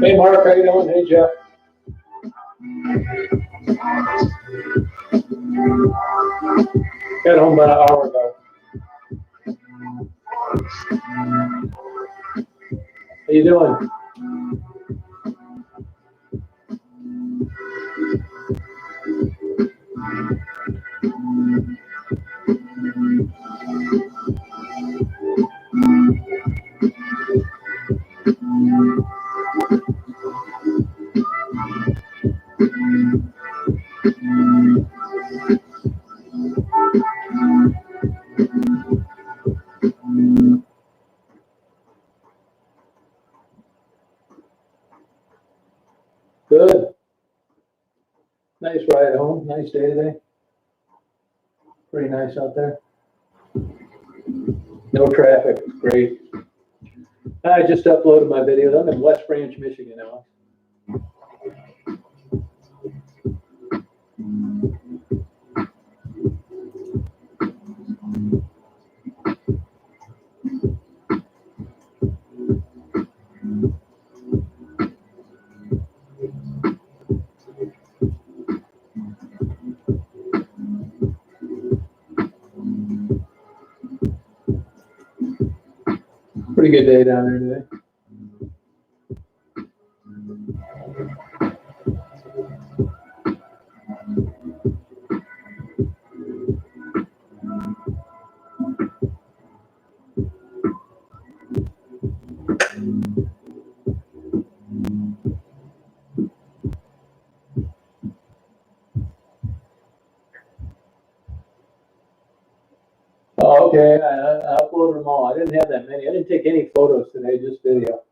Hey, Mark, how you doing? Hey, Jeff. Got home about an hour ago. How you doing? Nice ride home, nice day today. Pretty nice out there. No traffic, great. I just uploaded my videos. I'm in West Branch, Michigan now. Pretty good day down there today. Oh, okay, I uploaded them all. I didn't have that many. I didn't take any photos today, just video.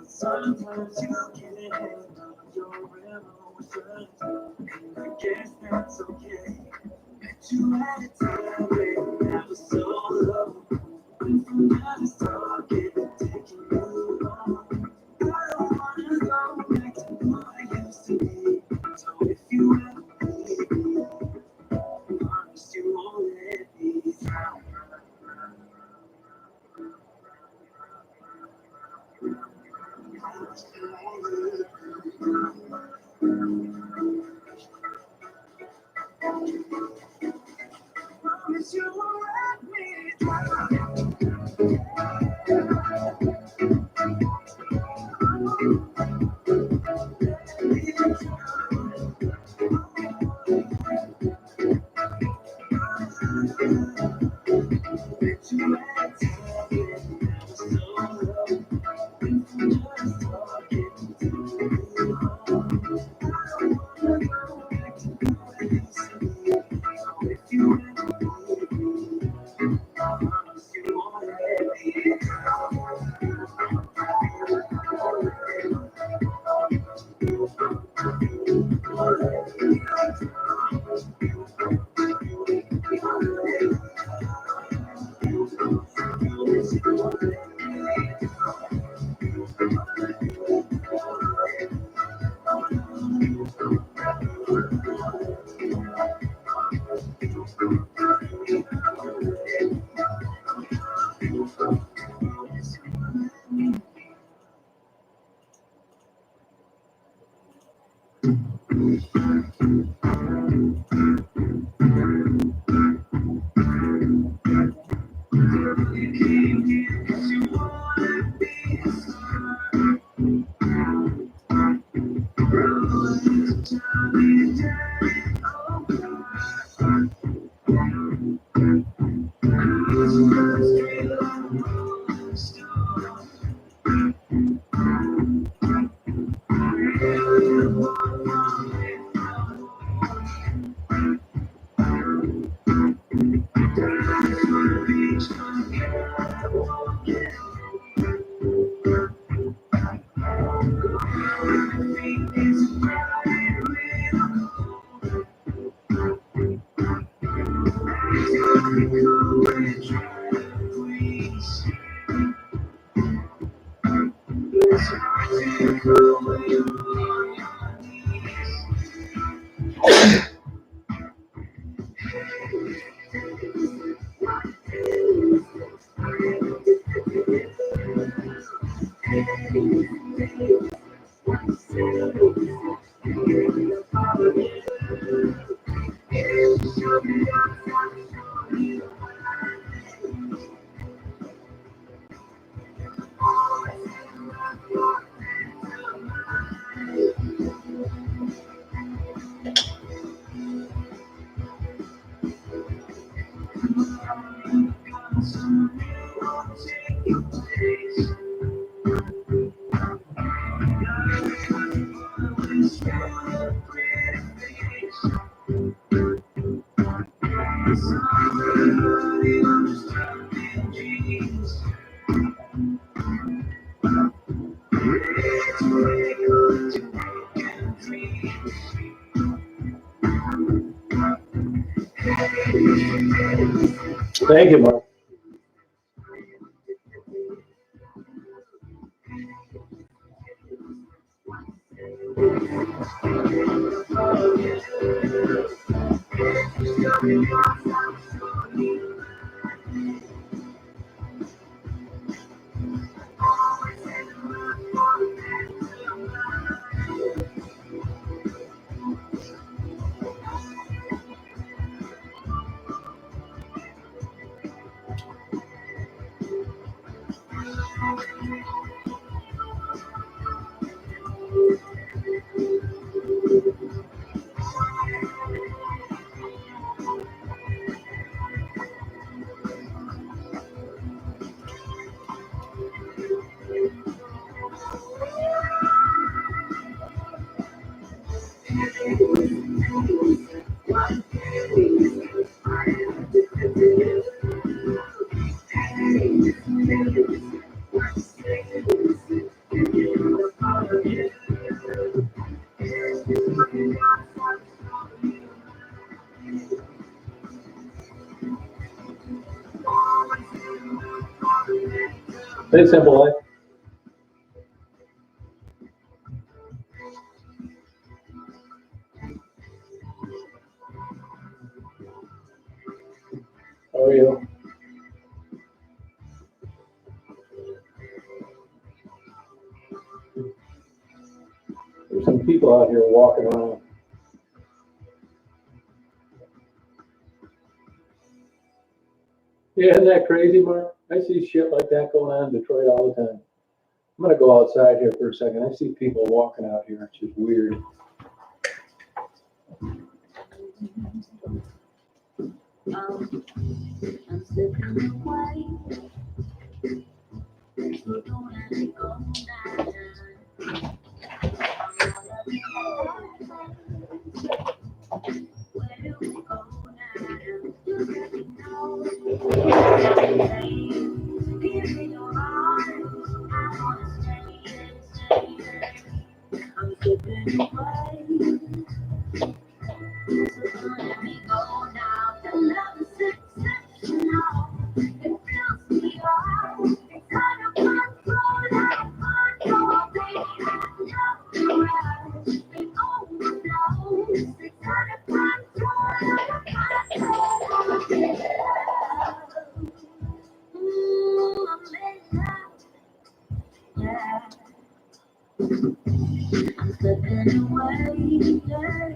Sometimes you can't handle your emotions, and I guess that's okay. Met you at a time when I was so low, and from the start, taking you home. I don't wanna go back to who I used to be. So if you ever leave me, I promise you won't let me down. Promise you won't let me down. Thank you, Mark. Pretty simple life. How are you? There's some people out here walking around. Yeah, isn't that crazy, Mark? I see shit like that going on in Detroit all the time. I'm gonna go outside here for a second. I see people walking out here. It's just weird. I'm slipping away. You don't let me go now. Where do we go now? Just let me know. Give me your arms. I wanna stay. I'm slipping away. So let me go now. The love is exceptional. It fills me up. It's out of control. I can't go, baby. I love the rush. It overflows. It's out of control. I can't go, I'm in love. Yeah. I'm slipping away. Yeah.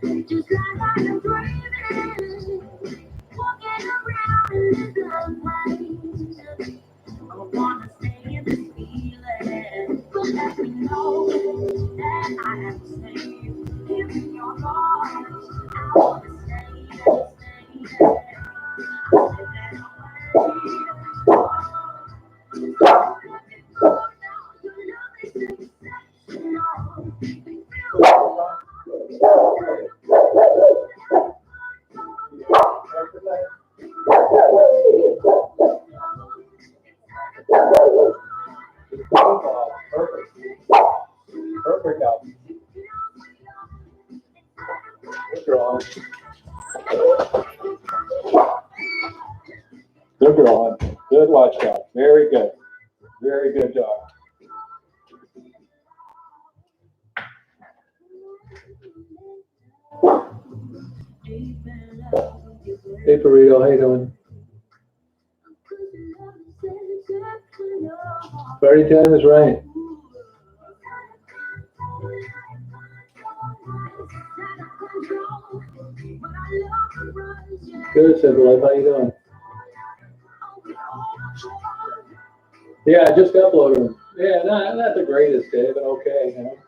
Just like I'm dreaming, walking around in this love place. I wanna stay in this feeling, but let me know that I have to stay here in your arms. I wanna stay, stay. I'm slipping away. Let me go now. Your love is exceptional. It feels Perfect out. What's wrong? Good girl, huh? Good watchdog. Very good. Very good dog. Hey, Burrito, how you doing? Party time is right. Good, Simple Life. How you doing? Yeah, I just uploaded them. Yeah, not the greatest day, but okay. You know?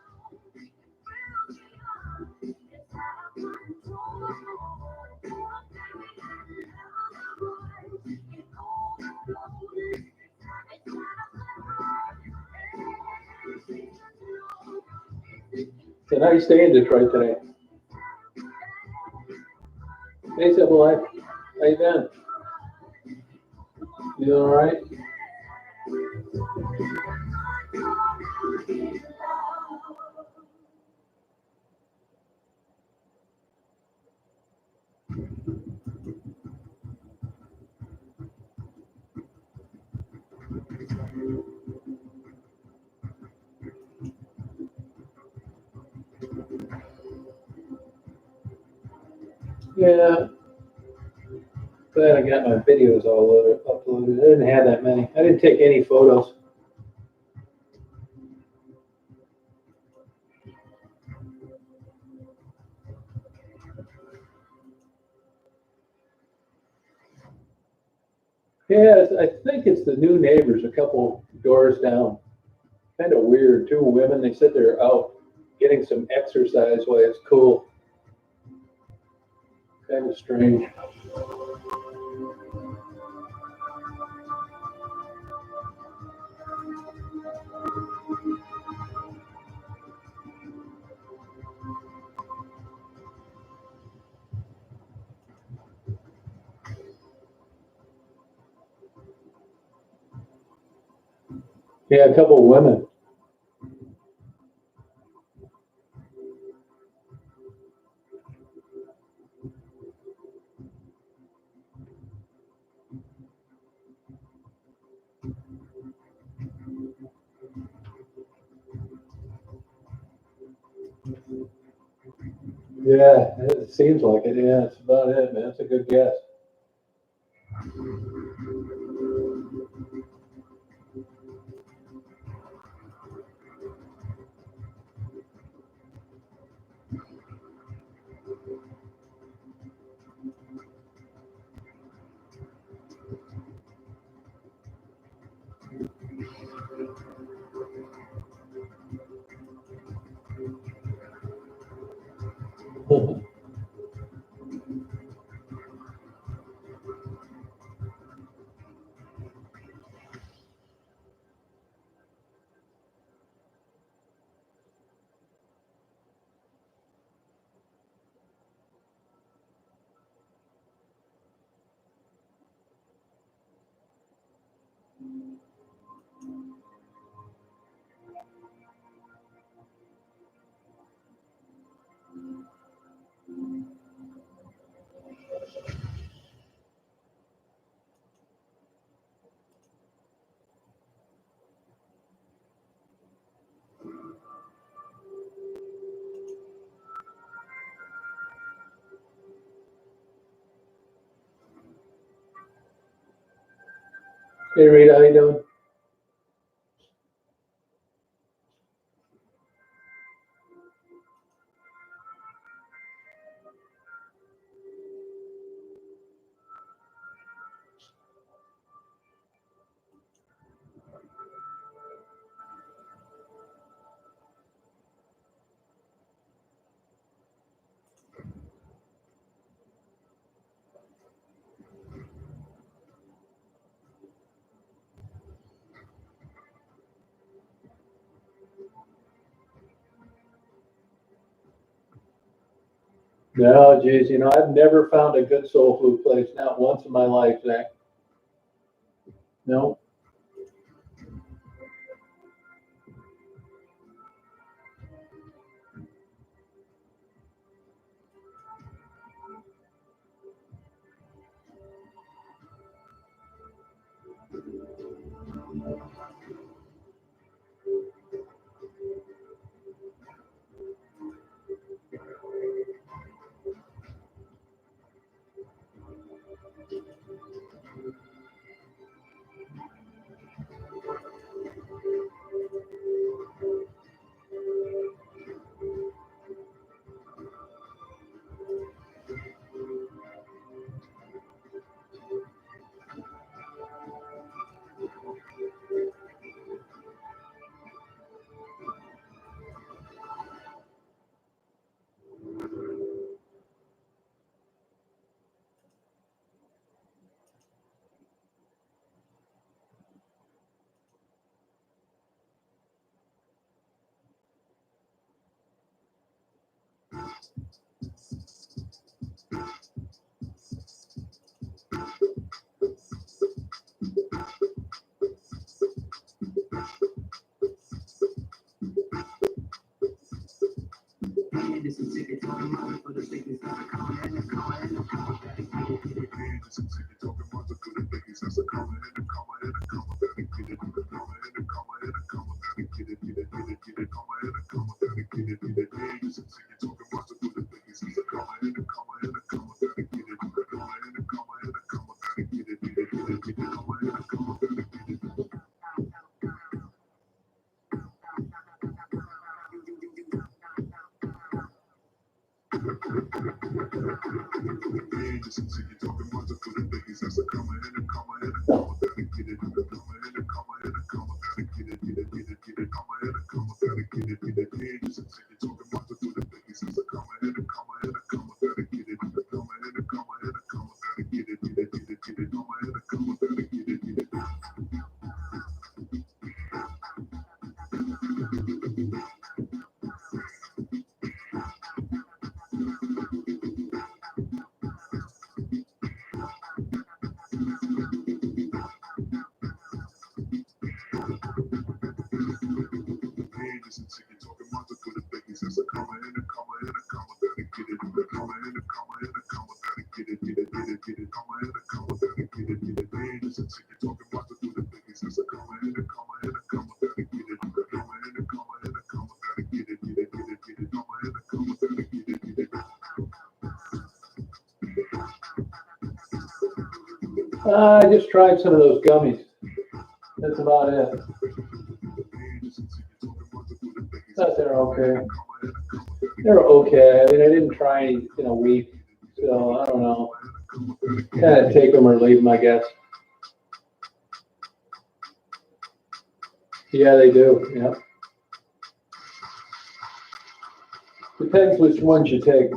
So how you stay in Detroit today? Hey, Simple Life. How you been? You doing all right? Yeah. Glad I got my videos all uploaded. I didn't have that many. I didn't take any photos. Yeah, I think it's the new neighbors a couple doors down. Kind of weird. Two women. They said they're out getting some exercise while it's cool. Kind of strange. Yeah, a couple of women. Yeah, it seems like it. Yeah, that's about it, man. That's a good guess. Hey, Rita, how you doing? No, geez, I've never found a good soul food place, not once in my life, Zach. No. I just tried some of those gummies. That's about it. Thought they're okay. They're okay. I mean, I didn't try any in a week, so I don't know. Kind of take them or leave them, I guess. Yeah, they do. Yeah. Depends which ones you take.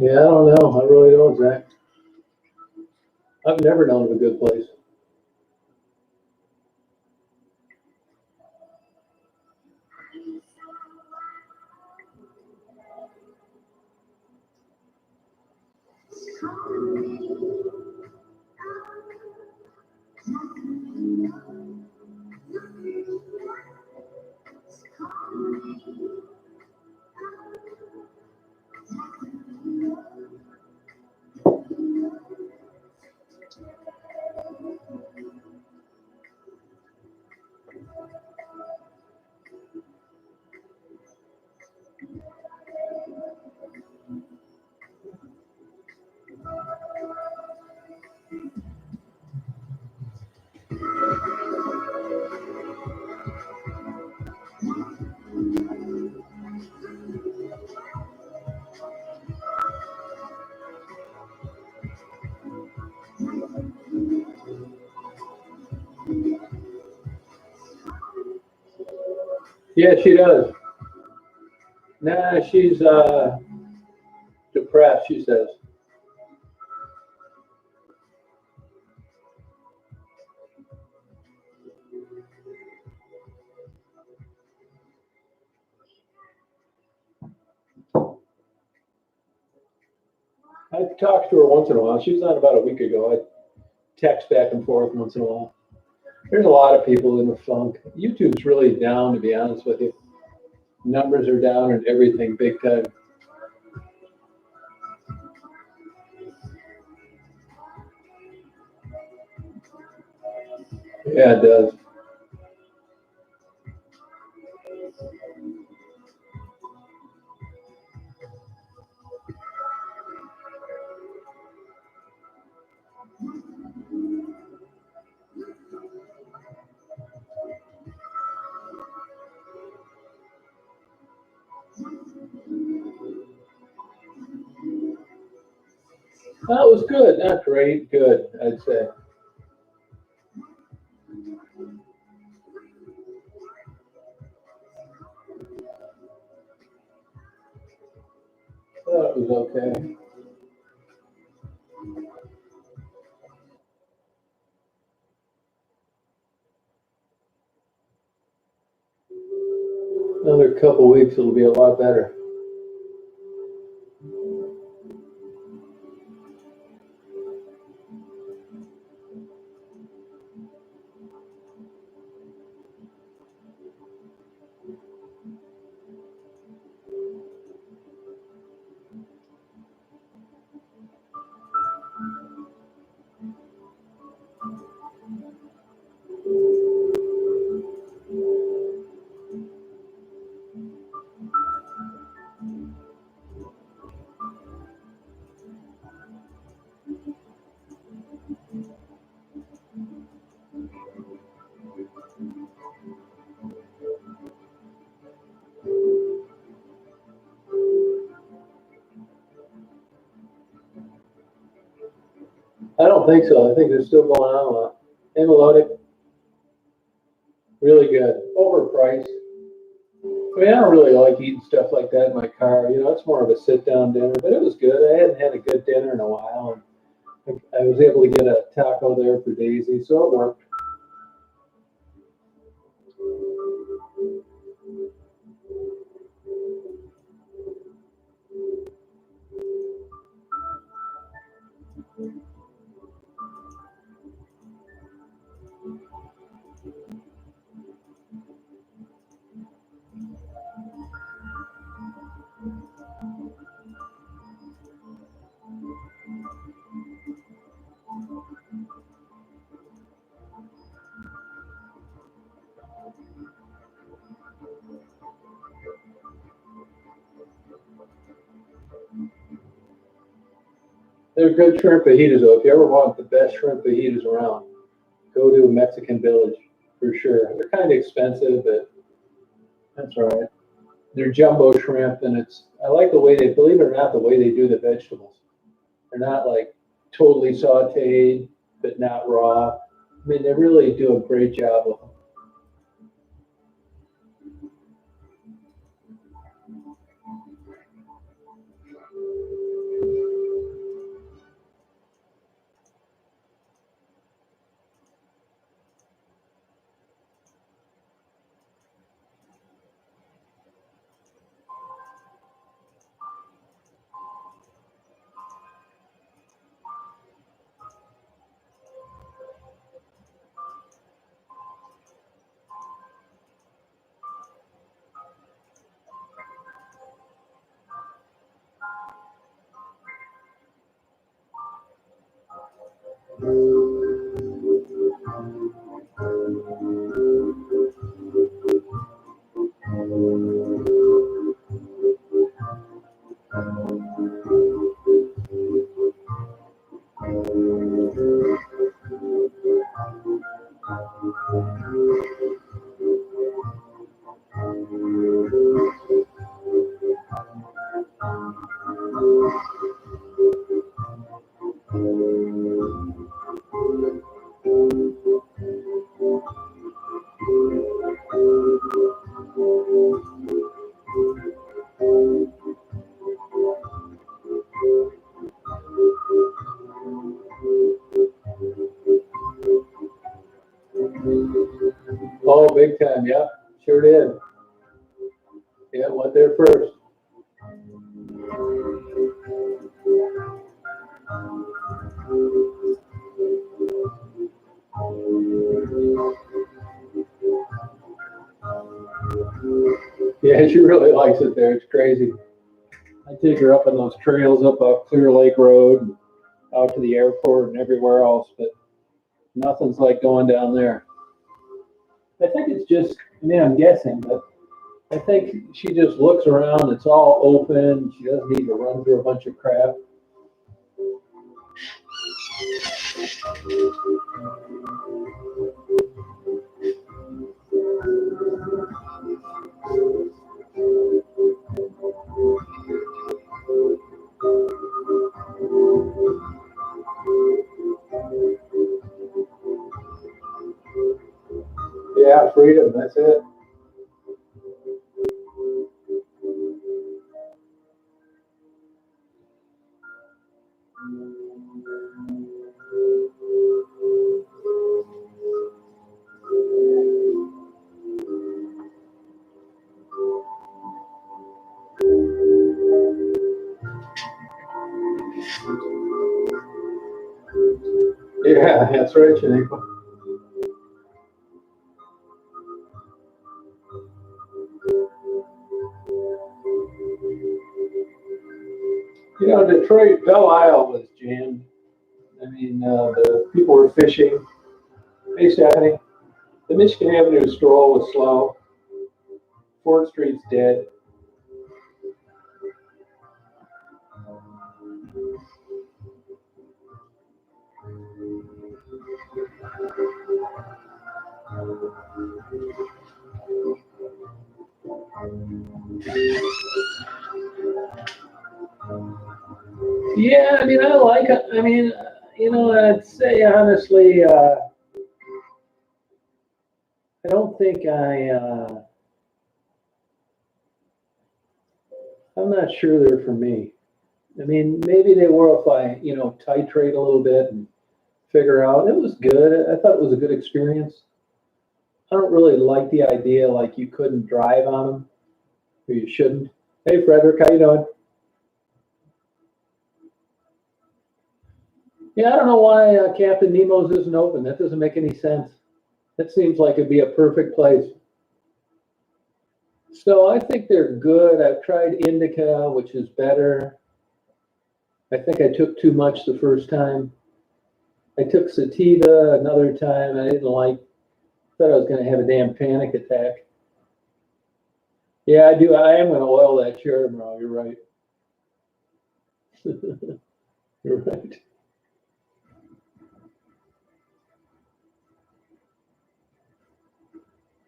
Yeah, I don't know. I really don't, Zach. I've never known of a good place. Yeah, she does. Nah, she's depressed, she says. I talked to her once in a while. She was on about a week ago. I text back and forth once in a while. There's a lot of people in the funk. YouTube's really down, to be honest with you. Numbers are down and everything big time. Yeah, it does. That was good. Not great, good, I'd say. That was okay. Another couple weeks, it'll be a lot better. I don't think so. I think they're still going on a lot. And melodic, really good. Overpriced. I mean, I don't really like eating stuff like that in my car. You know, it's more of a sit-down dinner, but it was good. I hadn't had a good dinner in a while, and I was able to get a taco there for Daisy, so it worked. They're good shrimp fajitas, though. If you ever want the best shrimp fajitas around, go to Mexican Village for sure. They're kind of expensive, but that's all right. They're jumbo shrimp, and I like the way they, believe it or not, the way they do the vegetables. They're not like totally sauteed, but not raw. I mean, they really do a great job of them. Oh, big time, yeah, sure did. Yeah, went there first. Yeah, she really likes it there. It's crazy. I take her up on those trails up Clear Lake Road, and out to the airport and everywhere else, but nothing's like going down there. I think it's just, I mean, I'm guessing, but I think she just looks around. It's all open. She doesn't need to run through a bunch of crap. Yeah, freedom. That's it. Yeah, that's right, Shaniqua. You know, Detroit, Belle Isle was jammed. I mean, the people were fishing. Hey, Stephanie. The Michigan Avenue stroll was slow. 4th Street's dead. Yeah, I mean, I like it. I mean, you know, I'd say honestly, I don't think I'm not sure they're for me. I mean, maybe they were if I, you know, titrate a little bit and figure out. It was good. I thought it was a good experience. I don't really like the idea like you couldn't drive on them or you shouldn't. Hey, Frederick, how you doing? Yeah, I don't know why Captain Nemo's isn't open. That doesn't make any sense. That seems like it'd be a perfect place. So I think they're good. I've tried indica, which is better. I think I took too much the first time. I took sativa another time. I didn't like. Thought I was going to have a damn panic attack. Yeah, I do. I am going to oil that chair tomorrow. You're right. You're right.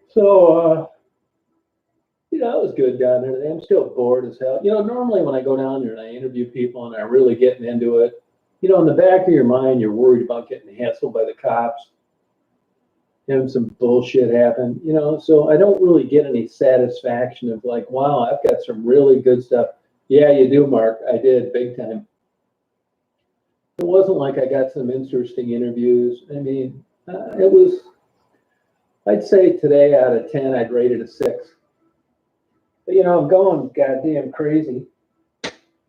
So, you know, it was good down there. I'm still bored as hell. You know, normally when I go down there and I interview people and I'm really getting into it, you know, in the back of your mind, you're worried about getting hassled by the cops, having some bullshit happen, you know. So I don't really get any satisfaction of like, wow, I've got some really good stuff. Yeah, you do, Mark. I did big time. It wasn't like I got some interesting interviews. I mean, it was, I'd say today out of 10, I'd rate it a 6. But, you know, I'm going goddamn crazy.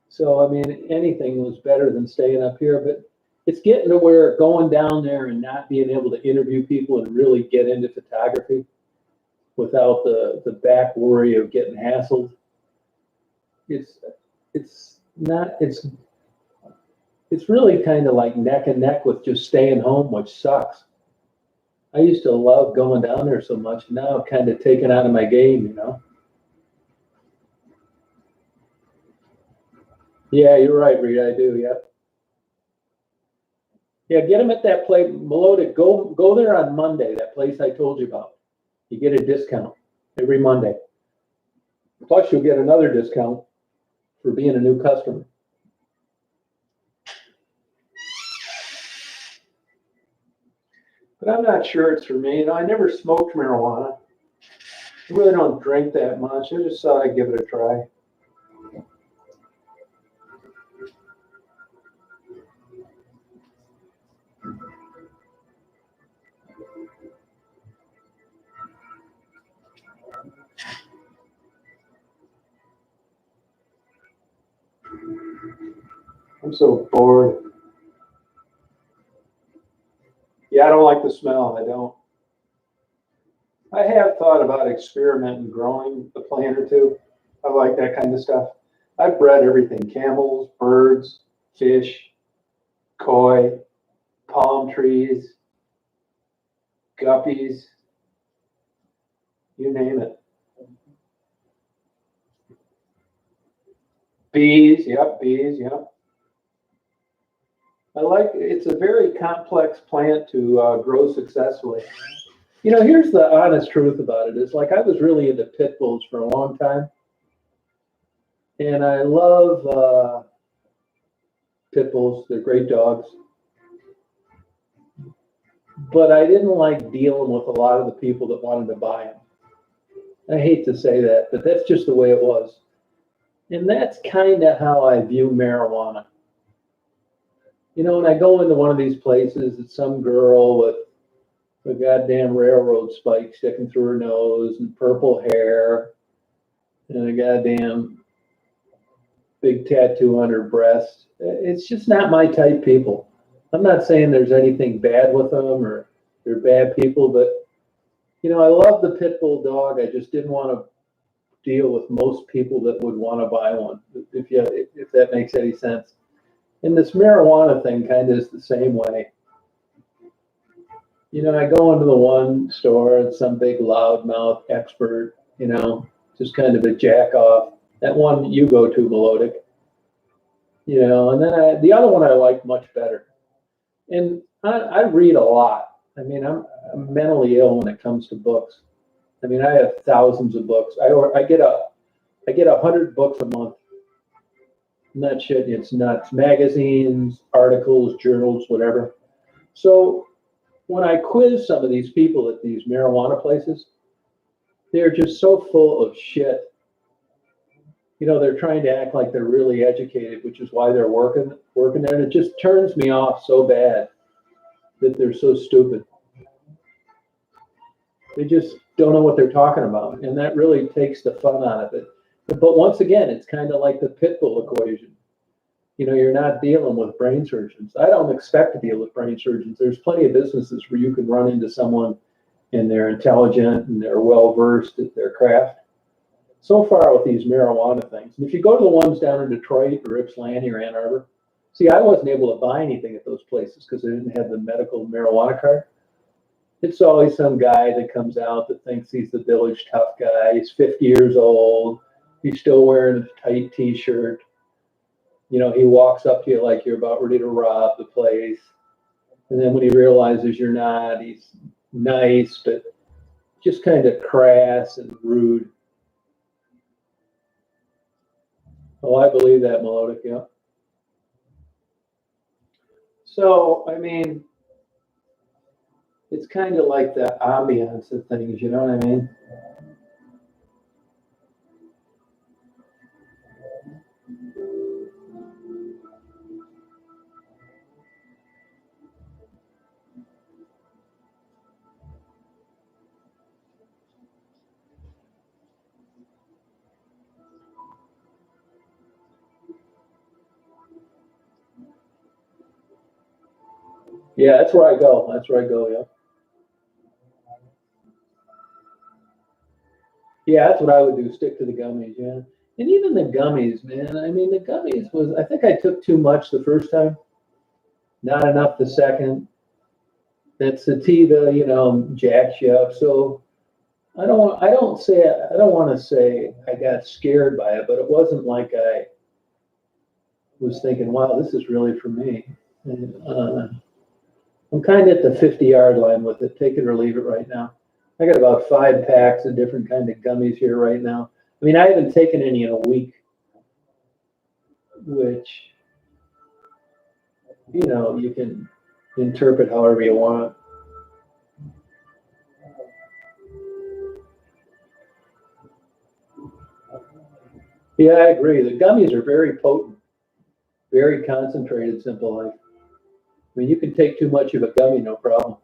So, I mean, anything was better than staying up here. But it's getting to where going down there and not being able to interview people and really get into photography without the back worry of getting hassled. It's not, it's really kind of like neck and neck with just staying home, which sucks. I used to love going down there so much. Now I'm kind of taken out of my game, you know? Yeah, you're right, Rita. I do. Yeah. Yeah, get them at that place. Melodic, go there on Monday, that place I told you about. You get a discount every Monday. Plus, you'll get another discount for being a new customer. But I'm not sure it's for me. You know, I never smoked marijuana. I really don't drink that much. I just thought I'd give it a try. I'm so bored. Yeah, I don't like the smell. I don't. I have thought about experimenting growing a plant or two. I like that kind of stuff. I've bred everything: camels, birds, fish, koi, palm trees, guppies, you name it. Bees, yep, bees, yep. I like it's a very complex plant to grow successfully. You know, here's the honest truth about it. It's like I was really into pit bulls for a long time, and I love pit bulls. They're great dogs, but I didn't like dealing with a lot of the people that wanted to buy them. I hate to say that, but that's just the way it was. And that's kind of how I view marijuana. You know, when I go into one of these places, it's some girl with a goddamn railroad spike sticking through her nose and purple hair and a goddamn big tattoo on her breast. It's just not my type people. I'm not saying there's anything bad with them or they're bad people, but you know, I love the pit bull dog. I just didn't want to deal with most people that would want to buy one, if that makes any sense. And this marijuana thing kind of is the same way. You know, I go into the one store and some big loudmouth expert, you know, just kind of a jack off. That one you go to, Melodic, you know, and then the other one I like much better. And I read a lot. I mean, I'm mentally ill when it comes to books. I mean, I have thousands of books. I get 100 books a month. I'm not shitting you, it's nuts. Magazines, articles, journals, whatever. So when I quiz some of these people at these marijuana places, they're just so full of shit. You know, they're trying to act like they're really educated, which is why they're working there. And it just turns me off so bad that they're so stupid. They just don't know what they're talking about. And that really takes the fun out of it. But once again, it's kind of like the pit bull equation. You know, you're not dealing with brain surgeons. I don't expect to deal with brain surgeons. There's plenty of businesses where you can run into someone and they're intelligent and they're well versed at their craft. So far with these marijuana things, and if you go to the ones down in Detroit or Ypsilanti or Ann Arbor, see, I wasn't able to buy anything at those places because I didn't have the medical marijuana card. It's always some guy that comes out that thinks he's the village tough guy. He's 50 years old. He's still wearing a tight t-shirt. You know, he walks up to you like you're about ready to rob the place. And then when he realizes you're not, he's nice, but just kind of crass and rude. Oh, I believe that, Melodic, yeah. So, I mean, it's kind of like the ambiance of things, you know what I mean? Yeah, that's where I go. That's where I go, yeah. Yeah, that's what I would do, stick to the gummies, yeah. And even the gummies, man, I mean, the gummies was, I think I took too much the first time, not enough the second. That sativa, you know, jacks you up. So I don't want to say I got scared by it, but it wasn't like I was thinking, wow, this is really for me. And, I'm kind of at the 50-yard line with it. Take it or leave it right now. I got about 5 packs of different kind of gummies here right now. I mean, I haven't taken any in a week, which, you know, you can interpret however you want. Yeah, I agree. The gummies are very potent, very concentrated, simple life. I mean, you can take too much of a gummy, no problem.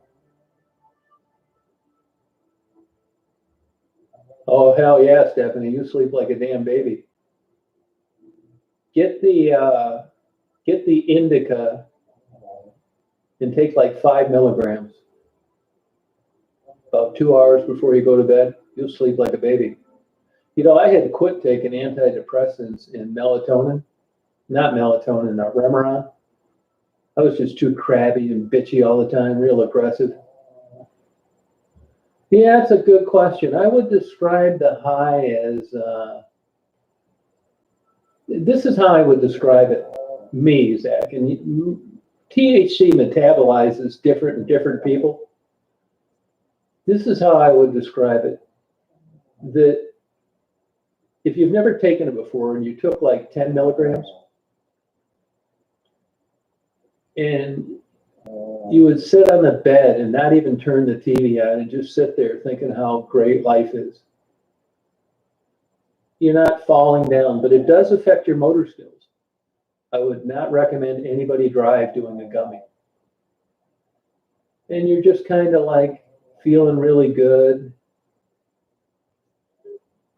Oh, hell yeah, Stephanie. You sleep like a damn baby. Get the get the indica and take like 5 milligrams about 2 hours before you go to bed. You'll sleep like a baby. You know, I had to quit taking antidepressants and melatonin, not melatonin, Remeron. I was just too crabby and bitchy all the time, real aggressive. Yeah, that's a good question. I would describe the high as, this is how I would describe it, me, Zach. And THC metabolizes different in different people. This is how I would describe it. That if you've never taken it before and you took like 10 milligrams, and you would sit on the bed and not even turn the TV on and just sit there thinking how great life is. You're not falling down, but it does affect your motor skills. I would not recommend anybody drive doing a gummy. And you're just kind of like feeling really good.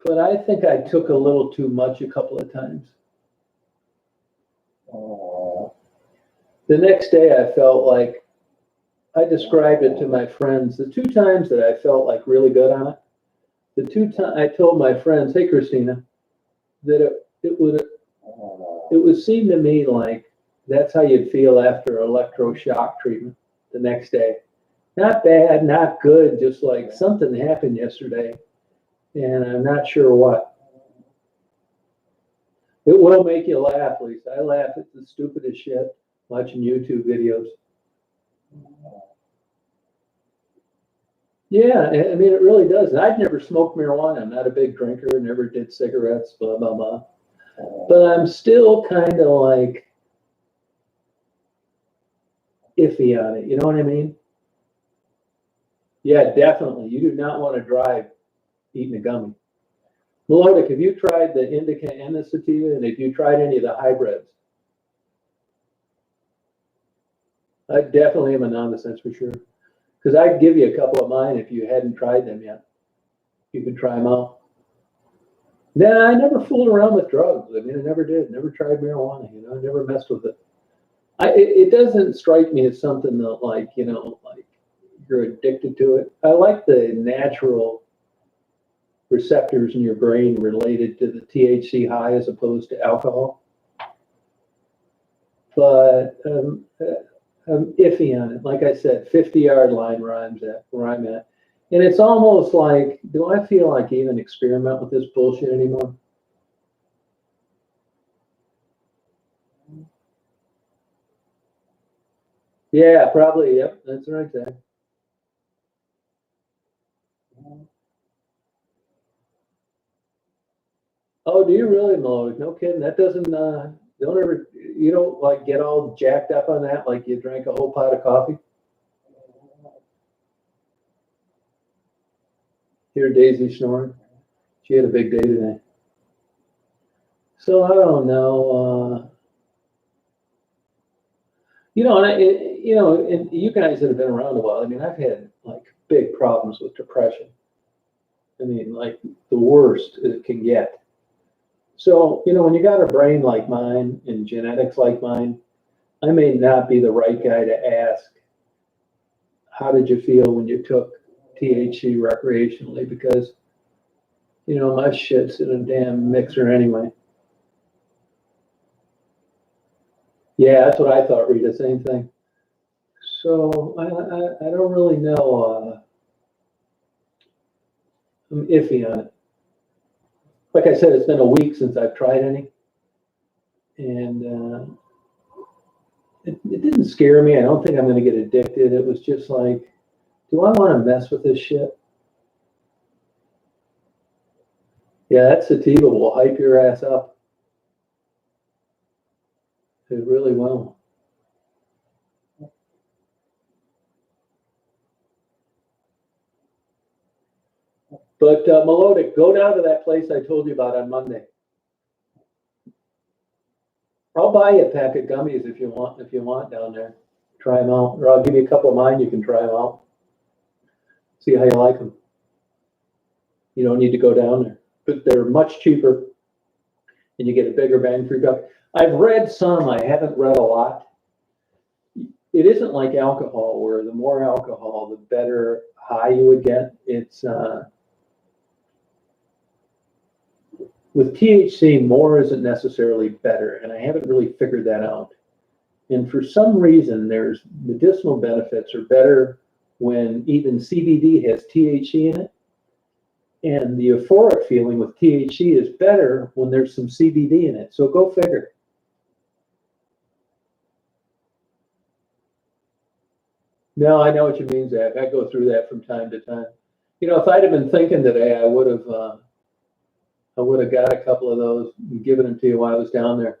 But I think I took a little too much a couple of times. The next day I felt like, I described it to my friends, the 2 times that I felt like really good on it, the 2 times I told my friends, hey Christina, that it would seem to me like that's how you'd feel after electroshock treatment the next day. Not bad, not good, just like something happened yesterday and I'm not sure what. It will make you laugh, Lisa. I laugh at the stupidest shit watching YouTube videos. Yeah, I mean, it really does. And I'd never smoked marijuana. I'm not a big drinker, never did cigarettes, blah, blah, blah. But I'm still kind of like iffy on it. You know what I mean? Yeah, definitely. You do not want to drive eating a gummy. Melodic, have you tried the indica and the sativa? And have you tried any of the hybrids? I definitely am a novice, that's for sure. Because I'd give you a couple of mine if you hadn't tried them yet. You can try them out. Nah, I never fooled around with drugs. I mean, I never did. Never tried marijuana. You know, I never messed with it. It doesn't strike me as something that, like, you know, like you're addicted to it. I like the natural receptors in your brain related to the THC high as opposed to alcohol. But I'm iffy on it. Like I said, 50-yard line where I'm at. And it's almost like, do I feel like even experiment with this bullshit anymore? Yeah, probably. Yep, that's right there. Oh, do you really, Melodic? No kidding. That doesn't, don't ever, you don't like get all jacked up on that like you drank a whole pot of coffee? Hear Daisy snoring? She had a big day today. So I don't know. You know, and you guys that have been around a while, I mean, I've had like big problems with depression. I mean, like the worst it can get. So, you know, when you got a brain like mine and genetics like mine, I may not be the right guy to ask, how did you feel when you took THC recreationally? Because, you know, my shit's in a damn mixer anyway. Yeah, that's what I thought, Rita, same thing. So I don't really know. I'm iffy on it. Like I said, it's been a week since I've tried any. And it didn't scare me. I don't think I'm going to get addicted. It was just like, do I want to mess with this shit? Yeah, that sativa will hype your ass up. It really will. But Melodic, go down to that place I told you about on Monday. I'll buy you a pack of gummies if you want down there. Try them out. Or I'll give you a couple of mine, you can try them out. See how you like them. You don't need to go down there. But they're much cheaper. and you get a bigger bang for your buck. I've read some, I haven't read a lot. It isn't like alcohol, where the more alcohol, the better high you would get. It's with THC, more isn't necessarily better, and I haven't really figured that out. And for some reason, there's medicinal benefits are better when even CBD has THC in it. And the euphoric feeling with THC is better when there's some CBD in it. So go figure. No, I know what you mean, Zach. I go through that from time to time. You know, if I'd have been thinking today, I would have got a couple of those and given them to you while I was down there.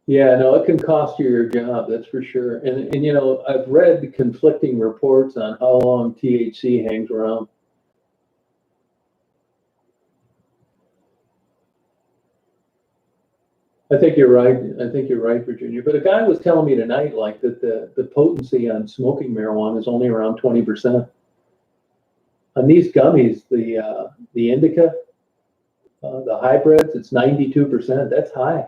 Yeah, no, it can cost you your job, that's for sure. And you know, I've read conflicting reports on how long THC hangs around. I think you're right. I think you're right, Virginia. But a guy was telling me tonight, like that the potency on smoking marijuana is only around 20%. On these gummies, the indica, the hybrids, it's 92%. That's high.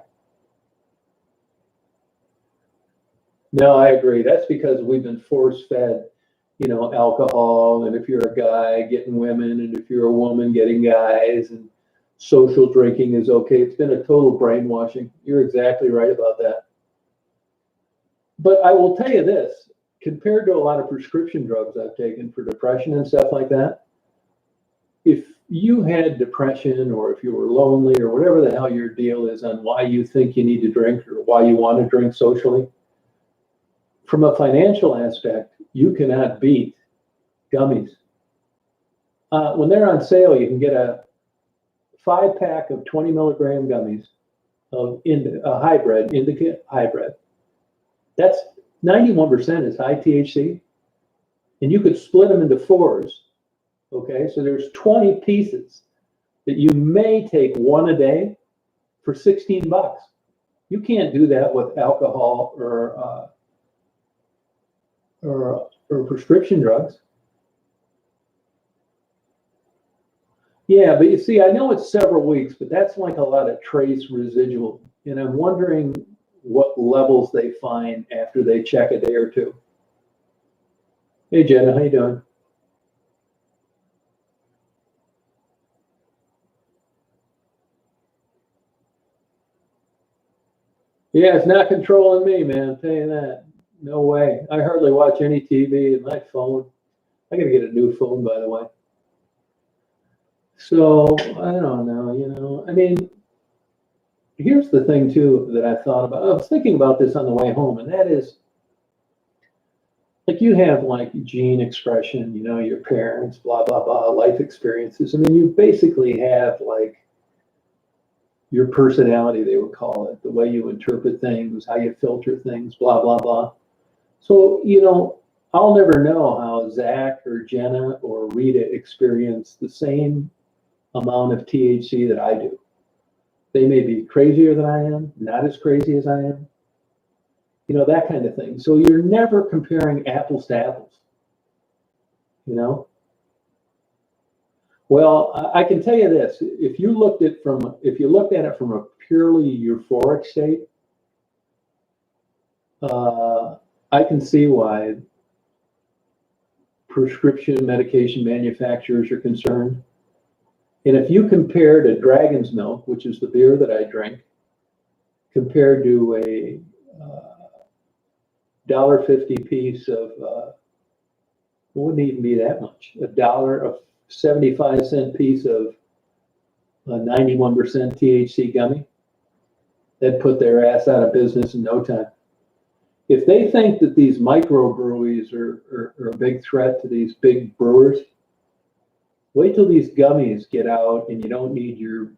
No, I agree. That's because we've been force fed, you know, alcohol, and if you're a guy, getting women, and if you're a woman, getting guys, and social drinking is okay. It's been a total brainwashing. You're exactly right about that. But I will tell you this, compared to a lot of prescription drugs I've taken for depression and stuff like that, if you had depression or if you were lonely or whatever the hell your deal is on why you think you need to drink or why you want to drink socially, from a financial aspect, you cannot beat gummies. When they're on sale, you can get a 5-pack of 20 milligram gummies of a hybrid, indica hybrid. That's 91% is high THC. And you could split them into 4s. Okay, so there's 20 pieces that you may take one a day for 16 bucks. You can't do that with alcohol or prescription drugs. Yeah, but you see, I know it's several weeks, but that's like a lot of trace residual. And I'm wondering what levels they find after they check a day or two. Hey, Jenna, how you doing? Yeah, it's not controlling me, man. I'll tell you that. No way. I hardly watch any TV and my phone. I gotta get a new phone, by the way. So I don't know, you know. I mean, here's the thing too that I thought about. I was thinking about this on the way home, and that is like you have like gene expression, you know, your parents, blah blah blah, life experiences. I mean, you basically have like your personality, they would call it, the way you interpret things, how you filter things, blah blah blah. So, you know, I'll never know how Zach or Jenna or Rita experience the same amount of THC that I do. They may be crazier than I am, not as crazy as I am, you know, that kind of thing. So you're never comparing apples to apples, you know? Well, I can tell you this, if you looked at it from a purely euphoric state, I can see why prescription medication manufacturers are concerned. And if you compare to Dragon's Milk, which is the beer that I drink, compared to a $1.50 piece of, it wouldn't even be that much, a 75-cent piece of 91% THC gummy, that'd put their ass out of business in no time. If they think that these microbreweries are a big threat to these big brewers, wait till these gummies get out and you don't need your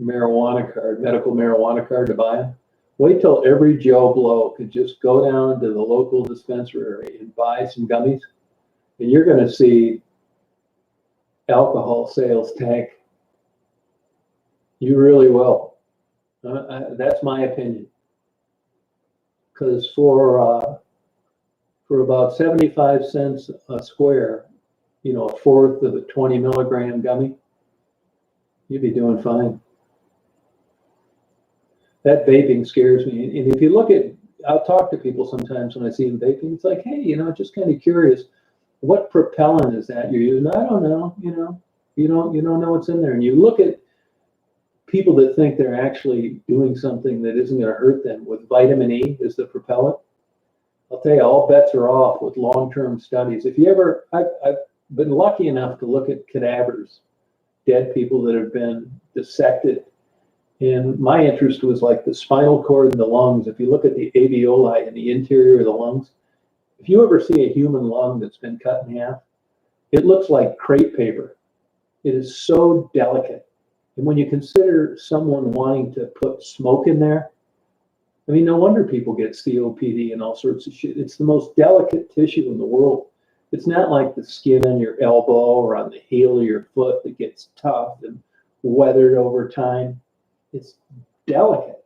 marijuana card, medical marijuana card to buy them. Wait till every Joe Blow could just go down to the local dispensary and buy some gummies, and you're going to see alcohol sales tank. You really will. That's my opinion. Because for about 75 cents a square, a fourth of a 20 milligram gummy, you'd be doing fine. That vaping scares me. And if you look at, I'll talk to people sometimes when I see them vaping. It's like, hey, just kind of curious, what propellant is that you're using? I don't know. You don't know what's in there. And you look at people that think they're actually doing something that isn't going to hurt them with vitamin E as the propellant. I'll tell you, all bets are off with long-term studies. If you ever, I've been lucky enough to look at cadavers, dead people that have been dissected. And my interest was like the spinal cord and the lungs. If you look at the alveoli in the interior of the lungs, if you ever see a human lung that's been cut in half, it looks like crepe paper. It is so delicate. And when you consider someone wanting to put smoke in there, I mean, no wonder people get COPD and all sorts of shit. It's the most delicate tissue in the world. It's not like the skin on your elbow or on the heel of your foot that gets tough and weathered over time. It's delicate.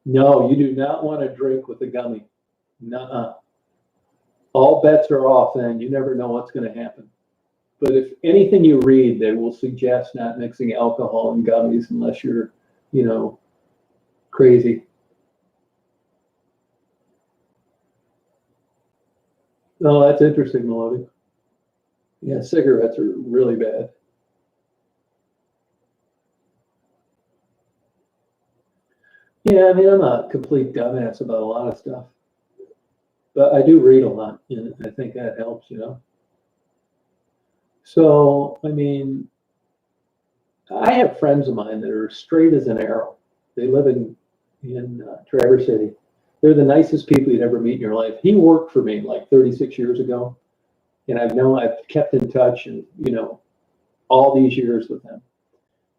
No, you do not want to drink with a gummy. Nuh-uh. All bets are off then. You never know what's going to happen. But if anything you read, they will suggest not mixing alcohol and gummies unless you're, crazy. Oh, that's interesting, Melody. Yeah, cigarettes are really bad. Yeah, I mean, I'm a complete dumbass about a lot of stuff. But I do read a lot, and I think that helps, So, I mean, I have friends of mine that are straight as an arrow. They live in Traverse City. They're the nicest people you'd ever meet in your life. He worked for me like 36 years ago, and I've kept in touch, and all these years with him.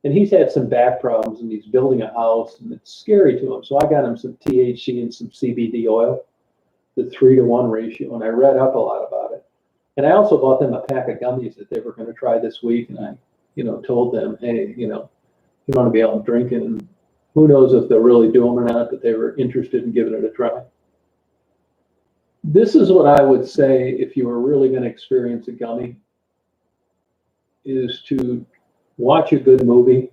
And he's had some back problems, and he's building a house, and it's scary to him. So I got him some THC and some CBD oil, the 3-to-1 ratio, and I read up a lot about it. And I also bought them a pack of gummies that they were going to try this week, and I, told them, hey, you want to be out drinking, and who knows if they'll really do them or not, but they were interested in giving it a try. This is what I would say if you were really going to experience a gummy, is to watch a good movie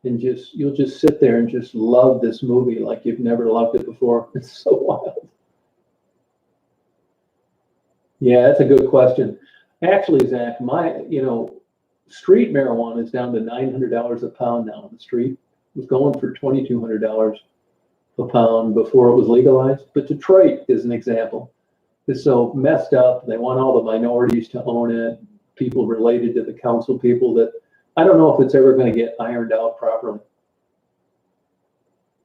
and you'll just sit there and just love this movie like you've never loved it before. It's so wild. Yeah, that's a good question. Actually, Zach, street marijuana is down to $900 a pound now on the street. It was going for $2,200 a pound before it was legalized. But Detroit is an example. It's so messed up. They want all the minorities to own it, people related to the council people, that I don't know if it's ever going to get ironed out properly.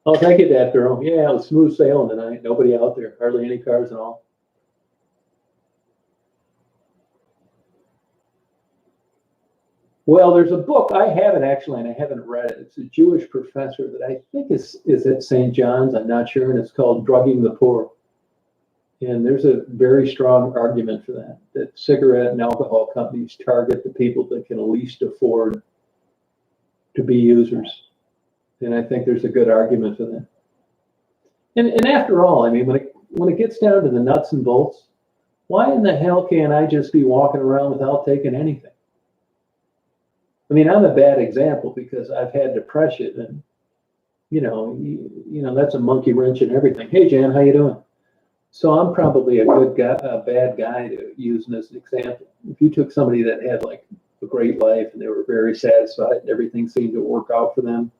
Oh, thank you, Dad Girl. Yeah, it was smooth sailing tonight. Nobody out there, hardly any cars at all. Well, there's a book, I have it actually, and I haven't read it. It's a Jewish professor that I think is at St. John's, I'm not sure, and it's called Drugging the Poor. And there's a very strong argument for that cigarette and alcohol companies target the people that can least afford to be users. And I think there's a good argument for that. And after all, I mean, when it gets down to the nuts and bolts, why in the hell can't I just be walking around without taking anything? I mean, I'm a bad example because I've had depression, and that's a monkey wrench and everything. Hey, Jan, how you doing? So I'm probably a bad guy to use as an example. If you took somebody that had like a great life and they were very satisfied and everything seemed to work out for them,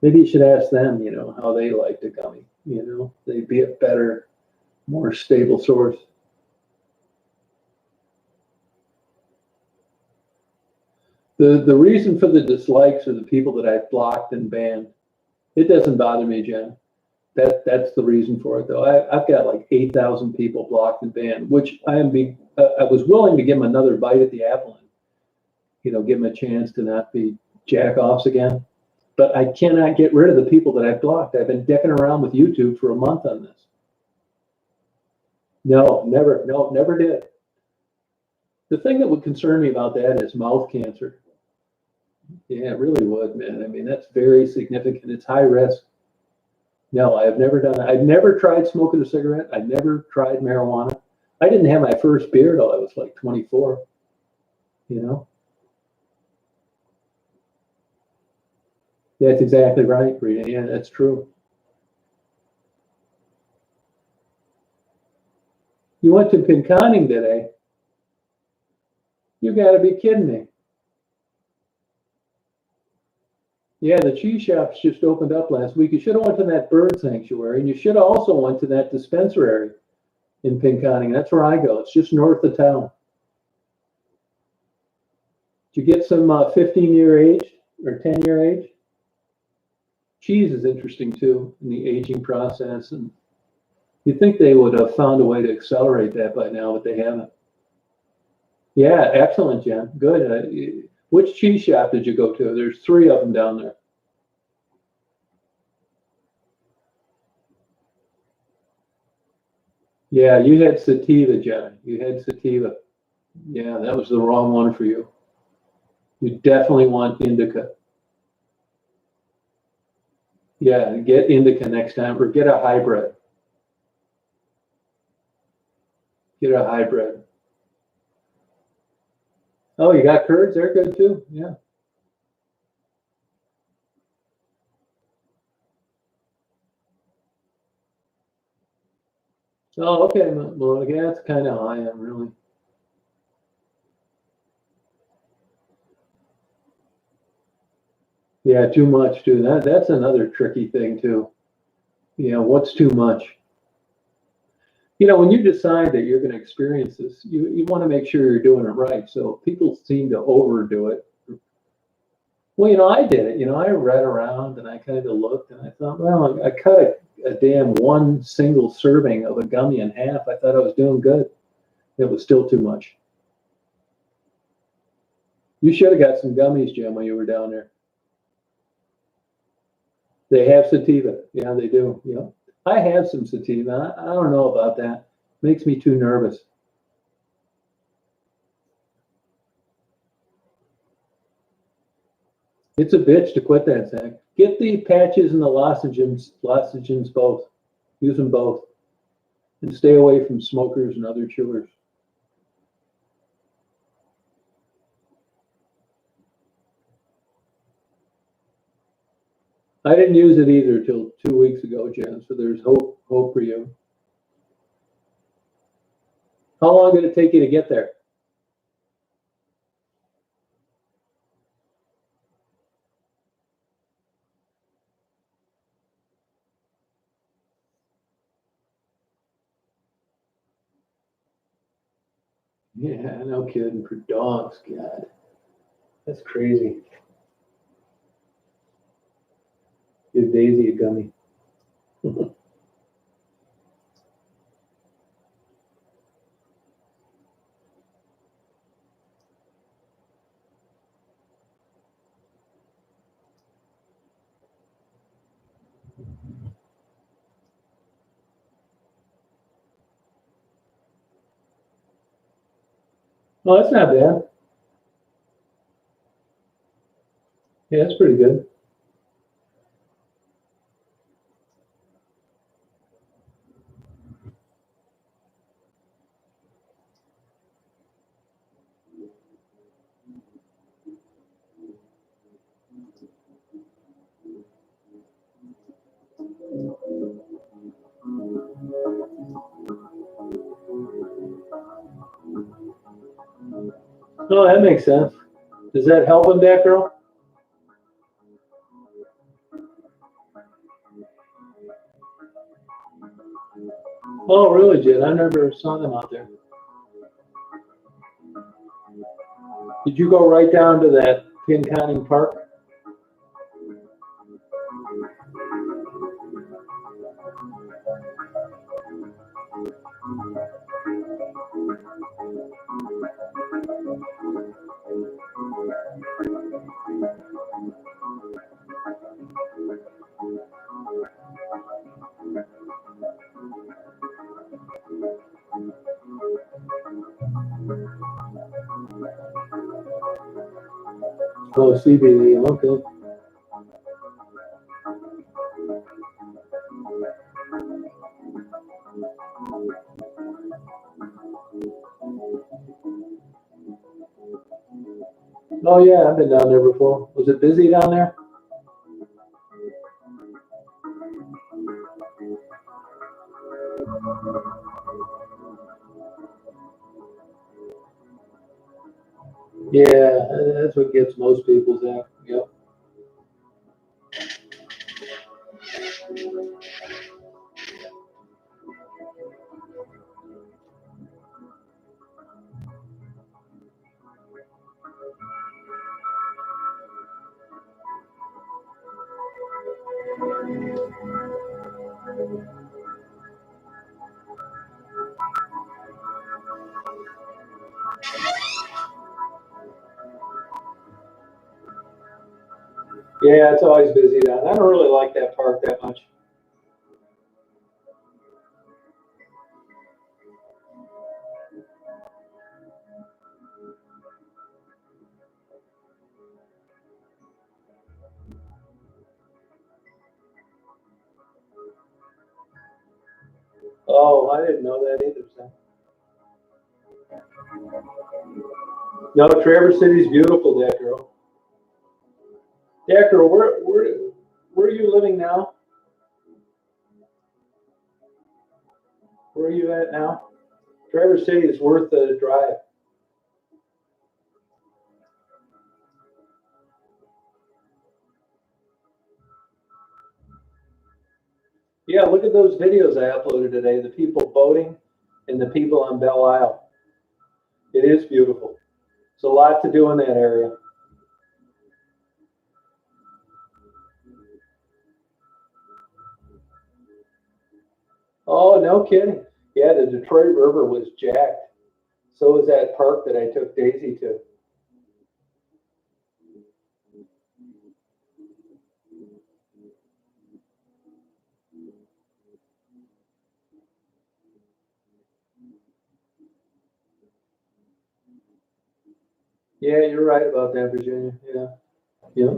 maybe you should ask them, how they liked a gummy. They'd be a better, more stable source. The reason for the dislikes are the people that I've blocked and banned. It doesn't bother me, Jen. That's the reason for it, though. I've got like 8,000 people blocked and banned, which I was willing to give them another bite at the apple and, give them a chance to not be jack-offs again. But I cannot get rid of the people that I've blocked. I've been dicking around with YouTube for a month on this. No, never did. The thing that would concern me about that is mouth cancer. Yeah, it really would, man. I mean, that's very significant. It's high risk. No, I have never done that. I've never tried smoking a cigarette. I've never tried marijuana. I didn't have my first beer till I was like 24, you know? That's exactly right, Rita. Yeah, that's true. You went to Pinconning today. You got to be kidding me. Yeah, the cheese shops just opened up last week. You should have went to that bird sanctuary, and you should have also went to that dispensary in Pinconning. That's where I go. It's just north of town. Did you get some 15-year age or 10-year age? Cheese is interesting too in the aging process, and you'd think they would have found a way to accelerate that by now, but they haven't. Yeah, excellent, Jen. Good. Which cheese shop did you go to? There's three of them down there. Yeah, you had sativa, Jen. You had sativa. Yeah, that was the wrong one for you. You definitely want indica. Yeah, get indica next time, or get a hybrid. Get a hybrid. Oh, you got curds? They're good too. Yeah. Oh, okay. Well, yeah, that's kind of how I am, really. Yeah, too much too. That's another tricky thing too. You know, what's too much? You know, when you decide that you're going to experience this, you want to make sure you're doing it right. So people seem to overdo it. Well, you know, I did it. You know, I read around and I kind of looked and I thought, well, I cut a damn one single serving of a gummy in half. I thought I was doing good. It was still too much. You should have got some gummies, Jim, when you were down there. They have sativa. Yeah, they do. Yeah. I have some sativa. I don't know about that. Makes me too nervous. It's a bitch to quit that thing. Get the patches and the lozenges both. Use them both. And stay away from smokers and other chewers. I didn't use it either till 2 weeks ago, Jen, so there's hope for you. How long did it take you to get there? Yeah, no kidding. For dogs, God. That's crazy. Give Daisy a gummy. Oh, that's not bad. Yeah, that's pretty good. Oh, that makes sense. Does that help him, that girl? Oh, really, Jen? I never saw them out there. Did you go right down to that Pinconning Park? Oh, CBD. Okay. Oh yeah, I've been down there before. Was it busy down there? Yeah, that's what gets most people's at. Yep. Yeah, it's always busy down there. I don't really like that park that much. Oh, I didn't know that either. So. No, Traverse City's beautiful, that girl. Yeah, girl, where are you living now? Where are you at now? Traverse City is worth the drive. Yeah, look at those videos I uploaded today. The people boating and the people on Belle Isle. It is beautiful. It's a lot to do in that area. Oh, no kidding. Yeah, the Detroit River was jacked. So was that park that I took Daisy to. Yeah, you're right about that, Virginia. Yeah. Yeah.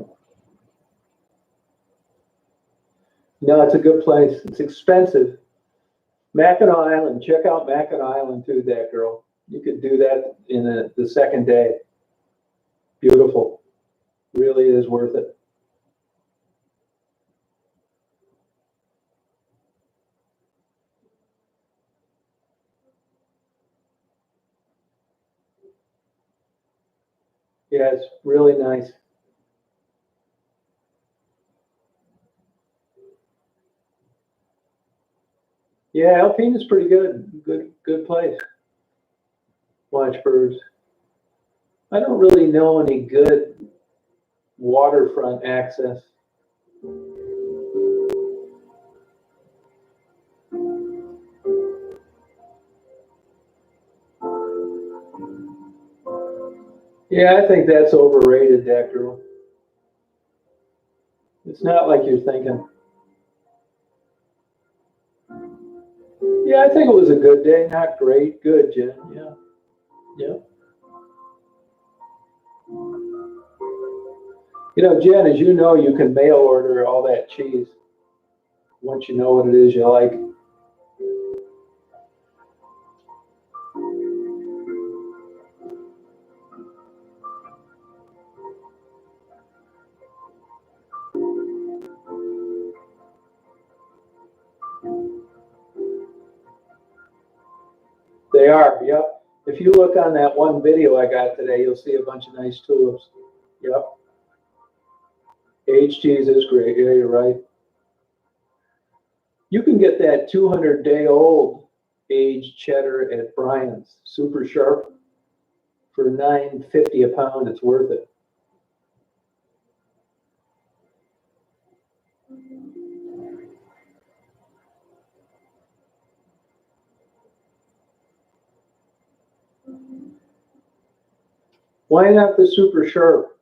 No, it's a good place. It's expensive. Mackinac Island. Check out Mackinac Island too, that girl. You could do that in the second day. Beautiful. Really is worth it. Yeah, it's really nice. Yeah, Alpine is pretty good. Good place. Watch birds. I don't really know any good waterfront access. Yeah, I think that's overrated, that girl. It's not like you're thinking. Yeah, I think it was a good day. Not great. Good, Jen. Yeah. Yeah. You know, Jen, as you know, you can mail order all that cheese once you know what it is you like. They are, yep. If you look on that one video I got today, you'll see a bunch of nice tulips. Yep. Aged cheese is great. Yeah, you're right. You can get that 200-day-old aged cheddar at Brian's, super sharp, for $9.50 a pound. It's worth it. Why not the super sharp?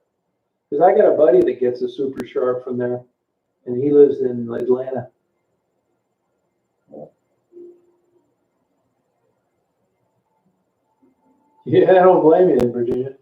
Because I got a buddy that gets a super sharp from there, and he lives in Atlanta. Yeah, I don't blame you in Virginia.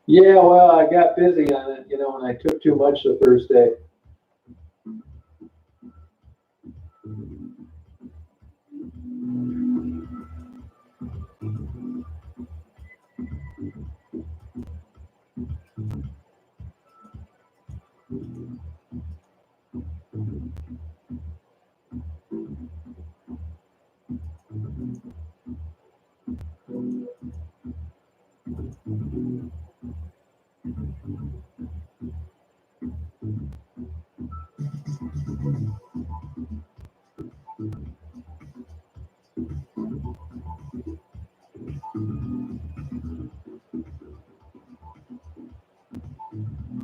Yeah, well, I got busy on it, and I took too much the first day.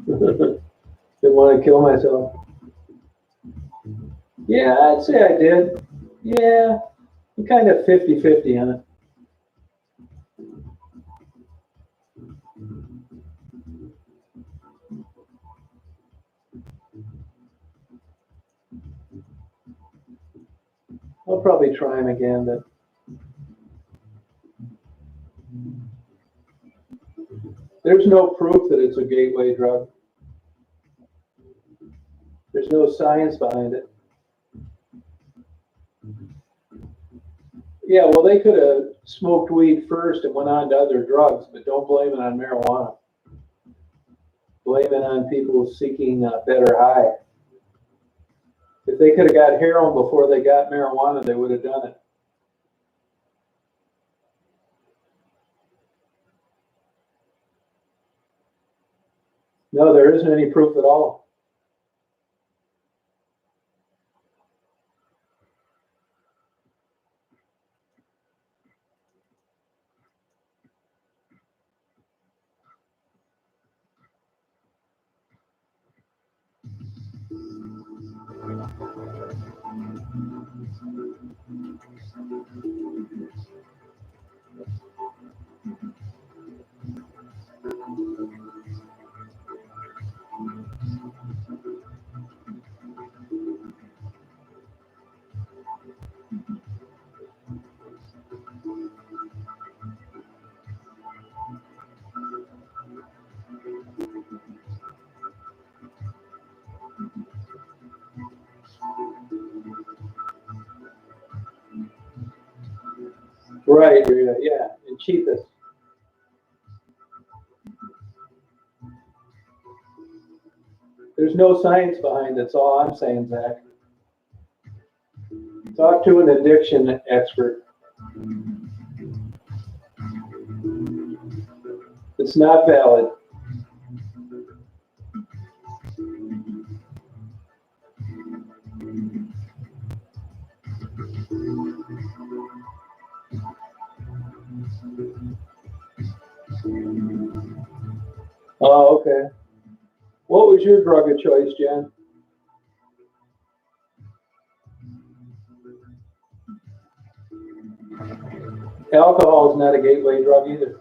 Didn't want to kill myself. Yeah, I'd say I did. Yeah, I'm kind of 50-50 on it. I'll probably try them again, but there's no proof that it's a gateway drug. There's no science behind it. Yeah, well, they could have smoked weed first and went on to other drugs, but don't blame it on marijuana. Blame it on people seeking a better high. If they could have got heroin before they got marijuana, they would have done it. No, there isn't any proof at all. Right, yeah, and cheapest. There's no science behind it, that's all I'm saying, Zach. Talk to an addiction expert. It's not valid. Oh, okay. What was your drug of choice, Jen? Alcohol is not a gateway drug either.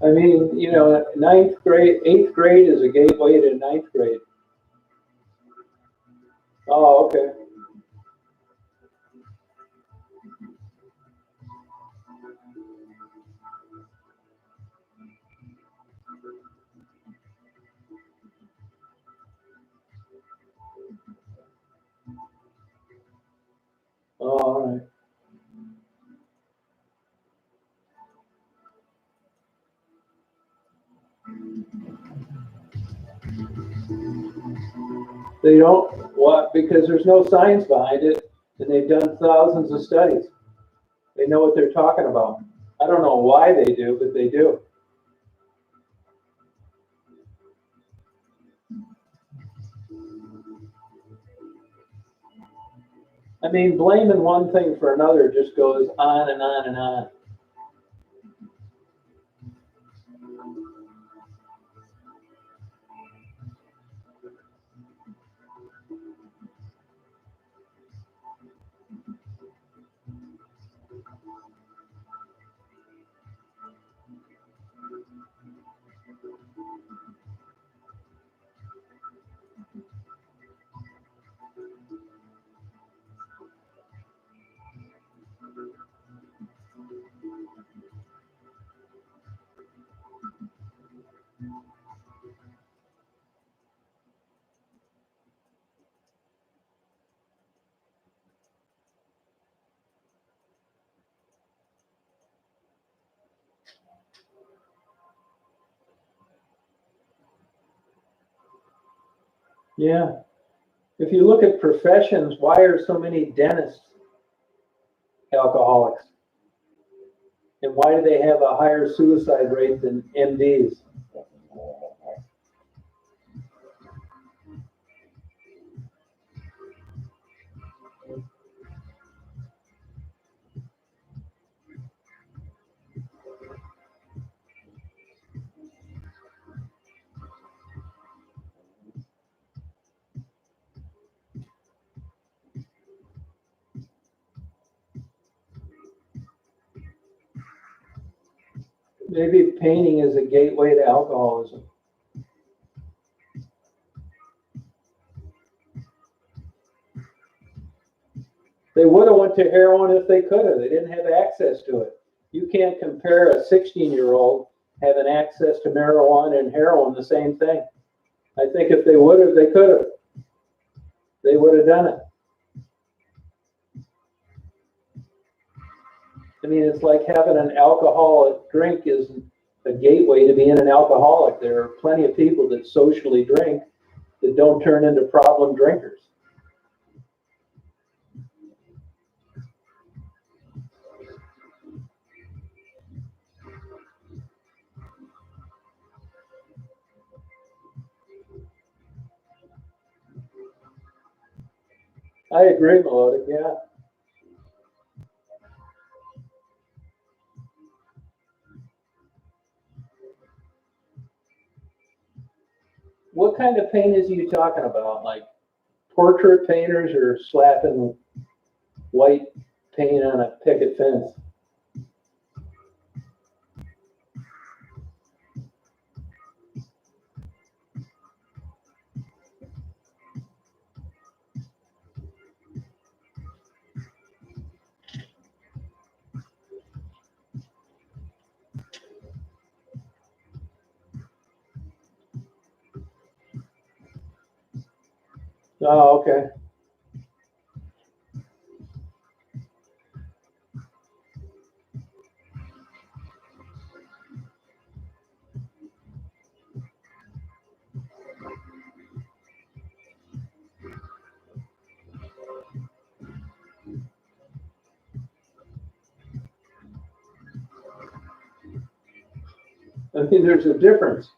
I mean, ninth grade, eighth grade is a gateway to ninth grade. Oh, okay. Oh, all right. They don't, what? Because there's no science behind it, and they've done thousands of studies. They know what they're talking about. I don't know why they do, but they do. I mean, blaming one thing for another just goes on and on and on. Yeah. If you look at professions, why are so many dentists alcoholics? And why do they have a higher suicide rate than MDs? Maybe painting is a gateway to alcoholism. They would have went to heroin if they could have. They didn't have access to it. You can't compare a 16-year-old having access to marijuana and heroin the same thing. I think if they would have, they could have. They would have done it. I mean, it's like having an alcoholic drink is a gateway to being an alcoholic. There are plenty of people that socially drink that don't turn into problem drinkers. I agree, Melodic, yeah. What kind of paint is you talking about? Like portrait painters or slapping white paint on a picket fence? Oh, okay. I think there's a difference.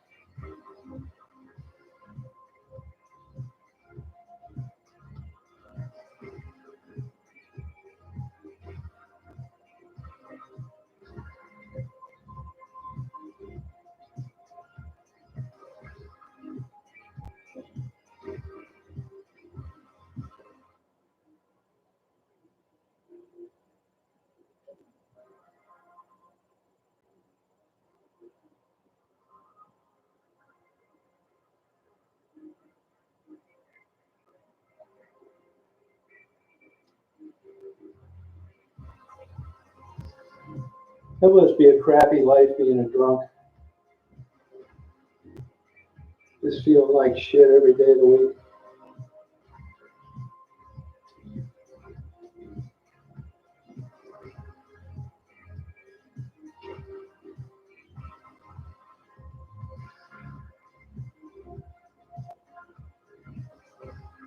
That must be a crappy life being a drunk. Just feeling like shit every day of the week.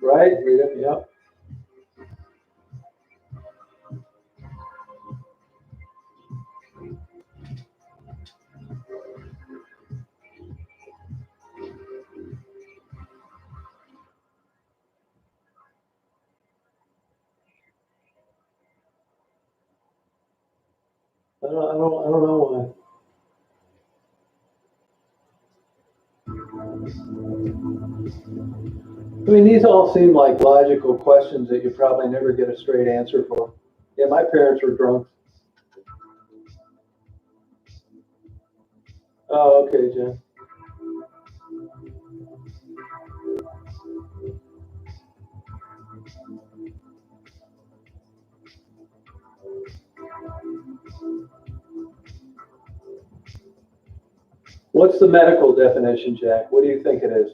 Right, Rita? Yep. I don't know why. I mean, these all seem like logical questions that you probably never get a straight answer for. Yeah, my parents were drunk. Oh, okay, Jen. What's the medical definition, Jack? What do you think it is?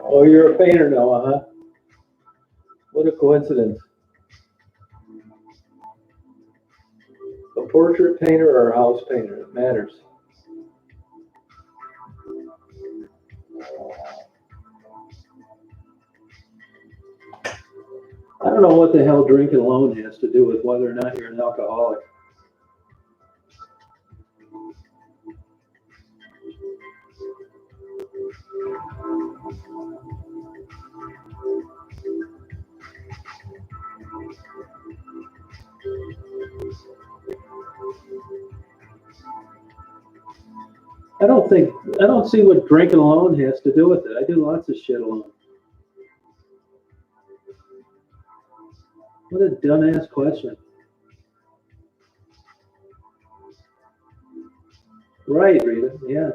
Oh, you're a painter, Noah, huh? What a coincidence. A portrait painter or a house painter? It matters. I don't know what the hell drinking alone has to do with whether or not you're an alcoholic. I don't see what drinking alone has to do with it. I do lots of shit alone. What a dumbass question. Right, Rita, yeah.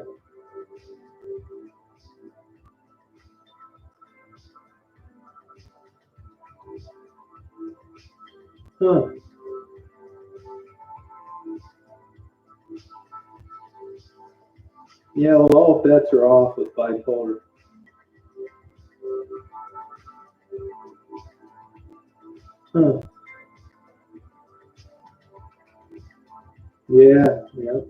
Huh. Yeah, well, all bets are off with bipolar. Huh. Yeah, yeah.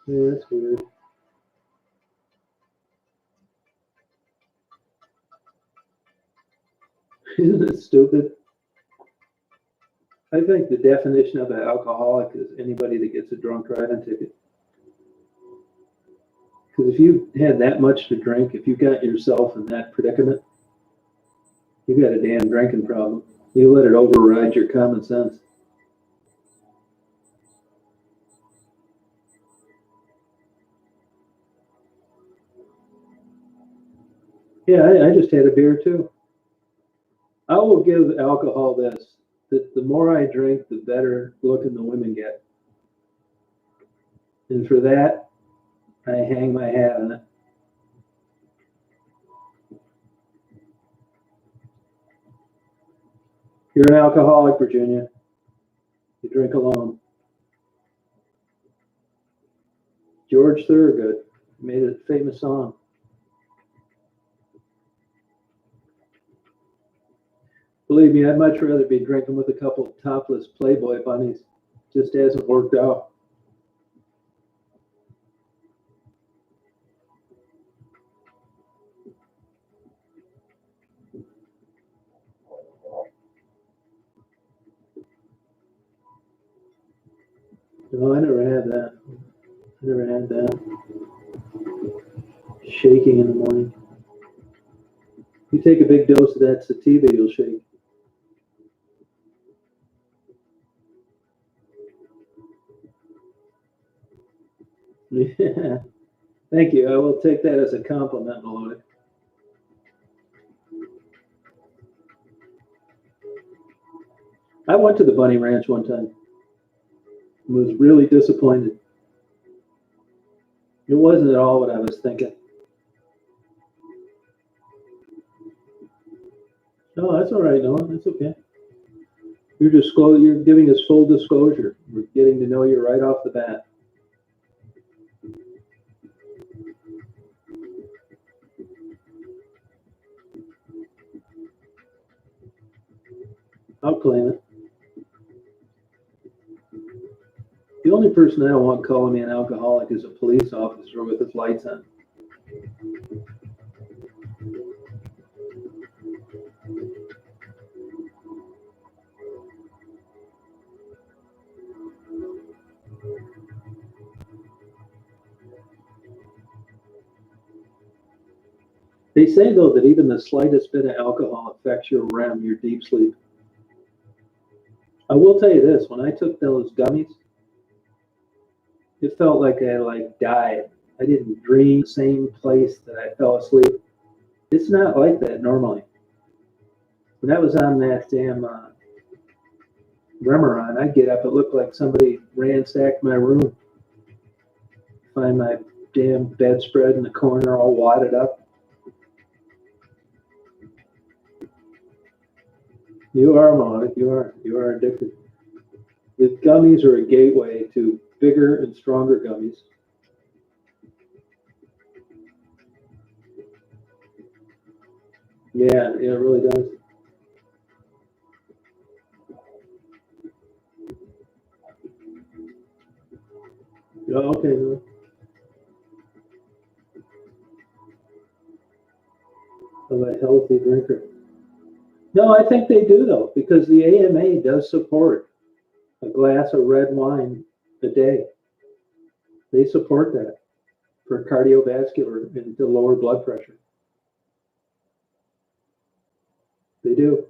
Yeah, that's weird. Isn't it stupid? I think the definition of an alcoholic is anybody that gets a drunk driving ticket. Because if you had that much to drink, if you got yourself in that predicament, you got a damn drinking problem. You let it override your common sense. Yeah, I just had a beer too. I will give alcohol this. The more I drink, the better looking the women get. And for that, I hang my hat on it. You're an alcoholic, Virginia. You drink alone. George Thorogood made a famous song. Believe me, I'd much rather be drinking with a couple of topless Playboy bunnies. Just hasn't worked out. No, I never had that. I never had that. Shaking in the morning. You take a big dose of that sativa, you'll shake. Yeah. Thank you. I will take that as a compliment, Melody. I went to the bunny ranch one time. Was really disappointed. It wasn't at all what I was thinking. No, that's all right. No, that's okay. You're giving us full disclosure. We're getting to know you right off the bat. I'll claim it. The only person I don't want calling me an alcoholic is a police officer with his lights on. They say, though, that even the slightest bit of alcohol affects your REM, your deep sleep. I will tell you this, when I took those gummies, it felt like I died. I didn't dream the same place that I fell asleep. It's not like that normally. When I was on that damn Remeron, I'd get up, it looked like somebody ransacked my room. Find my damn bedspread in the corner all wadded up. You are, Monica. You are addicted. The gummies are a gateway to bigger and stronger gummies. Yeah, it really does. Oh, okay. Of a healthy drinker. No, I think they do though, because the AMA does support a glass of red wine a day. They support that for cardiovascular and to lower blood pressure. They do.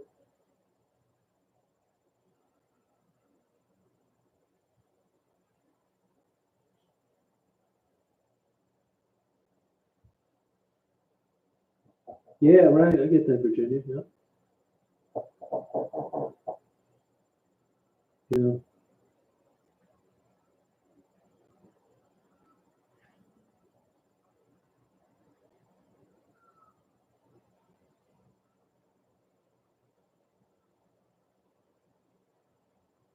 Yeah, right. I get that, Virginia. Yeah. Yeah.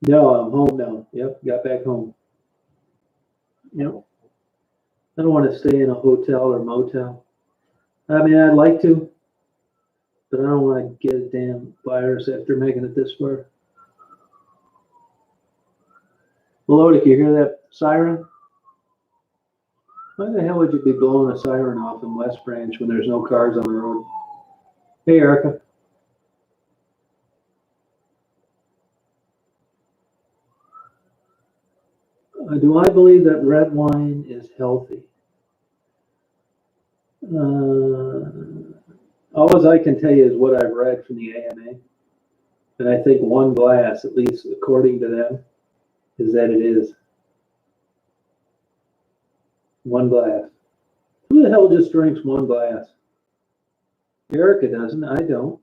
No, I'm home now. Yep, got back home. Yep. I don't want to stay in a hotel or motel. I mean, I'd like to, but I don't want to get a damn virus after making it this far. Melodic, you hear that siren? Why the hell would you be blowing a siren off in West Branch when there's no cars on the road? Hey, Erica. Do I believe that red wine is healthy? All I can tell you is what I've read from the AMA. And I think one glass, at least according to them, is that it is. One glass. Who the hell just drinks one glass? Erica doesn't. I don't.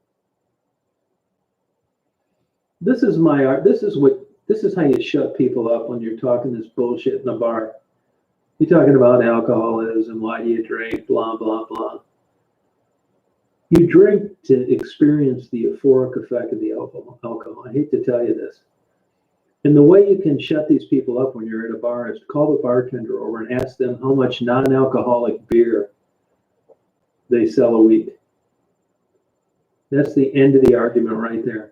This is my art. This is how you shut people up when you're talking this bullshit in a bar. You're talking about alcoholism, why do you drink, blah, blah, blah. You drink to experience the euphoric effect of the alcohol. I hate to tell you this. And the way you can shut these people up when you're at a bar is to call the bartender over and ask them how much non-alcoholic beer they sell a week. That's the end of the argument right there.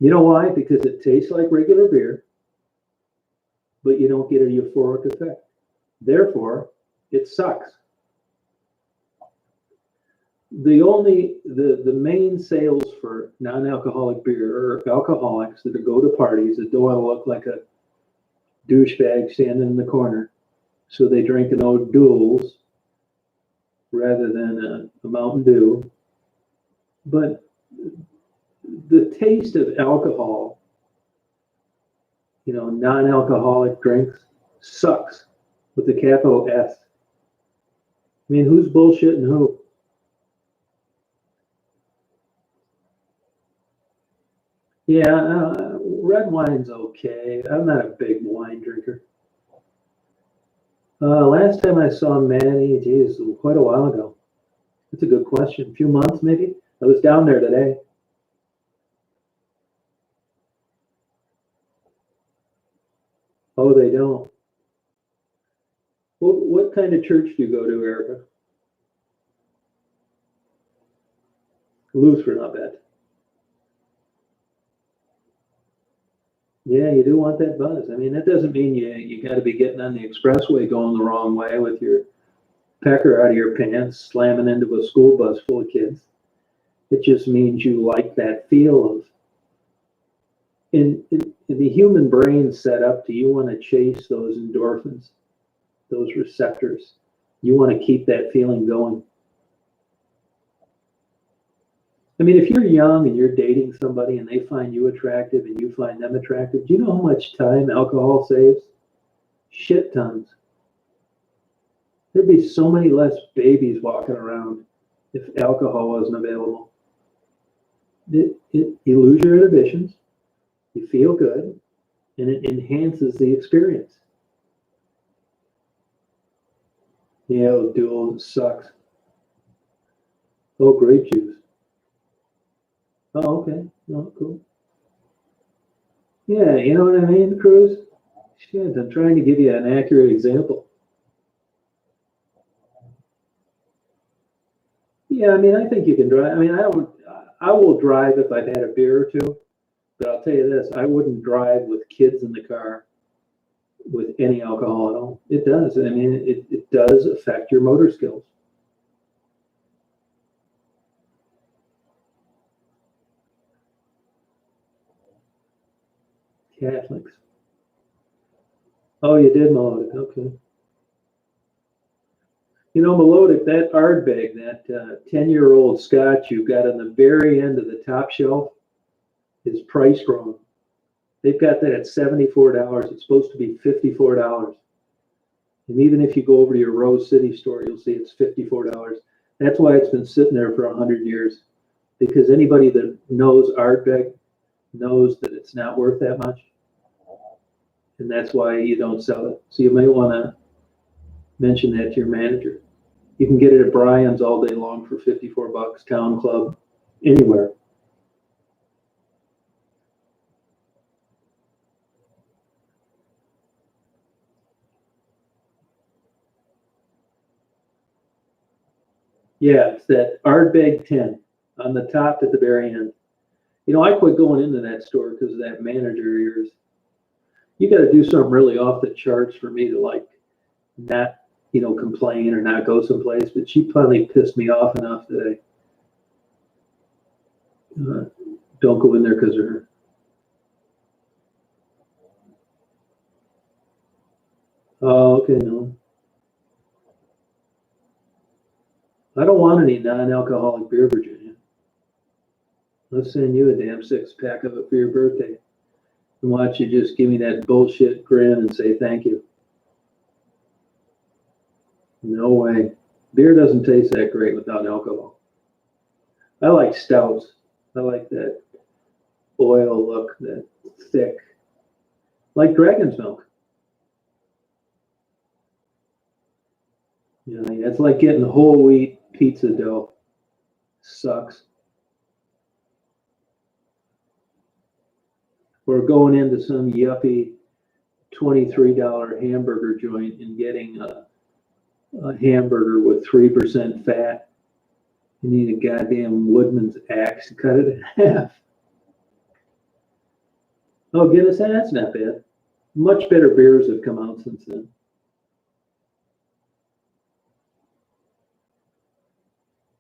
You know why? Because it tastes like regular beer, but you don't get a euphoric effect. Therefore, it sucks. The main sales for non-alcoholic beer are alcoholics that go to parties that don't want to look like a douchebag standing in the corner, so they drink an old Duels rather than a Mountain Dew. But the taste of alcohol, non-alcoholic drinks, sucks with a capital S. I mean, who's bullshitting who? Yeah, red wine's okay. I'm not a big wine drinker. Last time I saw Manny, geez, quite a while ago. That's a good question. A few months, maybe? I was down there today. Oh, they don't. What kind of church do you go to, Erica? Lutheran, I bet. Yeah, you do want that buzz. I mean, that doesn't mean you got to be getting on the expressway going the wrong way with your pecker out of your pants, slamming into a school bus full of kids. It just means you like that feel of. In the human brain set up, do you want to chase those endorphins, those receptors? You want to keep that feeling going. I mean, if you're young and you're dating somebody and they find you attractive and you find them attractive, do you know how much time alcohol saves? Shit tons. There'd be so many less babies walking around if alcohol wasn't available. You lose your inhibitions, you feel good, and it enhances the experience. Yeah, Duel sucks. Oh, grape juice. Oh, okay. Oh, cool. Yeah, you know what I mean, Cruz? Shit, I'm trying to give you an accurate example. Yeah, I mean, I think you can drive. I mean, I will drive if I've had a beer or two, but I'll tell you this, I wouldn't drive with kids in the car with any alcohol at all. It does. I mean, it does affect your motor skills. Catholics. Oh, you did Melodic. Okay. You know, Melodic, that Ardbeg, that 10-year-old scotch you got on the very end of the top shelf is priced wrong. They've got that at $74. It's supposed to be $54. And even if you go over to your Rose City store, you'll see it's $54. That's why it's been sitting there for 100 years. Because anybody that knows Ardbeg knows that it's not worth that much. And that's why you don't sell it. So you may want to mention that to your manager. You can get it at Brian's all day long for $54, Town Club, anywhere. Yeah, it's that Ardbeg 10 on the top at the very end. You know, I quit going into that store because of that manager of yours. You got to do something really off the charts for me to like not, complain or not go someplace. But she finally pissed me off enough that I don't go in there because of her. Oh, okay, no. I don't want any non-alcoholic beer, Virginia. Let's send you a damn 6-pack of it for your birthday. And watch you just give me that bullshit grin and say thank you. No way. Beer doesn't taste that great without alcohol. I like stouts. I like that oil look, that thick. Like dragon's milk. It's like getting whole wheat pizza dough. Sucks. Or going into some yuppie $23 hamburger joint and getting a hamburger with 3% fat. You need a goddamn woodman's axe to cut it in half. Oh, Guinness, that's not bad. Much better beers have come out since then.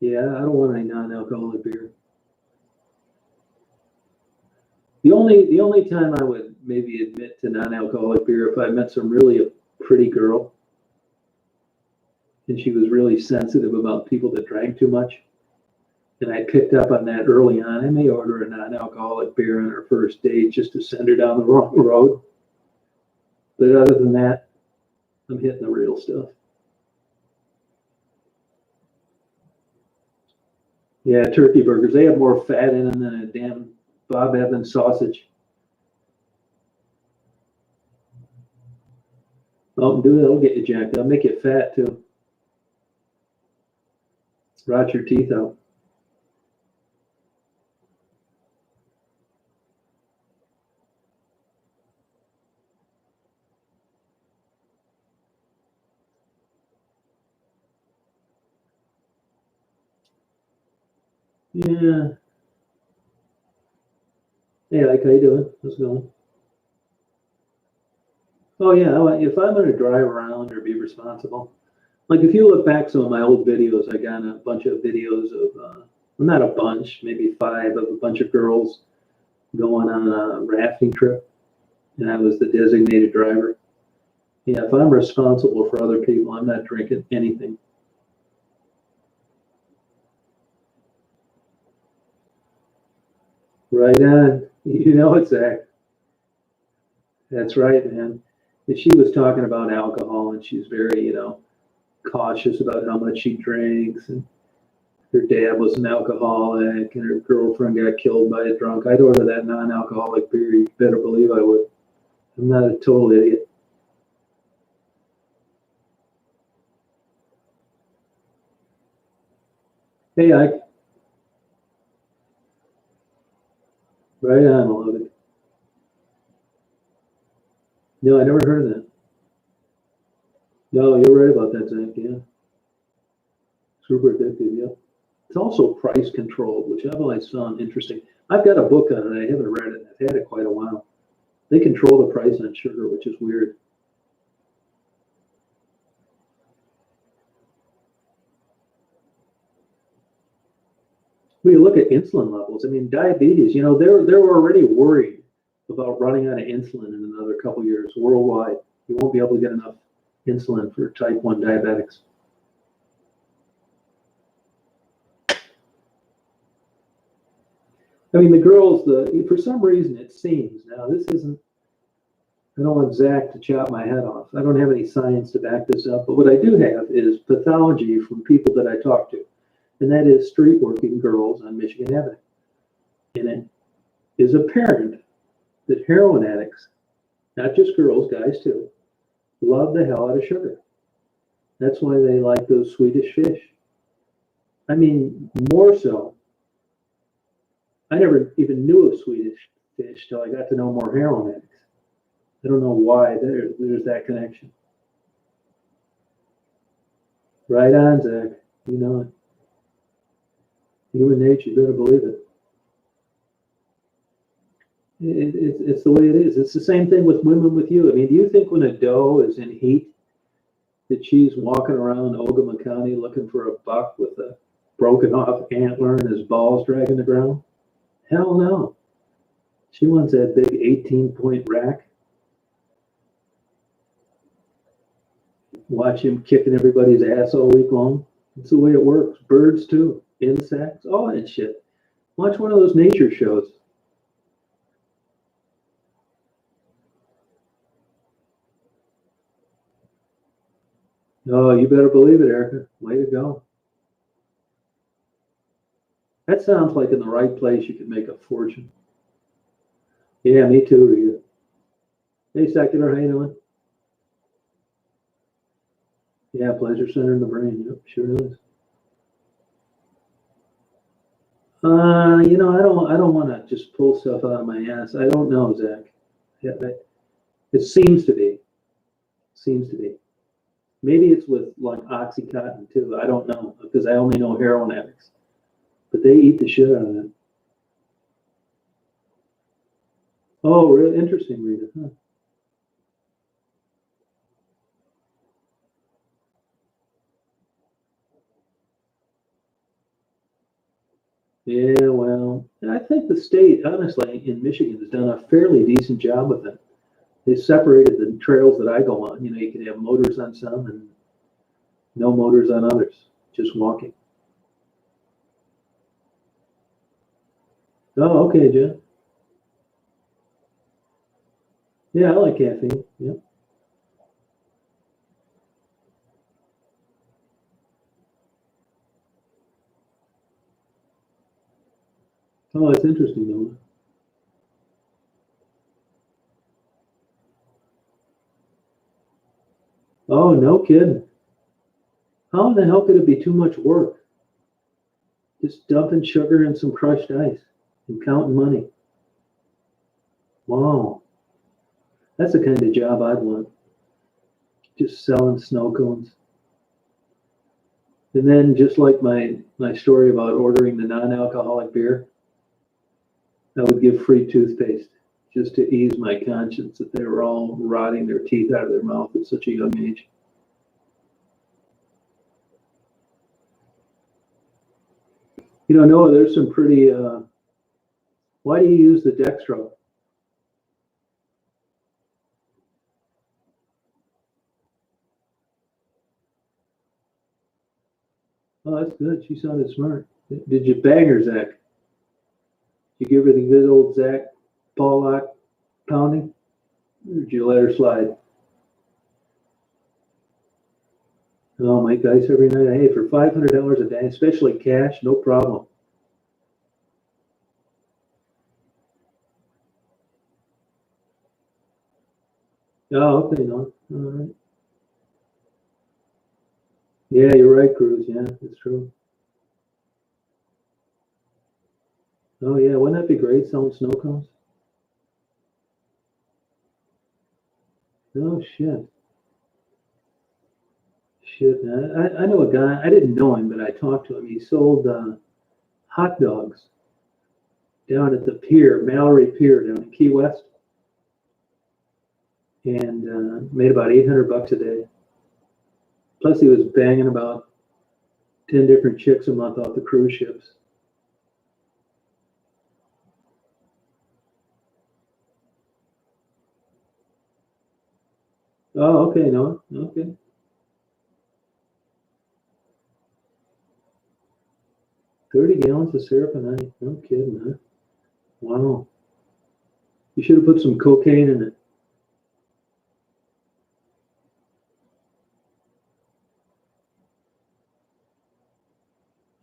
Yeah, I don't want any non-alcoholic beer. The only time I would maybe admit to non-alcoholic beer if I met some really pretty girl and she was really sensitive about people that drank too much. And I picked up on that early on. I may order a non-alcoholic beer on our first date just to send her down the wrong road. But other than that, I'm hitting the real stuff. Yeah, turkey burgers. They have more fat in them than a damn Bob Evans sausage. Oh, do it. It'll get you jacked up. Make you fat too. Rot your teeth out. Yeah. Hey, like, how you doing? How's it going? Oh yeah, if I'm gonna drive around or be responsible, like if you look back some of my old videos, I got a bunch of videos of, well, not a bunch, maybe five of a bunch of girls going on a rafting trip, and I was the designated driver. Yeah, if I'm responsible for other people, I'm not drinking anything. Right on. You know it's that. That's right, man. And she was talking about alcohol, and she's very, cautious about how much she drinks. And her dad was an alcoholic, and her girlfriend got killed by a drunk. I'd order that non-alcoholic beer. You better believe I would. I'm not a total idiot. Hey, Ike. Right on, beloved. No, I never heard of that. No, you're right about that, Zach. Yeah, super addictive. Yeah, it's also price controlled, which I've always found interesting. I've got a book on it. I haven't read it. I've had it quite a while. They control the price on sugar, which is weird. When you look at insulin levels, I mean, diabetes. They're already worried about running out of insulin in another couple years worldwide. You won't be able to get enough insulin for type 1 diabetics. I mean, the girls, for some reason, it seems now this isn't. I don't want Zach to chop my head off. I don't have any science to back this up, but what I do have is pathology from people that I talk to, and that is street working girls on Michigan Avenue. And it is apparent that heroin addicts, not just girls, guys too, love the hell out of sugar. That's why they like those Swedish fish. I mean, more so. I never even knew of Swedish fish till I got to know more heroin addicts. I don't know why there's that connection. Right on, Zach. You know it. Human nature, you better believe it. It's the way it is. It's the same thing with women with you. I mean, do you think when a doe is in heat that she's walking around Ogama County looking for a buck with a broken off antler and his balls dragging the ground? Hell no. She wants that big 18-point rack. Watch him kicking everybody's ass all week long. It's the way it works. Birds too. Insects, all that shit. Watch one of those nature shows. Oh, you better believe it, Erica. Way to go. That sounds like in the right place you could make a fortune. Yeah, me too, Rita. Hey, Secular, how you doing? Yeah, pleasure center in the brain. Yep, sure is. I don't want to just pull stuff out of my ass. I don't know, Zach. Yeah, it seems to be. Seems to be. Maybe it's with like Oxycontin too. I don't know because I only know heroin addicts, but they eat the shit out of it. Oh, really interesting, Rita. Huh. Yeah, well, I think the state, honestly, in Michigan has done a fairly decent job with it. They separated the trails that I go on. You know, you can have motors on some and no motors on others, just walking. Oh, okay, Jen. Yeah, I like caffeine. Yeah. Oh, it's interesting though. Oh, no kidding. How in the hell could it be too much work? Just dumping sugar and some crushed ice and counting money. Wow, that's the kind of job I'd want. Just selling snow cones. And then just like my story about ordering the non-alcoholic beer, I would give free toothpaste just to ease my conscience that they were all rotting their teeth out of their mouth at such a young age. You know, Noah, there's some pretty. Why do you use the dextro? Oh, that's good. She sounded smart. Did you bang her, Zach? Did you give her the good old Zach Pollock pounding? Or did you let her slide? Oh, my guys, every night. Hey, for $500 a day, especially cash, no problem. Oh, okay, no. All right. Yeah, you're right, Cruz. Yeah, that's true. Oh, yeah. Wouldn't that be great selling snow cones? Oh, shit. Shit, man. I know a guy, I didn't know him, but I talked to him. He sold hot dogs down at the pier, Mallory Pier down in Key West, and made about 800 bucks a day. Plus, he was banging about 10 different chicks a month off the cruise ships. Oh, okay, no, okay. 30 gallons of syrup a night. No kidding, huh? Wow. You should have put some cocaine in it.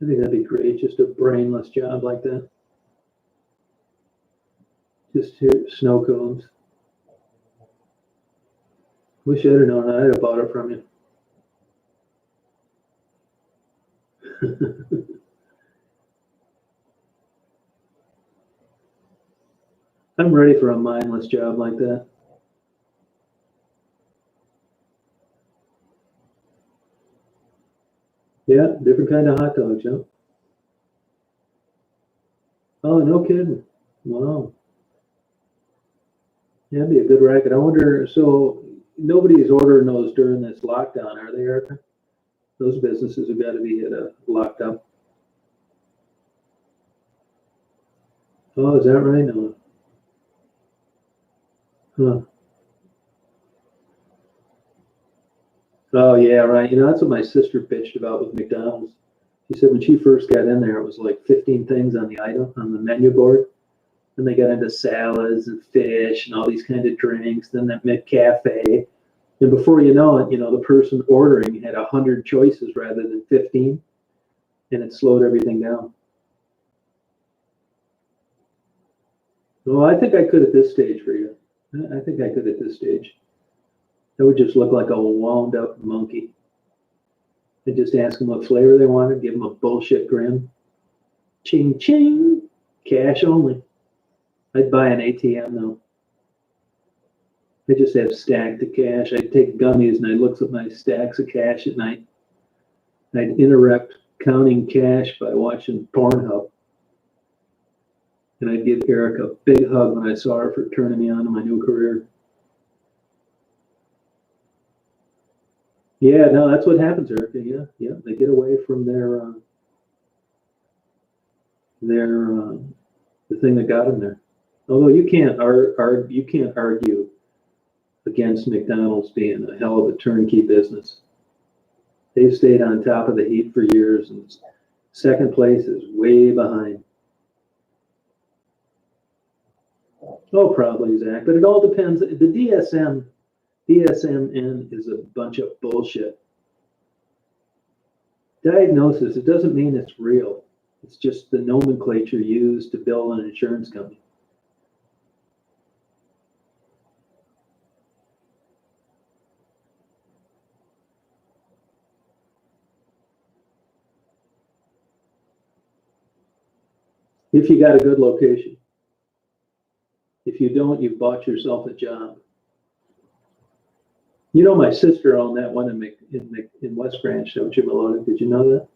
I think that'd be great, just a brainless job like that. Just here, snow cones. Wish I'd have known. I'd have bought it from you. I'm ready for a mindless job like that. Yeah, different kind of hot dogs, huh? Oh, no kidding. Wow. Yeah, that'd be a good racket. I wonder, so nobody's ordering those during this lockdown, are they, Erica? Those businesses have got to be locked up. Oh, is that right? No. Huh. Oh, yeah, right. You know, that's what my sister bitched about with McDonald's. She said when she first got in there, it was like 15 things on the item, on the menu board. Then they got into salads and fish and all these kind of drinks. Then that McCafe. And before you know it, you know, the person ordering had 100 choices rather than 15, and it slowed everything down. Well, I think I could at this stage for you. I think I could at this stage. I would just look like a wound up monkey. And just ask them what flavor they wanted, give them a bullshit grin. Ching ching, cash only. I'd buy an ATM though. I just have stacked of cash. I'd take gummies and I'd look at my stacks of cash at night. I'd interrupt counting cash by watching Pornhub. And I'd give Eric a big hug when I saw her for turning me on to my new career. Yeah, no, that's what happens, Eric. Yeah, they get away from their the thing that got them there. Although you can't argue against McDonald's being a hell of a turnkey business. They've stayed on top of the heat for years, and second place is way behind. Oh, probably, Zach, but it all depends. The DSMN is a bunch of bullshit. Diagnosis, it doesn't mean it's real. It's just the nomenclature used to bill an insurance company. If you got a good location. If you don't, you've bought yourself a job. You know, my sister owned that one in West Branch, don't you, Melodic? Did you know that?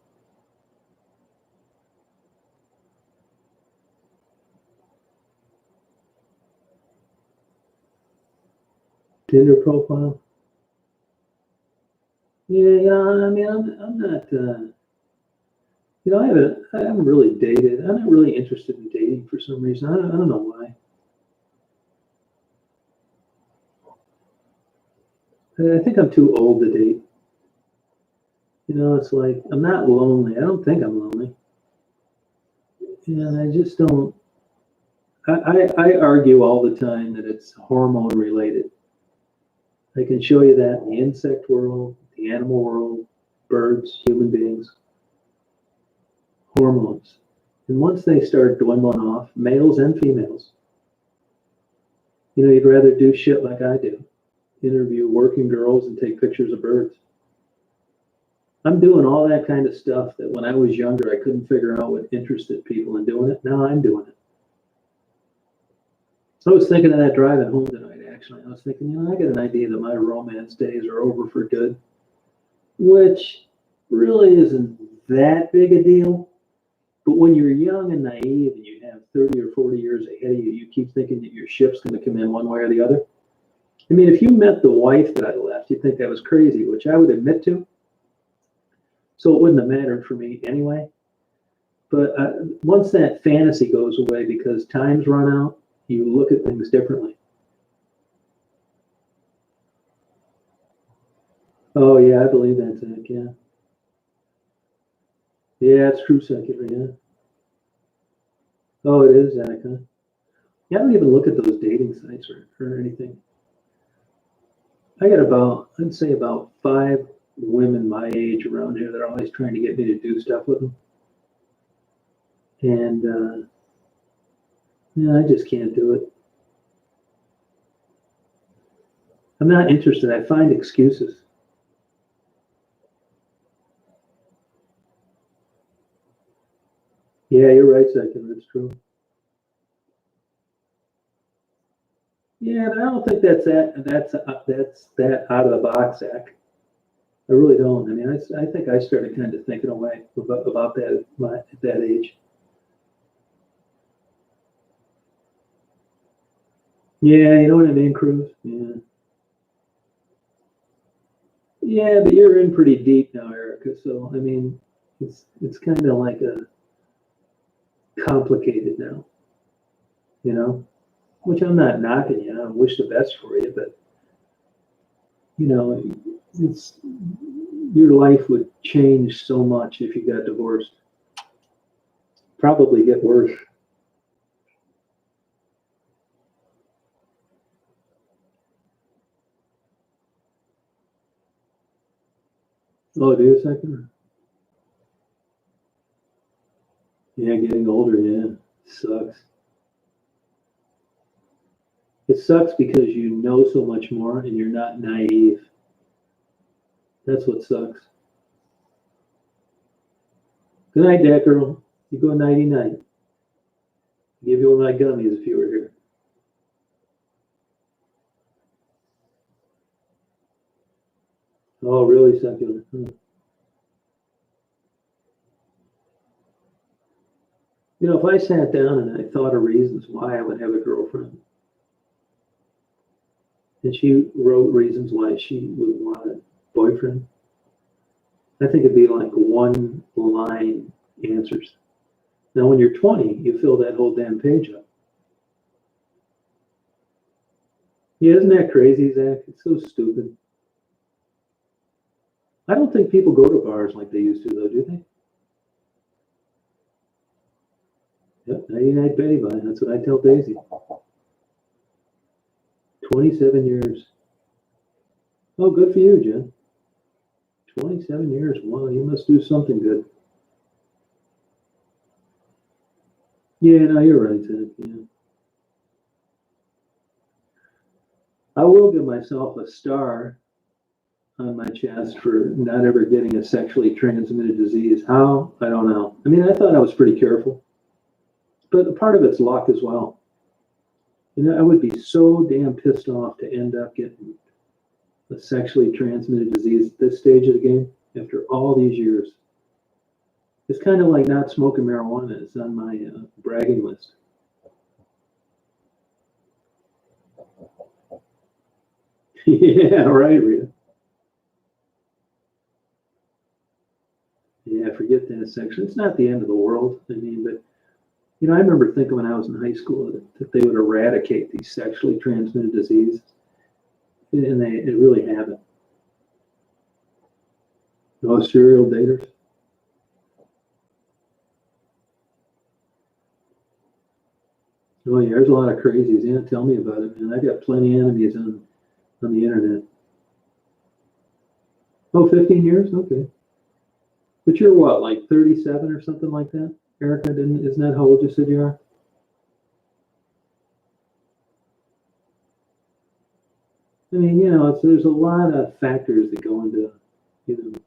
Tinder profile? Yeah, I mean, I'm not, I haven't really dated. I'm not really interested in dating for some reason. I don't know why. I think I'm too old to date. It's like, I'm not lonely. I don't think I'm lonely. And I just don't. I argue all the time that it's hormone related. I can show you that in the insect world, the animal world, birds, human beings. Hormones. And once they start dwindling off, males and females, you'd rather do shit like I do. Interview working girls and take pictures of birds. I'm doing all that kind of stuff that when I was younger, I couldn't figure out what interested people in doing it. Now I'm doing it. I was thinking of that driving home tonight, actually. I was thinking, I got an idea that my romance days are over for good, which really isn't that big a deal. But when you're young and naive and you have 30 or 40 years ahead of you, you keep thinking that your ship's going to come in one way or the other. I mean, if you met the wife that I left, you'd think I was crazy, which I would admit to. So it wouldn't have mattered for me anyway. But once that fantasy goes away because time's run out, you look at things differently. Oh, yeah, I believe that, Zach, yeah. Yeah, it's true secular, yeah. Oh, it is, Zach, huh? Yeah, I don't even look at those dating sites or anything. I got I'd say about 5 women my age around here that are always trying to get me to do stuff with them. And, I just can't do it. I'm not interested. I find excuses. Yeah, you're right, Secular. That's true. Yeah, but I don't think that's that out of the box, Zach. I really don't. I mean, I think I started kind of thinking away about that at that age. Yeah, you know what I mean, Cruz? Yeah. Yeah, but you're in pretty deep now, Erica. So I mean, it's kind of like a complicated now, which I'm not knocking you. I wish the best for you, but it's your life would change so much if you got divorced. Probably get worse. Oh, do you second? Yeah, getting older, yeah. Sucks. It sucks because you know so much more and you're not naive. That's what sucks. Good night, Dad girl. You go nighty night. Give you one of my gummies if you were here. Oh, really, Secular? You know, if I sat down and I thought of reasons why I would have a girlfriend, and she wrote reasons why she would want a boyfriend, I think it'd be like one line answers. Now, when you're 20, you fill that whole damn page up. Yeah, isn't that crazy, Zach? It's so stupid. I don't think people go to bars like they used to, though, do they? Yep, 99 Betty Bye. That's what I tell Daisy. 27 years. Oh, good for you, Jen. 27 years. Wow, you must do something good. Yeah, no, you're right, Zach. Yeah. I will give myself a star on my chest for not ever getting a sexually transmitted disease. How? I don't know. I mean, I thought I was pretty careful, but part of it's luck as well. You know, I would be so damn pissed off to end up getting a sexually transmitted disease at this stage of the game after all these years. It's kind of like not smoking marijuana. It's on my bragging list. Yeah, right, Rita. Yeah, forget that section. It's not the end of the world. I mean, but you know, I remember thinking when I was in high school that they would eradicate these sexually transmitted diseases, and they really haven't. No serial daters. Oh yeah, there's a lot of crazies. Yeah, tell me about it, man. I got plenty of enemies on the internet. Oh, 15 years? Okay. But you're what, like 37 or something like that? Erica, isn't that how old you said you are? I mean, you know, there's a lot of factors that go into, you know,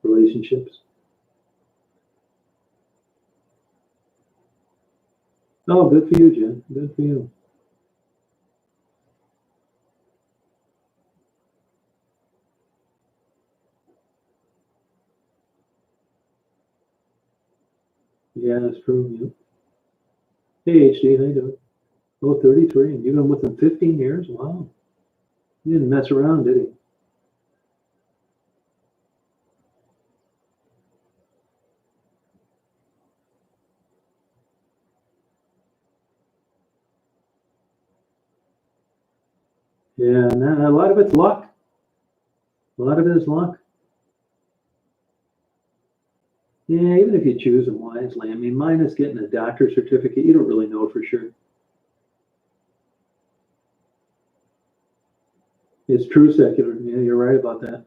relationships. Oh, good for you, Jen. Good for you. Yeah, that's true. Yeah. Hey, HD, how you doing? Oh, 33, and you've been with him 15 years? Wow. He didn't mess around, did he? Yeah, no, a lot of it's luck. A lot of it is luck. Yeah, even if you choose them wisely. I mean, mine is getting a doctor's certificate. You don't really know for sure. It's true secular. Yeah, you're right about that.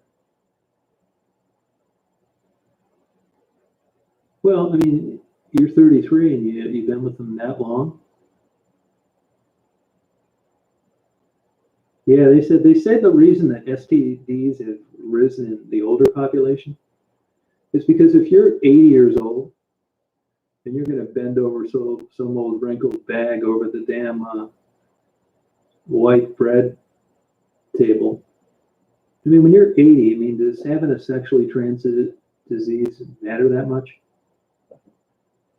Well, I mean, you're 33 and you've been with them that long. Yeah, they said the reason that STDs have risen in the older population is because if you're 80 years old and you're going to bend over some old wrinkled bag over the damn white bread table. I mean, when you're 80, I mean, does having a sexually transmitted disease matter that much?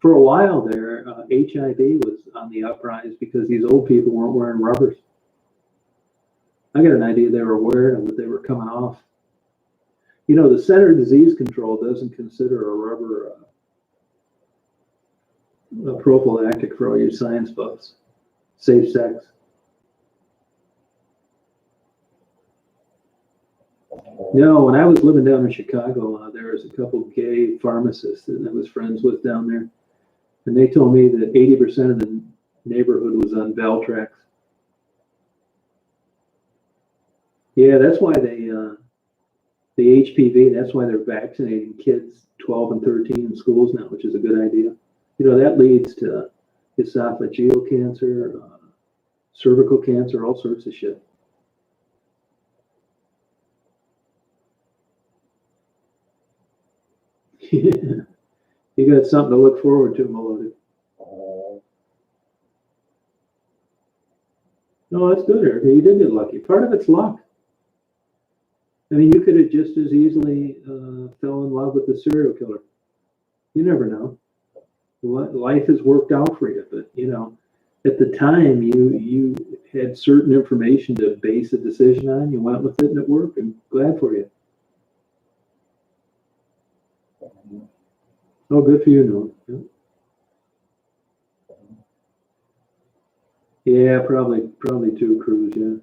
For a while there, HIV was on the uprise because these old people weren't wearing rubbers. I got an idea they were wearing them, but they were coming off. You know, the Center of Disease Control doesn't consider a rubber a prophylactic for all you science buffs. Safe sex. No, when I was living down in Chicago, there was a couple gay pharmacists that I was friends with down there, and they told me that 80% of the neighborhood was on Valtrex. Yeah, that's why the HPV, that's why they're vaccinating kids 12 and 13 in schools now, which is a good idea. You know, that leads to esophageal cancer, cervical cancer, all sorts of shit. Yeah. You got something to look forward to, Melody. No, that's good, Erica. You did get lucky. Part of it's luck. I mean, you could have just as easily fell in love with the serial killer. You never know. life has worked out for you. But you know, at the time, you had certain information to base a decision on. You went with it, and it worked. I'm glad for you. Oh, good for you, Noah. Yeah, probably 2 crews. Yeah.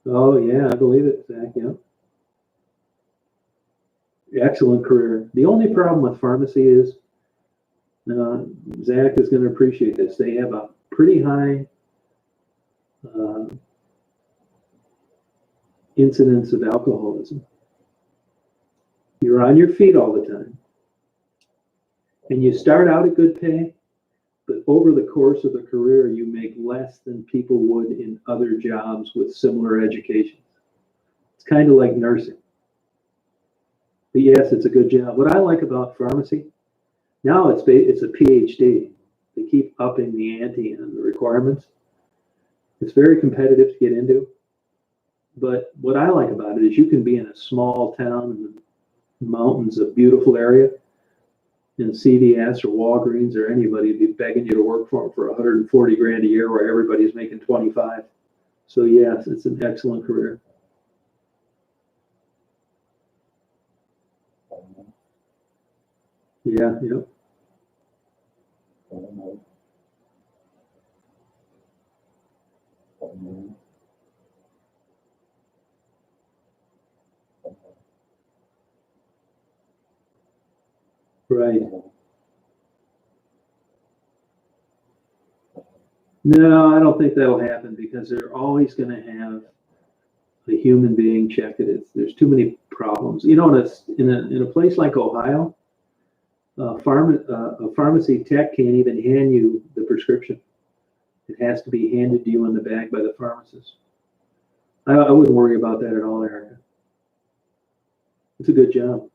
Oh, yeah, I believe it, Zach. Yeah. Excellent career. The only problem with pharmacy is, uh, Zach is going to appreciate this. They have a pretty high uh, incidence of alcoholism. You're on your feet all the time, and you start out at good pay, but over the course of a career, you make less than people would in other jobs with similar education. It's kind of like nursing. But yes, it's a good job. What I like about pharmacy, now it's a PhD. They keep upping the ante on the requirements. It's very competitive to get into. But what I like about it is you can be in a small town in the mountains, a beautiful area, and CVS or Walgreens or anybody be begging you to work for them for 140 grand a year where everybody's making 25. So yes, it's an excellent career. Yeah, yeah. Right. No, I don't think that'll happen because they're always going to have a human being check it. There's too many problems. You know, in a place like Ohio, a pharmacy tech can't even hand you the prescription. It has to be handed to you in the bag by the pharmacist. I wouldn't worry about that at all, Erica. It's a good job.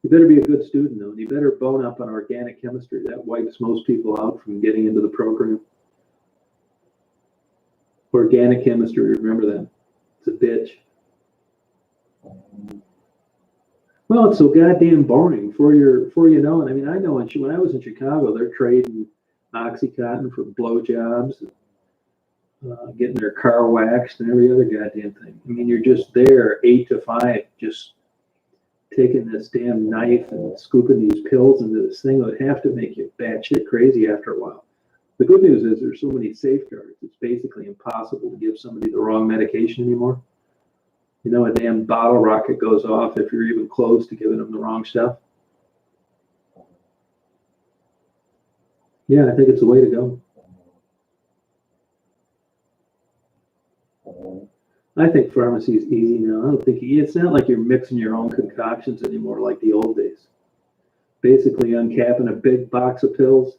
You better be a good student, though. And you better bone up on organic chemistry. That wipes most people out from getting into the program. Organic chemistry, remember that. It's a bitch. Well, it's so goddamn boring before you know it. I mean, I know when I was in Chicago, they're trading Oxycontin for blowjobs, getting their car waxed, and every other goddamn thing. I mean, you're just there 8 to 5, just taking this damn knife and scooping these pills into this thing that would have to make you batshit crazy after a while. The good news is there's so many safeguards. It's basically impossible to give somebody the wrong medication anymore. You know, a damn bottle rocket goes off if you're even close to giving them the wrong stuff. Yeah, I think it's the way to go. I think pharmacy is easy now. I don't think it's not like you're mixing your own concoctions anymore like the old days. Basically uncapping a big box of pills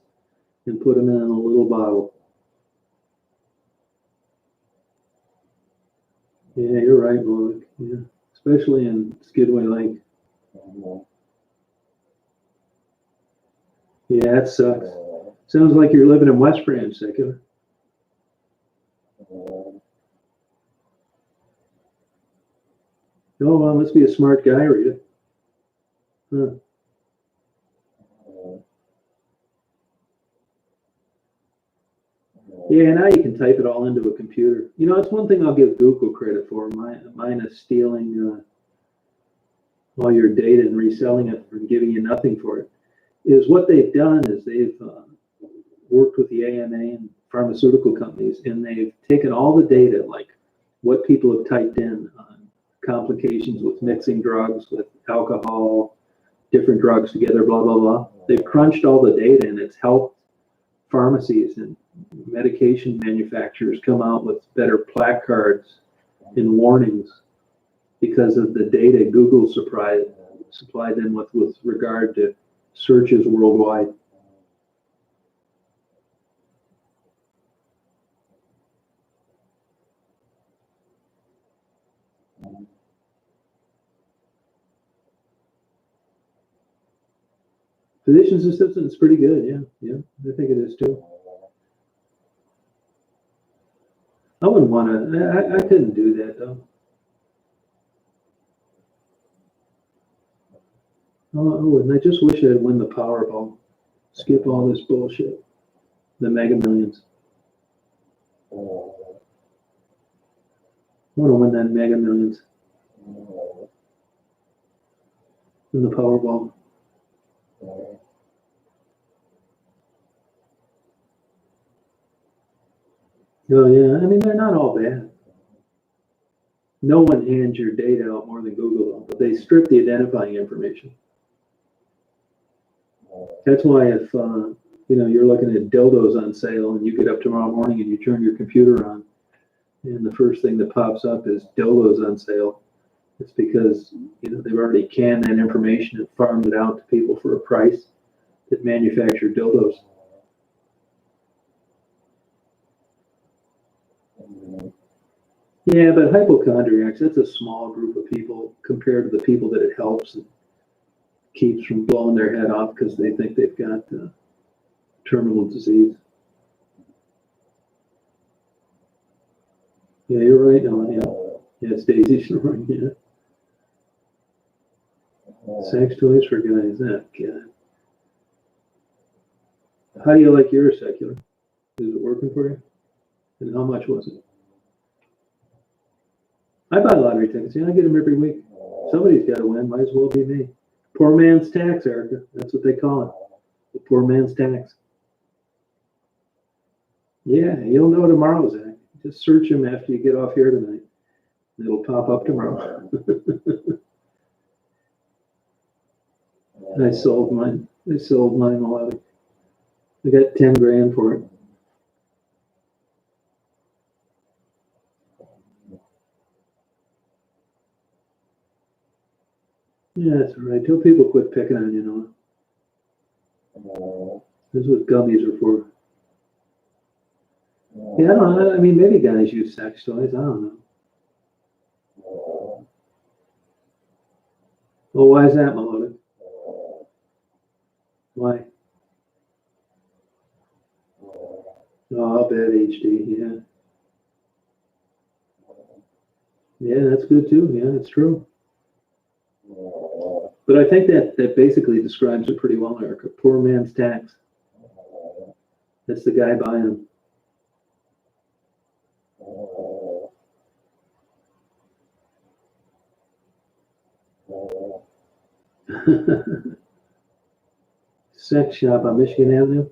and put them in a little bottle. Yeah, you're right, Bullock. Yeah, especially in Skidway Lake. Yeah, that sucks. Sounds like you're living in West Branch, Secular. Oh, well, must be a smart guy, Rita. Huh. Yeah, now you can type it all into a computer. You know, it's one thing I'll give Google credit for. Mine is stealing all your data and reselling it and giving you nothing for it. Is what they've done is they've worked with the AMA and pharmaceutical companies, and they've taken all the data, like what people have typed in on complications with mixing drugs, with alcohol, different drugs together, blah, blah, blah. They've crunched all the data, and it's helped pharmacies and medication manufacturers come out with better placards and warnings because of the data Google supplied them with regard to searches worldwide. Physician's assistant is pretty good, yeah, I think it is too. I wouldn't want to. I couldn't do that though. Oh, and I just wish I'd win the Powerball. Skip all this bullshit. The Mega Millions. I want to win that Mega Millions in the Powerball. Oh yeah, I mean they're not all bad. No one hands your data out more than Google, but they strip the identifying information. That's why if you're looking at dildos on sale and you get up tomorrow morning and you turn your computer on, and the first thing that pops up is dildos on sale, it's because they've already canned that information and farmed it out to people for a price that manufacture dildos. Yeah, but hypochondriacs, that's a small group of people compared to the people that it helps and keeps from blowing their head off because they think they've got terminal disease. Yeah, you're right, Ellen. Yeah, it's Daisy snoring. Yeah. Sex toys for guys. That God. How do you like yours, secular? Is it working for you? And how much was it? I buy lottery tickets. I get them every week. Somebody's got to win. Might as well be me. Poor man's tax, Erica. That's what they call it. The poor man's tax. Yeah, you'll know tomorrow, Zach. Just search them after you get off here tonight. It'll pop up tomorrow. I sold mine. I sold mine 11. I got 10 grand for it. Yeah, that's all right. Till people quit picking on you, That's what gummies are for. Yeah, I don't know. I mean, maybe guys use sex toys. I don't know. Well, why is that, Melodic? Why? Oh, I'll bet HD. Yeah. Yeah, that's good too. Yeah, it's true. But I think that basically describes it pretty well, Erica. Poor man's tax. That's the guy buying them. Sex shop on Michigan Avenue.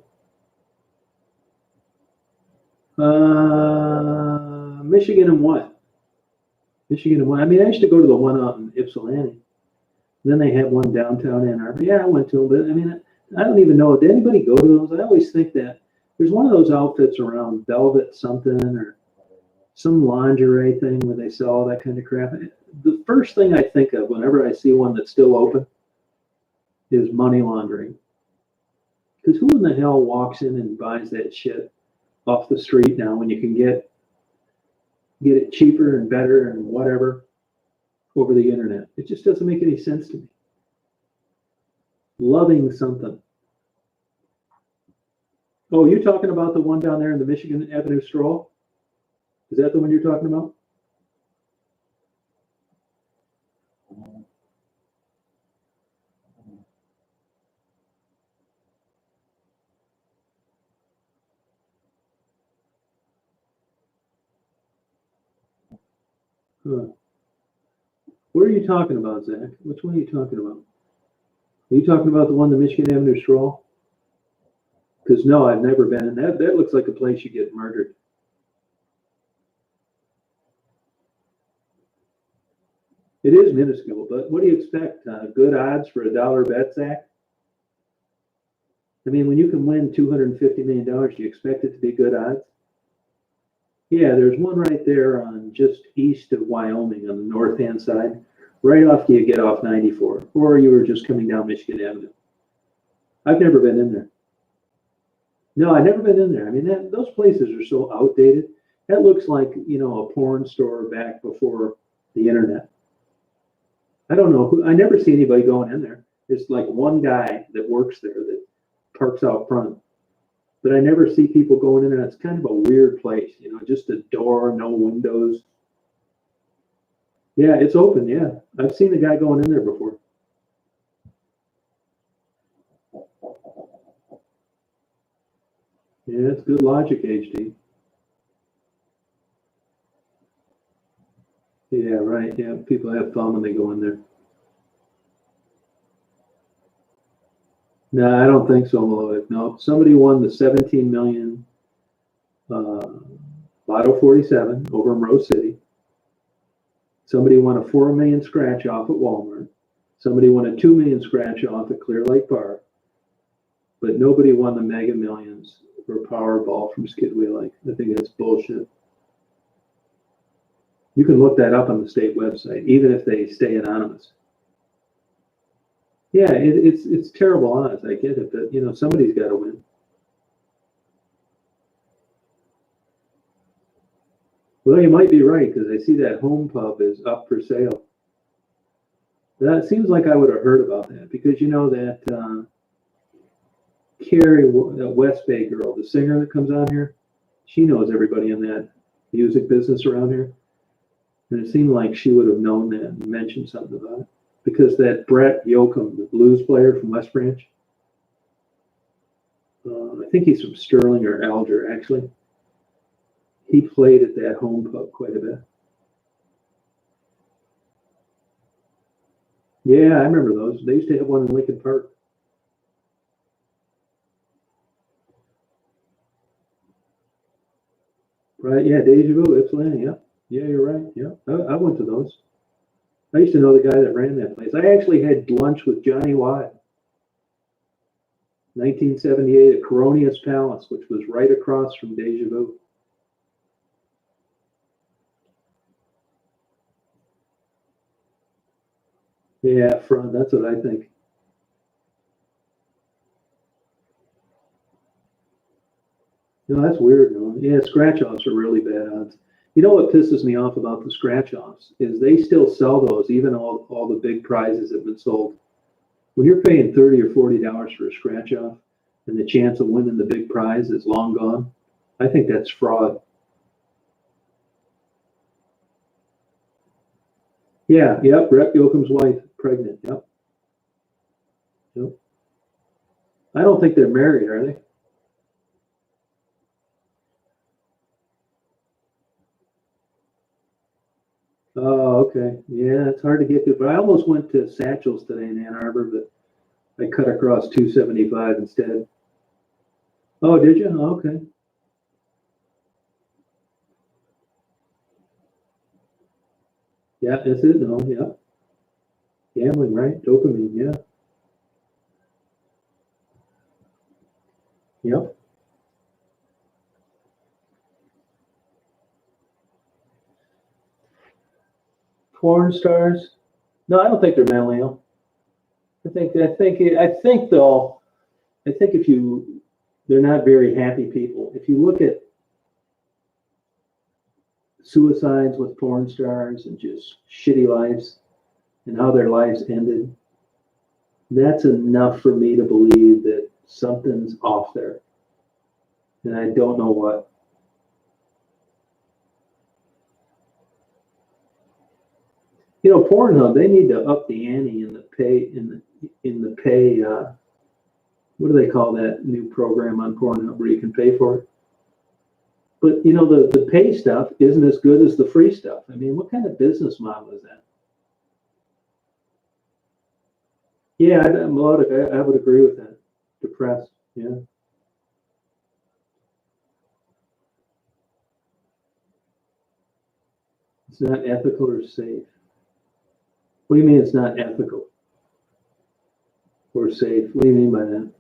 Michigan and what? Michigan and what? I mean, I used to go to the one out in Ypsilanti. Then they have one downtown Ann Arbor. Yeah, I went to them, but I mean, I don't even know. Did anybody go to those? I always think that there's one of those outfits around Velvet something or some lingerie thing where they sell all that kind of crap. The first thing I think of whenever I see one that's still open is money laundering. Because who in the hell walks in and buys that shit off the street now when you can get it cheaper and better and whatever over the internet? It just doesn't make any sense to me. Loving something. Oh, you're talking about the one down there in the Michigan Avenue stroll? Is that the one you're talking about? Huh. What are you talking about, Zach? Which one are you talking about? Are you talking about the one, the Michigan Avenue stroll? Because no, I've never been in that. That looks like a place you get murdered. It is minuscule, but what do you expect? Good odds for $1 bet, Zach? I mean, when you can win $250 million, do you expect it to be good odds? Yeah, there's one right there on just east of Wyoming on the north-hand side. Right after you get off 94, or you were just coming down Michigan Avenue. I've never been in there. No, I've never been in there. I mean, those places are so outdated. That looks like, a porn store back before the internet. I don't know. I never see anybody going in there. There's like one guy that works there that parks out front. But I never see people going in there. It's kind of a weird place, just a door, no windows. Yeah, it's open. Yeah, I've seen a guy going in there before. Yeah, it's good logic, HD. Yeah, right. Yeah, people have fun when they go in there. No, I don't think so, Melodic. No, somebody won the 17 million Lotto 47 over in Rose City. Somebody won a 4 million scratch off at Walmart. Somebody won a 2 million scratch off at Clear Lake Park. But nobody won the Mega Millions or Powerball from Skidway Lake. I think that's bullshit. You can look that up on the state website, even if they stay anonymous. Yeah, it's terrible odds. I get it, but somebody's got to win. Well, you might be right because I see that Home Pub is up for sale. That seems like I would have heard about that because that Carrie, that West Bay girl, the singer that comes on here, she knows everybody in that music business around here. And it seemed like she would have known that and mentioned something about it. Because that Brett Yoakum, the blues player from West Branch, I think he's from Sterling or Alger, actually. He played at that Home Pub quite a bit. Yeah, I remember those. They used to have one in Lincoln Park. Right, yeah, Deja Vu, Ypsilanti, yeah. Yeah, you're right, yeah. I went to those. I used to know the guy that ran that place. I actually had lunch with Johnny Watt, 1978 at Coronius Palace, which was right across from Deja Vu. Yeah, front, that's what I think. That's weird, no? Yeah, scratch-offs are really bad odds. You know what pisses me off about the scratch-offs is they still sell those, even all the big prizes have been sold. When you're paying $30 or $40 for a scratch-off and the chance of winning the big prize is long gone, I think that's fraud. Yeah, yep, Brett Yoakum's wife, pregnant, yep. Yep. I don't think they're married, are they? Oh, okay. Yeah, it's hard to get to, but I almost went to Satchel's today in Ann Arbor, but I cut across 275 instead. Oh, did you? Oh, okay. Yeah, that's it. No, yeah. Gambling, right? Dopamine, yeah. Yep. Porn stars? No, I don't think they're mentally ill. I think though, I think they're not very happy people. If you look at suicides with porn stars and just shitty lives and how their lives ended, that's enough for me to believe that something's off there. And I don't know what. Pornhub, they need to up the ante in the pay. What do they call that new program on Pornhub where you can pay for it? But the pay stuff isn't as good as the free stuff. I mean, what kind of business model is that? Yeah, Melodic, I would agree with that. Depressed, yeah. It's not ethical or safe. What do you mean it's not ethical or safe? What do you mean by that?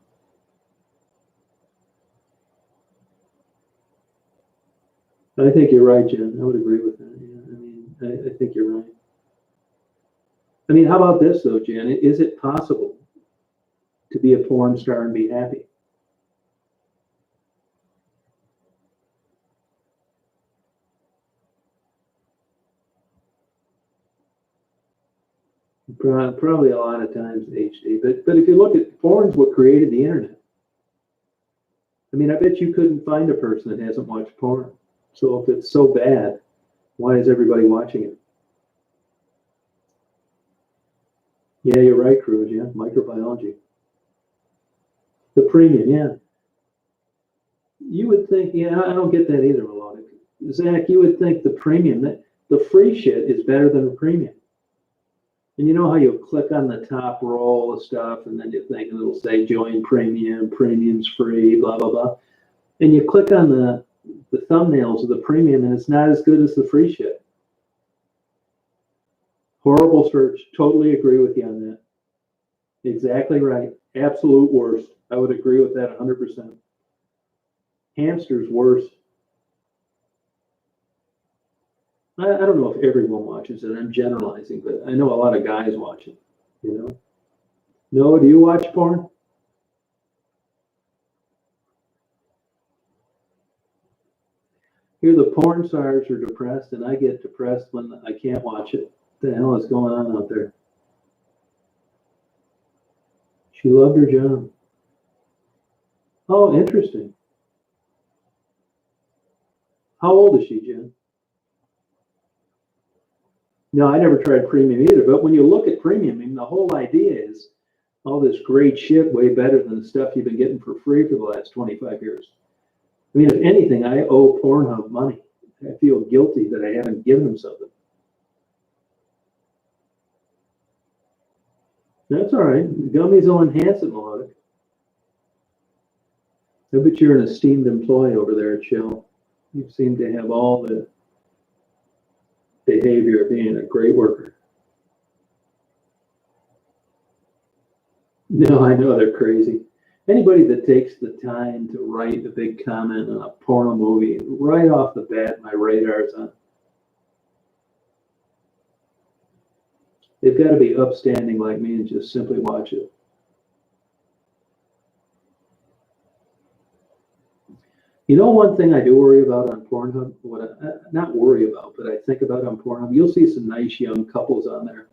I think you're right, Jen. I would agree with that. Yeah, I mean, I think you're right. I mean, how about this though, Jen? Is it possible to be a porn star and be happy? Probably a lot of times HD. But if you look at porn's what created the internet. I mean, I bet you couldn't find a person that hasn't watched porn. So if it's so bad, why is everybody watching it? Yeah, you're right, Cruz. Yeah, microbiology. The premium, yeah. You would think, yeah, I don't get that either, Melodic. Zach, you would think the premium, that the free shit is better than the premium. And you know how you click on the top roll of stuff, and then you think it'll say join premium, premium's free, blah, blah, blah. And you click on the thumbnails of the premium, and it's not as good as the free shit. Horrible search. Totally agree with you on that. Exactly right. Absolute worst. I would agree with that 100%. Hamster's worse. I don't know if everyone watches it. I'm generalizing, but I know a lot of guys watch it. You know. No, do you watch porn? Here, the porn stars are depressed, and I get depressed when I can't watch it. What the hell is going on out there? She loved her job. Oh, interesting. How old is she, Jen? No, I never tried premium either. But when you look at premium, I mean, the whole idea is all this great shit way better than the stuff you've been getting for free for the last 25 years. I mean, if anything, I owe Pornhub money. I feel guilty that I haven't given them something. That's all right. Gummies will enhance it, Melodic. I bet you're an esteemed employee over there at Shell. You seem to have all the behavior of being a great worker. No, I know they're crazy. Anybody that takes the time to write a big comment on a porno movie, right off the bat, my radar's on. They've got to be upstanding like me and just simply watch it. You know, one thing I do worry about on Pornhub, not worry about, but I think about on Pornhub, you'll see some nice young couples on there.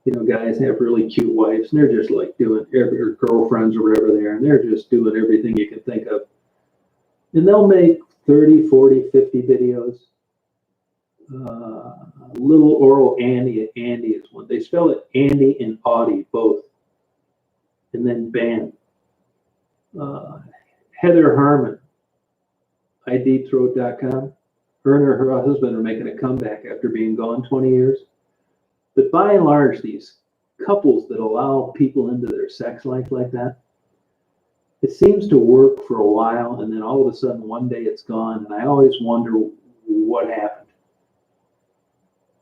You know, guys have really cute wives, and they're just like doing or girlfriends or whatever they are, and they're just doing everything you can think of. And they'll make 30, 40, 50 videos. Little oral Andy is one. They spell it Andy and Audie, both. And then bam. Heather Harmon, idthroat.com. Her and her husband are making a comeback after being gone 20 years. But by and large, these couples that allow people into their sex life like that, it seems to work for a while, and then all of a sudden one day it's gone, and I always wonder what happened.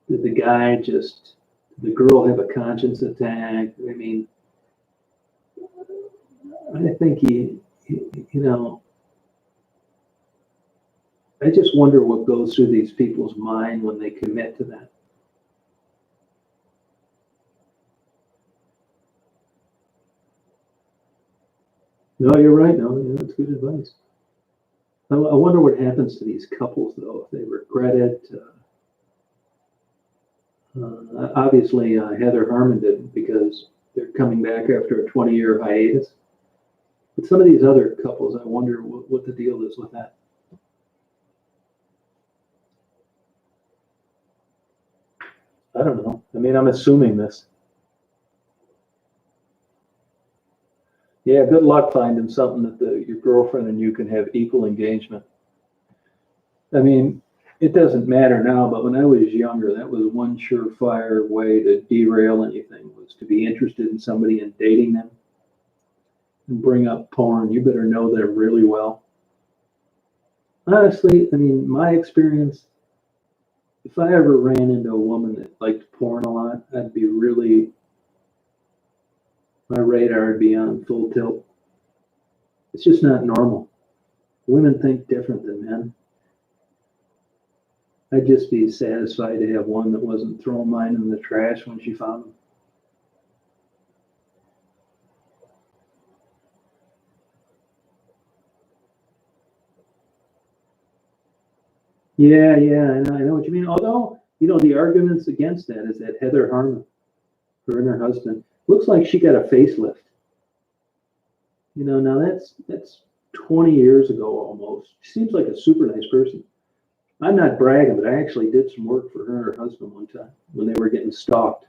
Did the girl have a conscience attack? I mean, I think I just wonder what goes through these people's mind when they commit to that. No, you're right. No, that's good advice. I wonder what happens to these couples, though, if they regret it. Obviously, Heather Harmon didn't, because they're coming back after a 20-year hiatus. But some of these other couples, I wonder what the deal is with that. I don't know. I mean, I'm assuming this. Yeah, good luck finding something that your girlfriend and you can have equal engagement. I mean, it doesn't matter now, but when I was younger, that was one surefire way to derail anything, was to be interested in somebody and dating them and bring up porn. You better know them really well. Honestly, I mean, my experience, if I ever ran into a woman that liked porn a lot, I'd be really, my radar would be on full tilt. It's just not normal. Women think different than men. I'd just be satisfied to have one that wasn't throwing mine in the trash when she found them. Yeah, I know what you mean. Although, the arguments against that is that Heather Harmon, her and her husband, looks like she got a facelift. Now that's 20 years ago almost. She seems like a super nice person. I'm not bragging, but I actually did some work for her and her husband one time when they were getting stalked.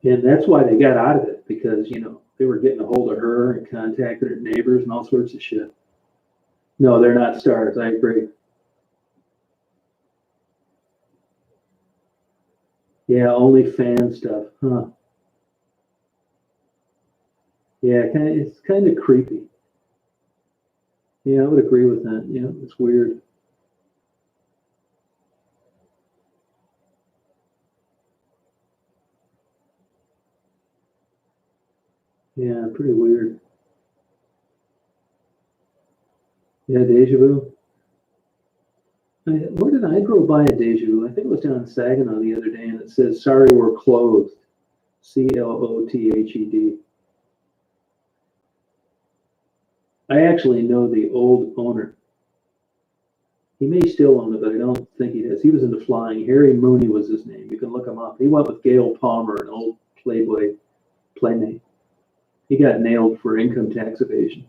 And that's why they got out of it, because, they were getting a hold of her and contacted her neighbors and all sorts of shit. No, they're not stars. I agree. Yeah, only fan stuff, huh? Yeah, it's kind of creepy. Yeah, I would agree with that. Yeah, it's weird. Yeah, pretty weird. Yeah, deja vu. Where did I drove by a deja vu? I think it was down in Saginaw the other day, and it says, "Sorry, we're closed." Clothed. I actually know the old owner. He may still own it, but I don't think he does. He was into flying. Harry Mooney was his name. You can look him up. He went with Gail Palmer, an old Playboy playmate. He got nailed for income tax evasion.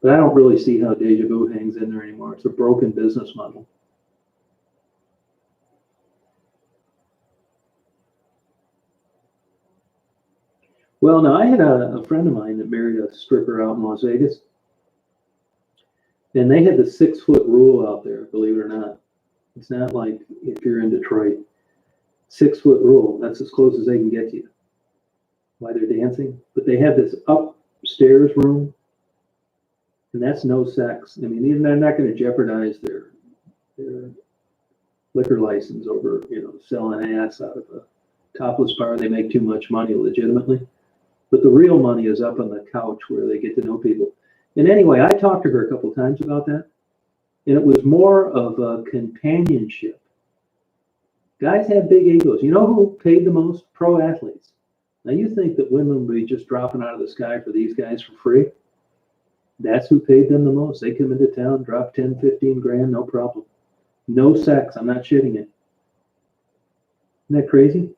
But I don't really see how deja vu hangs in there anymore. It's a broken business model. Well, now I had a friend of mine that married a stripper out in Las Vegas, and they had the 6 foot rule out there, believe it or not. It's not like if you're in Detroit. 6 foot rule, that's as close as they can get to you while they're dancing. But they had this upstairs room, and that's no sex. I mean, even they're not going to jeopardize their liquor license over, selling ass out of a topless bar. They make too much money legitimately. But the real money is up on the couch where they get to know people. And anyway, I talked to her a couple of times about that, and it was more of a companionship. Guys have big egos. You know who paid the most? Pro athletes. Now you think that women would be just dropping out of the sky for these guys for free? That's who paid them the most. They come into town, drop 10, 15 grand, no problem. No sex. I'm not shitting it. Isn't that crazy?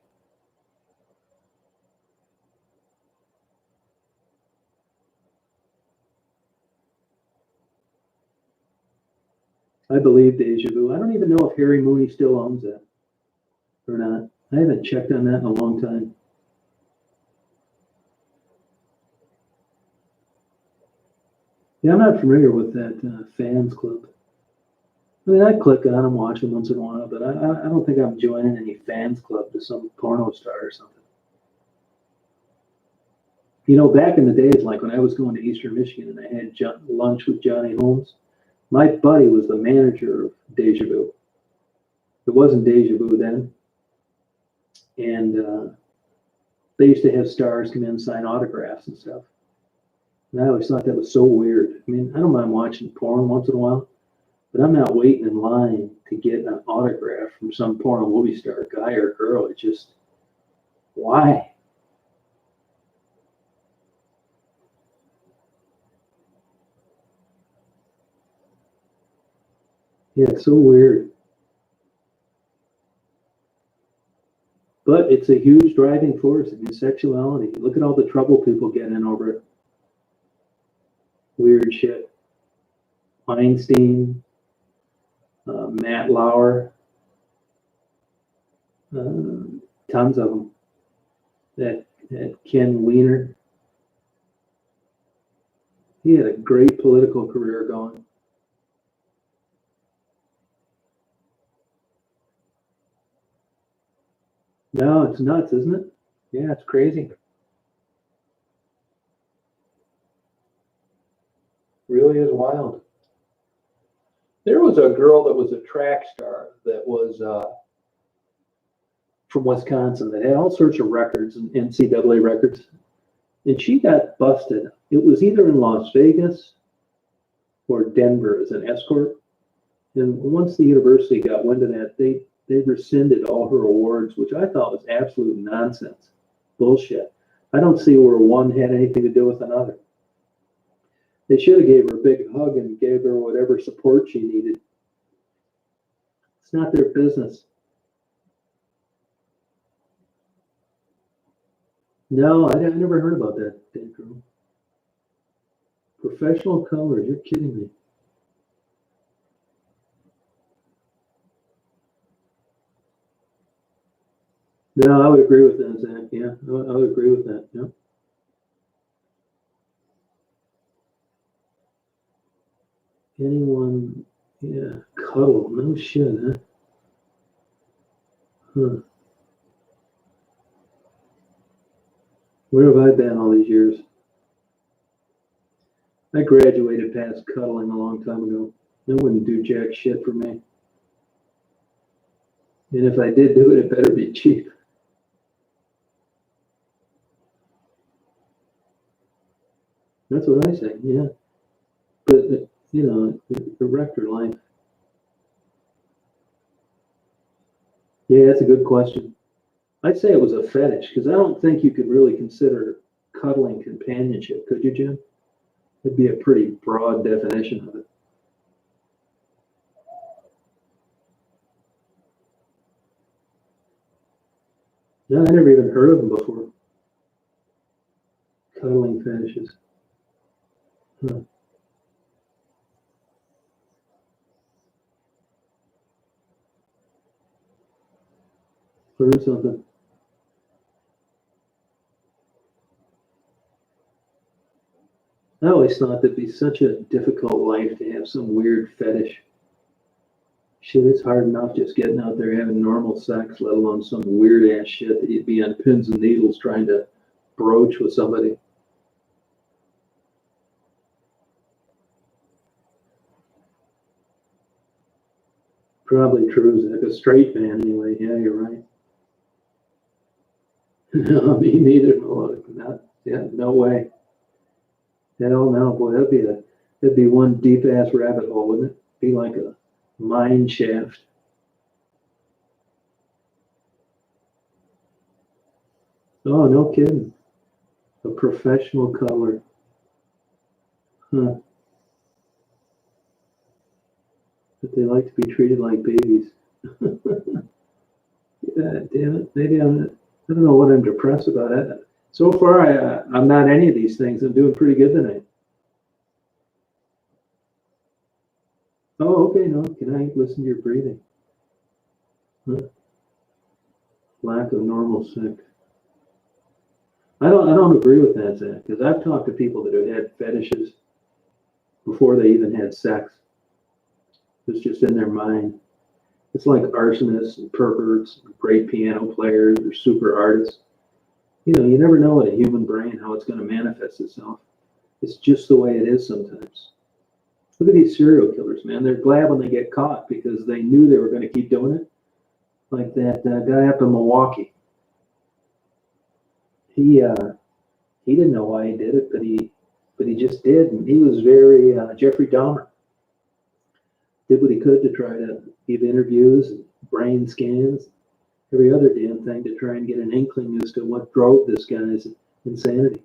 I believe deja vu. I don't even know if Harry Mooney still owns that or not. I haven't checked on that in a long time. Yeah, I'm not familiar with that fans club. I mean, I click on them, watch them once in a while, but I don't think I'm joining any fans club to some porno star or something. Back in the days, like when I was going to Eastern Michigan and I had lunch with Johnny Holmes, my buddy was the manager of Deja Vu. It wasn't Deja Vu then. And they used to have stars come in and sign autographs and stuff. And I always thought that was so weird. I mean, I don't mind watching porn once in a while, but I'm not waiting in line to get an autograph from some porno movie star, guy or girl. It's just, why? Yeah, it's so weird. But it's a huge driving force in sexuality. Look at all the trouble people get in over it. Weird shit. Einstein, Matt Lauer, tons of them. That Ken Wiener, he had a great political career going. No, it's nuts, isn't it? Yeah, it's crazy. Really is wild. There was a girl that was a track star that was from Wisconsin that had all sorts of records and NCAA records, and she got busted. It was either in Las Vegas or Denver as an escort. And once the university got wind of that, they rescinded all her awards, which I thought was absolute nonsense, bullshit. I don't see where one had anything to do with another. They should have gave her a big hug and gave her whatever support she needed. It's not their business. No, I never heard about that girl. Professional colors, you're kidding me. No, I would agree with that, Zach. Yeah, I would agree with that. Yeah. Anyone? Yeah, cuddle. No shit, huh? Huh. Where have I been all these years? I graduated past cuddling a long time ago. That wouldn't do jack shit for me. And if I did do it, it better be cheap. That's what I say, yeah. But, the rector life. Yeah, that's a good question. I'd say it was a fetish because I don't think you could really consider cuddling companionship, could you, Jim? It'd be a pretty broad definition of it. No, I never even heard of them before. Cuddling fetishes. Huh. Learn something. I always thought that'd be such a difficult life to have some weird fetish. Shit, it's hard enough just getting out there having normal sex, let alone some weird ass shit that you'd be on pins and needles trying to broach with somebody. Probably true, Zach. A straight man, anyway. Yeah, you're right. No, me neither. No, not, yeah, no way. Hell no, boy. That'd be one deep ass rabbit hole, wouldn't it? Be like a mine shaft. Oh, no kidding. A professional color. Huh. But they like to be treated like babies. Yeah, damn it. Maybe I don't know what I'm depressed about. So far, I'm not any of these things. I'm doing pretty good tonight. Oh, okay. No, can I listen to your breathing? Huh? Lack of normal sex. I don't agree with that, Zach, because I've talked to people that have had fetishes before they even had sex. It's just in their mind. It's like arsonists and perverts, and great piano players or super artists. You never know in a human brain how it's going to manifest itself. It's just the way it is sometimes. Look at these serial killers, man. They're glad when they get caught because they knew they were going to keep doing it. Like that guy up in Milwaukee. He didn't know why he did it, but he just did, and he was very Jeffrey Dahmer. Did what he could to try to give interviews, and brain scans, every other damn thing to try and get an inkling as to what drove this guy's insanity.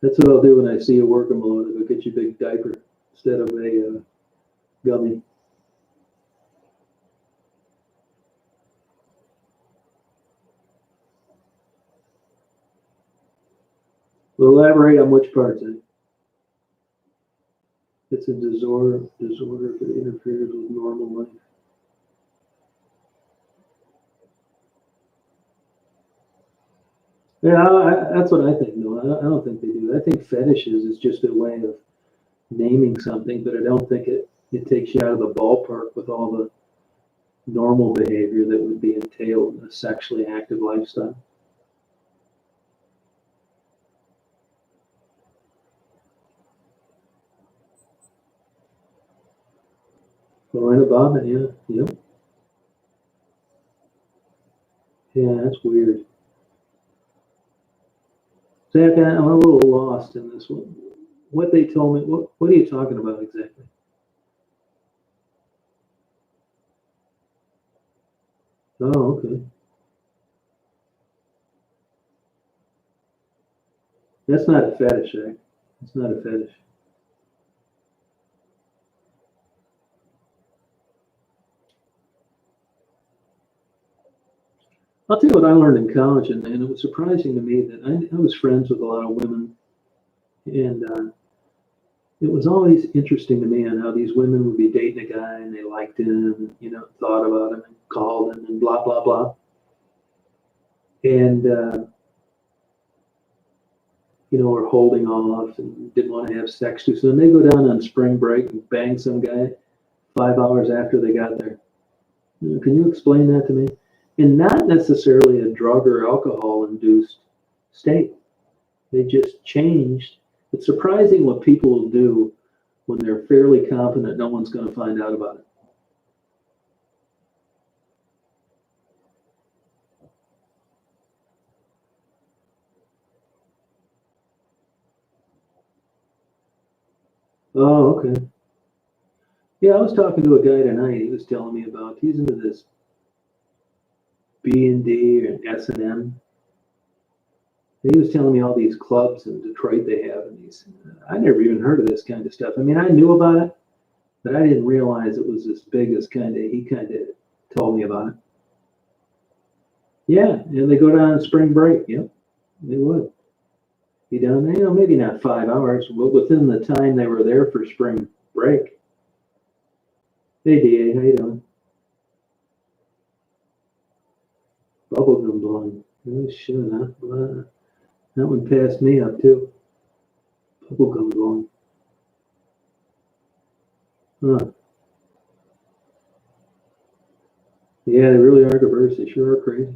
That's what I'll do when I see you working, Malone. I'll go get you a big diaper instead of a gummy. We'll elaborate on which parts. It's a disorder that interferes with normal life. Yeah, that's what I think. No, I don't think they do. I think fetishes is just a way of naming something, but I don't think it takes you out of the ballpark with all the normal behavior that would be entailed in a sexually active lifestyle. Lorena Bobbitt, yeah, yep, yeah, that's weird. Zach, I'm a little lost in this one. What they told me, what are you talking about exactly? Oh, okay. That's not a fetish, Zach. It's not a fetish. I'll tell you what I learned in college, and it was surprising to me that I was friends with a lot of women, and it was always interesting to me on how these women would be dating a guy and they liked him, and, thought about him and called him and blah, blah, blah. And, were holding off and didn't want to have sex too soon. They go down on spring break and bang some guy 5 hours after they got there. Can you explain that to me? And not necessarily a drug or alcohol induced state. They just changed. It's surprising what people will do when they're fairly confident no one's going to find out about it. Oh, okay. Yeah, I was talking to a guy tonight. He was telling me about, he's into this B&D and S&M. He was telling me all these clubs in Detroit they have, and I never even heard of this kind of stuff. I mean, I knew about it, but I didn't realize it was as big as he kind of told me about it. Yeah, and they go down on spring break. Yep, they would be down there. Maybe not 5 hours, but within the time they were there for spring break. Hey, DA, how you doing? Bubblegum blowing. Oh, shit, huh? That one passed me up, too. Bubblegum blowing. Huh. Yeah, they really are diverse. They sure are crazy.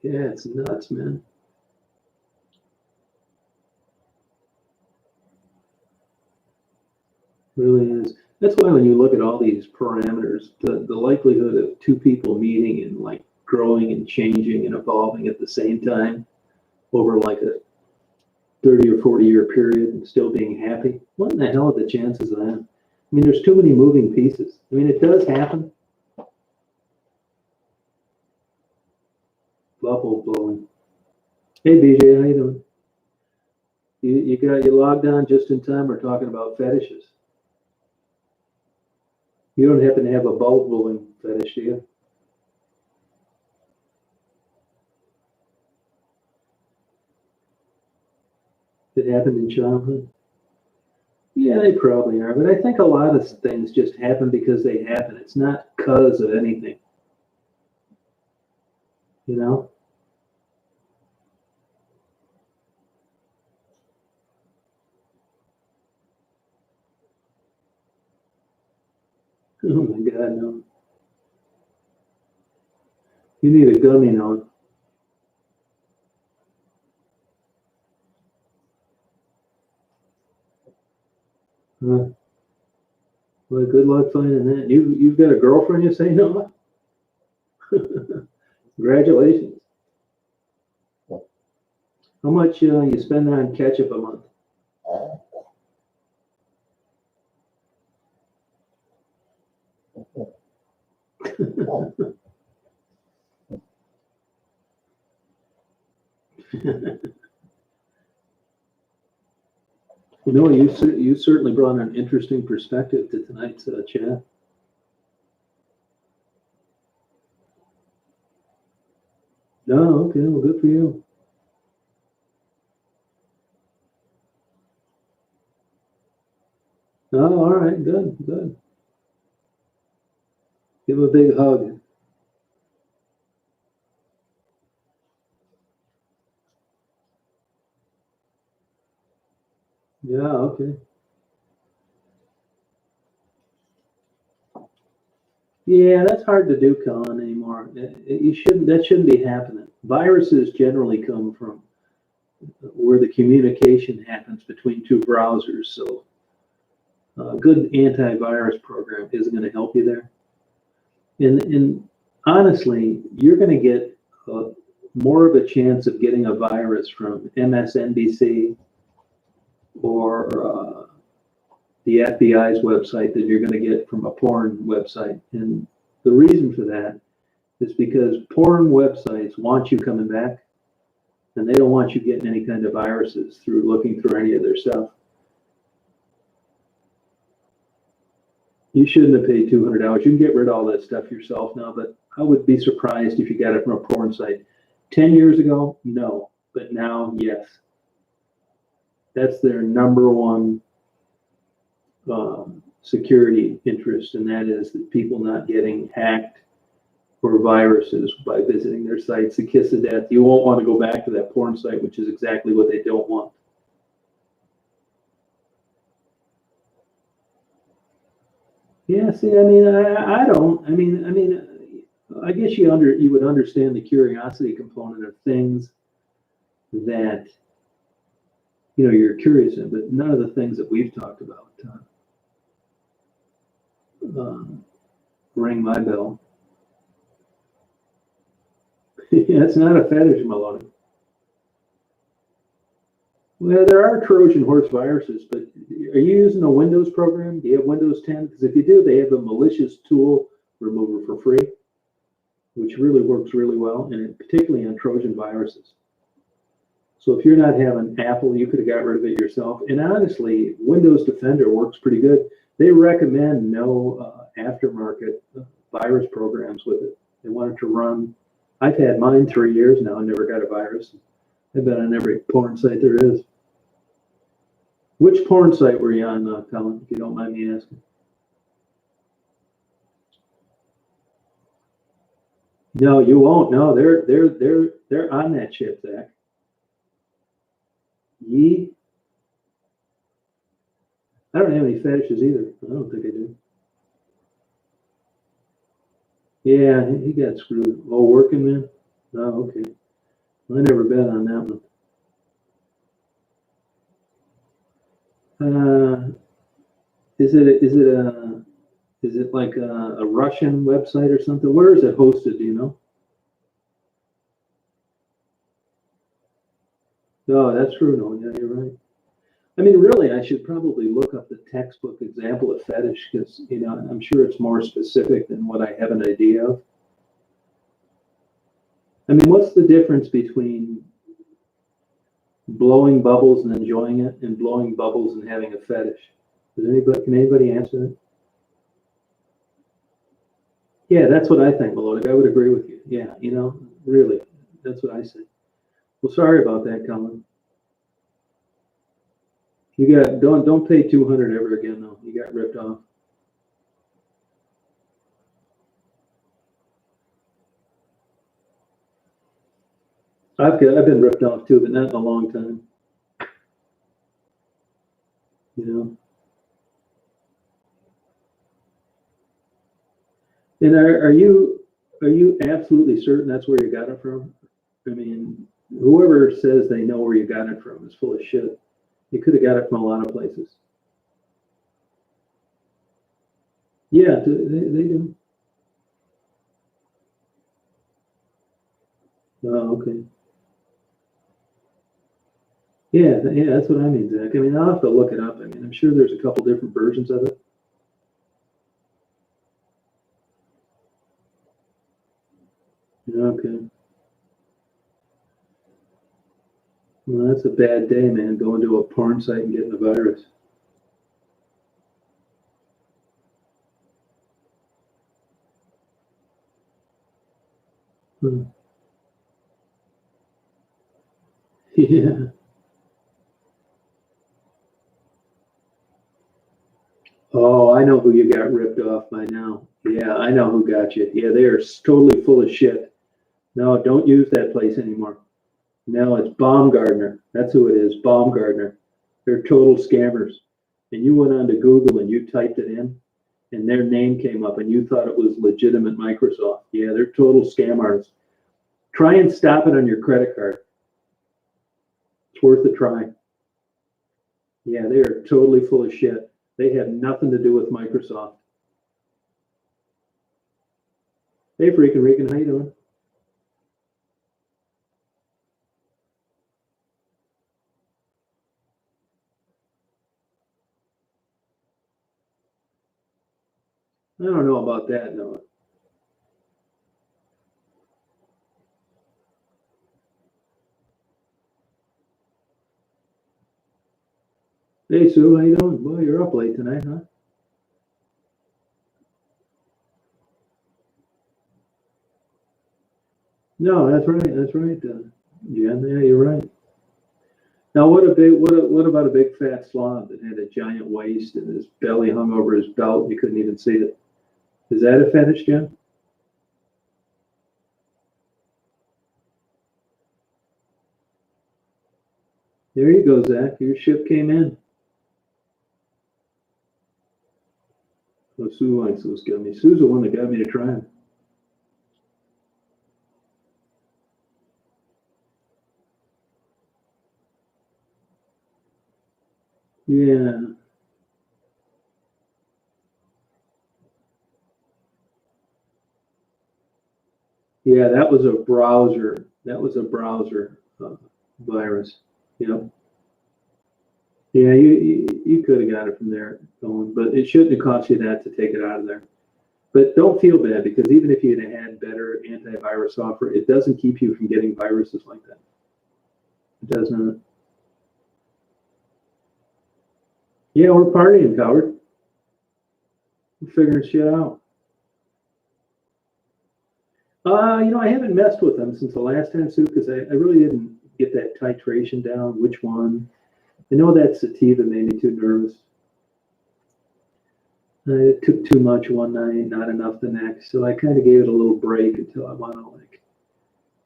Yeah, it's nuts, man. Really is. That's why when you look at all these parameters, the likelihood of two people meeting and like growing and changing and evolving at the same time over like a 30 or 40-year period and still being happy, what in the hell are the chances of that? I mean, there's too many moving pieces. I mean, it does happen. Bubble blowing. Hey, BJ, how you doing? You logged on just in time. We're talking about fetishes. You don't happen to have a bulb blowing fetish, do you? It happened in childhood? Yeah, they probably are. But I think a lot of things just happen because they happen. It's not because of anything. You know? Oh my God, no. You need a gummy now. Well, good luck finding that. You've got a girlfriend, you say, no? Congratulations. How much you spend on ketchup a month? No, you certainly brought an interesting perspective to tonight's chat. Oh, okay. Well, good for you. Oh, all right. Good, good. Give him a big hug. Yeah, okay. Yeah, that's hard to do, Colin, anymore. That shouldn't be happening. Viruses generally come from where the communication happens between two browsers. So a good antivirus program isn't going to help you there. And honestly, you're going to get more of a chance of getting a virus from MSNBC or the FBI's website than you're going to get from a porn website. And the reason for that is because porn websites want you coming back, and they don't want you getting any kind of viruses through looking through any of their stuff. You shouldn't have paid $200. You can get rid of all that stuff yourself now, but I would be surprised if you got it from a porn site. 10 years ago, no, but now, yes. That's their number one security interest, and that is that people not getting hacked or viruses by visiting their sites. The kiss of death. You won't want to go back to that porn site, which is exactly what they don't want. Yeah, see, I mean, I don't. I guess you would understand the curiosity component of things that you're curious in, but none of the things that we've talked about ring my bell. Yeah, it's not a fetish, Maloney. Well, there are Trojan horse viruses, but are you using a Windows program? Do you have Windows 10? Because if you do, they have a malicious tool remover for free, which really works really well, and particularly on Trojan viruses. So if you're not having Apple, you could have got rid of it yourself. And honestly, Windows Defender works pretty good. They recommend no aftermarket virus programs with it. They want it to run. I've had mine 3 years now and never got a virus. I've been on every porn site there is. Which porn site were you on, Colin, if you don't mind me asking? No, you won't. No, they're on that shit, Zach. Yee. I don't have any fetishes either. I don't think I do. Yeah, he got screwed. Oh, working man? Oh, okay. Well, I never bet on that one. Is it like a Russian website or something? Where is it hosted? Do you know? No, that's true. No, yeah, you're right. I mean, really, I should probably look up the textbook example of fetish because I'm sure it's more specific than what I have an idea of. I mean, what's the difference between blowing bubbles and enjoying it and blowing bubbles and having a fetish? Can anybody answer that? Yeah, that's what I think, Melodic. I would agree with you. Yeah, really, that's what I say. Well, sorry about that, Colin. You got don't pay 200 ever again though. You got ripped off. I've been ripped off too, but not in a long time. And are you absolutely certain that's where you got it from? I mean, whoever says they know where you got it from is full of shit. You could have got it from a lot of places. Yeah, they do. Oh, okay. Yeah, that's what I mean, Zach. I mean, I'll have to look it up. I mean, I'm sure there's a couple different versions of it. Okay. Well, that's a bad day, man, going to a porn site and getting a virus. Hmm. Yeah. Oh, I know who you got ripped off by now. Yeah, I know who got you. Yeah, they are totally full of shit. No, don't use that place anymore. No, it's Baumgartner. That's who it is, Baumgartner. They're total scammers. And you went on to Google and you typed it in, and their name came up, and you thought it was legitimate Microsoft. Yeah, they're total scam artists. Try and stop it on your credit card. It's worth a try. Yeah, they are totally full of shit. They have nothing to do with Microsoft. Hey, freaking Rican, how you doing? I don't know about that, Noah. Hey, Sue, how you doing? Well, you're up late tonight, huh? No, that's right. That's right, Jen. Yeah, you're right. Now, what about a big fat slob that had a giant waist and his belly hung over his belt and you couldn't even see it? Is that a fetish, Jen? There you go, Zach. Your ship came in. Oh, Sue likes those gummies. Sue's the one that got me to try them. Yeah. Yeah, that was a browser. That was a browser virus. Yep. Yeah, you could have got it from there, going, but it shouldn't have cost you that to take it out of there. But don't feel bad because even if you had better antivirus software, it doesn't keep you from getting viruses like that. It does not. Yeah, we're partying, Howard. We're figuring shit out. I haven't messed with them since the last time, Sue, because I really didn't get that titration down. Which one? I know that sativa made me too nervous. I took too much one night, not enough the next. So I kind of gave it a little break until I want to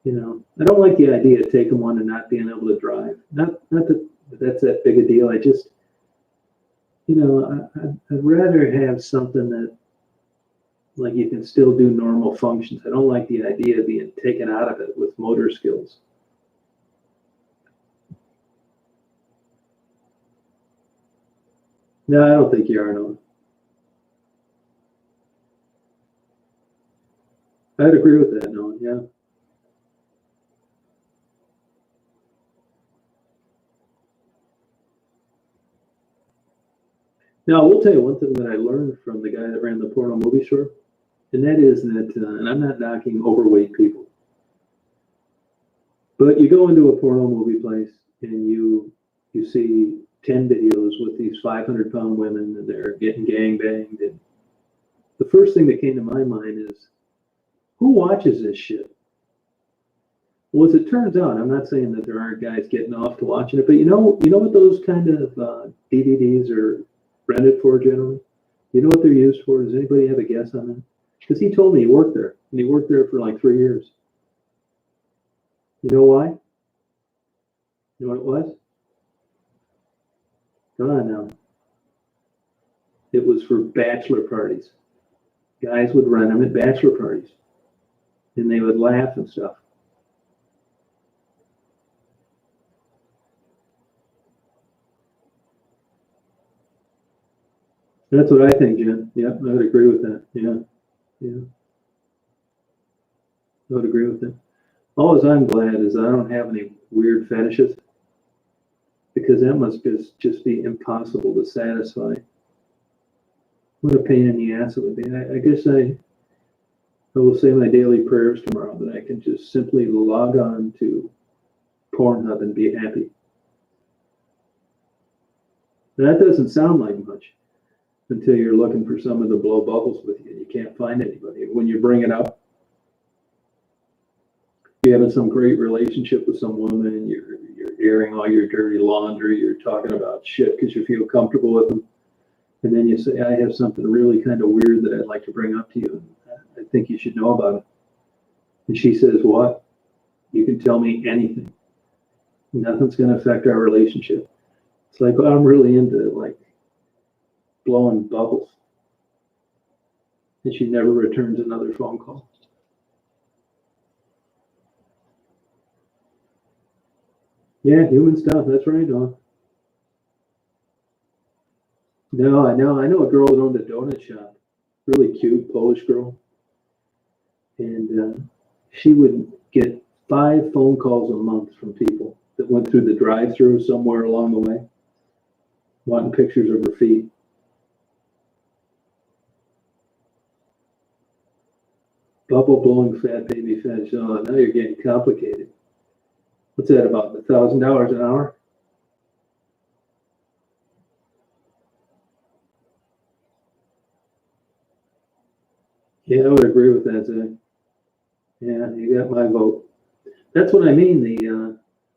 I don't like the idea of taking one and not being able to drive. Not that that's that big a deal. I just, I'd rather have something that like you can still do normal functions. I don't like the idea of being taken out of it with motor skills. No, I don't think you are, no. I'd agree with that, no, yeah. Now, I will tell you one thing that I learned from the guy that ran the porno movie store, and that is that, and I'm not knocking overweight people, but you go into a porno movie place and you see 10 videos with these 500-pound women and they're getting gang banged. And the first thing that came to my mind is, who watches this shit? Well, as it turns out, I'm not saying that there aren't guys getting off to watching it, but you know what those kind of DVDs are rented for generally? You know what they're used for? Does anybody have a guess on that? Because he told me he worked there, and he worked there for like 3 years. You know why? You know what it was? Come on now. It was for bachelor parties. Guys would rent them at bachelor parties, and they would laugh and stuff. That's what I think, Jen. Yeah, I would agree with that. Yeah, yeah, I would agree with that. All I'm glad is I don't have any weird fetishes because that must just be impossible to satisfy. What a pain in the ass it would be. I guess I will say my daily prayers tomorrow that I can just simply log on to Pornhub and be happy. That doesn't sound like much until you're looking for someone to blow bubbles with you and you can't find anybody. When you bring it up, you're having some great relationship with some woman and you're airing all your dirty laundry, you're talking about shit because you feel comfortable with them. And then you say, I have something really kind of weird that I'd like to bring up to you. I think you should know about it. And she says, what? You can tell me anything. Nothing's going to affect our relationship. It's like, well, I'm really into like blowing bubbles. And she never returns another phone call. Yeah, human stuff. That's right, Dawn. No, I know a girl that owned a donut shop. Really cute Polish girl. And she would get 5 phone calls a month from people that went through the drive-through somewhere along the way, wanting pictures of her feet. Bubble blowing fat baby fetish. Oh, now you're getting complicated. What's that about? $1,000 an hour? Yeah, I would agree with that, Zach. Yeah, you got my vote. That's what I mean.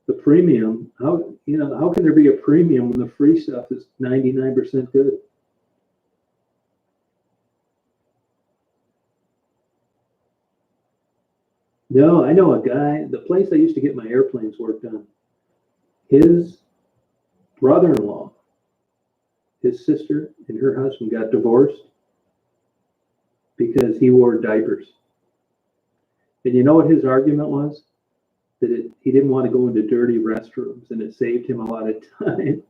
The premium. How can there be a premium when the free stuff is 99% good? No, I know a guy. The place I used to get my airplanes worked on. His brother-in-law, his sister, and her husband got divorced because he wore diapers. And you know what his argument was? That he didn't want to go into dirty restrooms, and it saved him a lot of time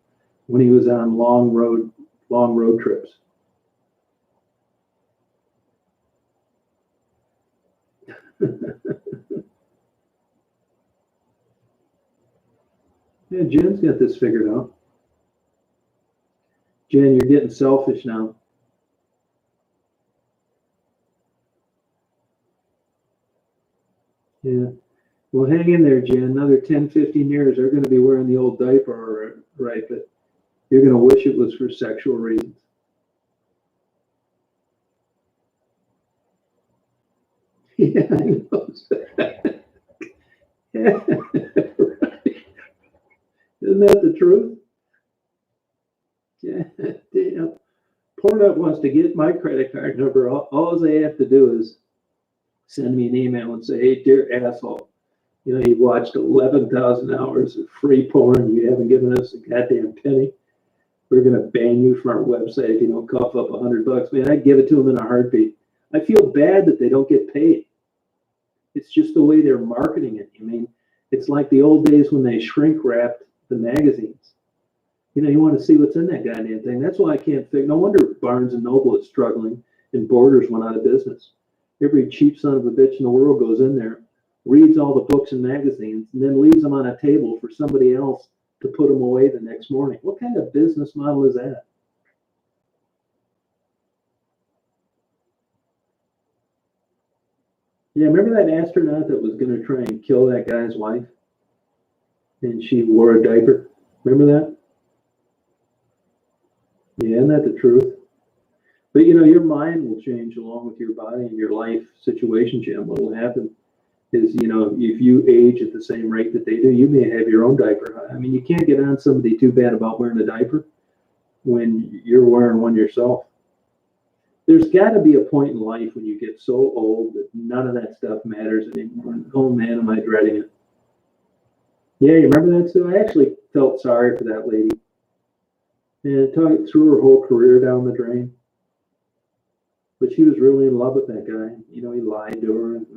when he was on long road trips. Yeah, Jen's got this figured out. Jen, you're getting selfish now. Yeah. Well, hang in there, Jen. Another 10, 15 years, they're going to be wearing the old diaper, right? But you're going to wish it was for sexual reasons. Yeah, I know. Yeah, right. Isn't that the truth? Yeah, damn. Pornhub wants to get my credit card number. All they have to do is send me an email and say, "Hey, dear asshole, you've watched 11,000 hours of free porn. You haven't given us a goddamn penny. We're going to ban you from our website if you don't cough up $100." Man, I'd give it to them in a heartbeat. I feel bad that they don't get paid. It's just the way they're marketing it. I mean, it's like the old days when they shrink wrapped the magazines. You want to see what's in that goddamn thing. That's why I can't figure. No wonder Barnes and Noble is struggling and Borders went out of business. Every cheap son of a bitch in the world goes in there, reads all the books and magazines, and then leaves them on a table for somebody else to put them away the next morning. What kind of business model is that? Yeah, remember that astronaut that was going to try and kill that guy's wife? And she wore a diaper? Remember that? Yeah, isn't that the truth? But your mind will change along with your body and your life situation, Jim. What will happen is, if you age at the same rate that they do, you may have your own diaper. I mean, you can't get on somebody too bad about wearing a diaper when you're wearing one yourself. There's got to be a point in life when you get so old that none of that stuff matters anymore. Oh man, am I dreading it. Yeah, you remember that, Sue? I actually felt sorry for that lady. And threw her whole career down the drain. But she was really in love with that guy. He lied to her. It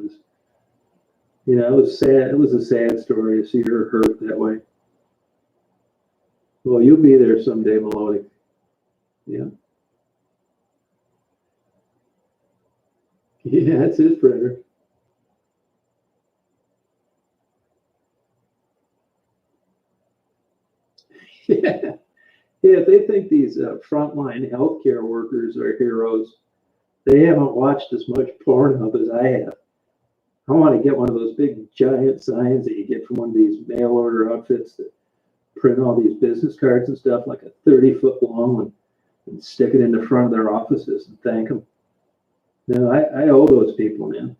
was sad. It was a sad story to see her hurt that way. Well, you'll be there someday, Maloney. Yeah. Yeah, that's his prayer. Yeah. Yeah, if they think these frontline healthcare workers are heroes, they haven't watched as much Pornhub as I have. I want to get one of those big giant signs that you get from one of these mail order outfits that print all these business cards and stuff, like a 30-foot long one, and stick it in the front of their offices and thank them. I owe those people, man.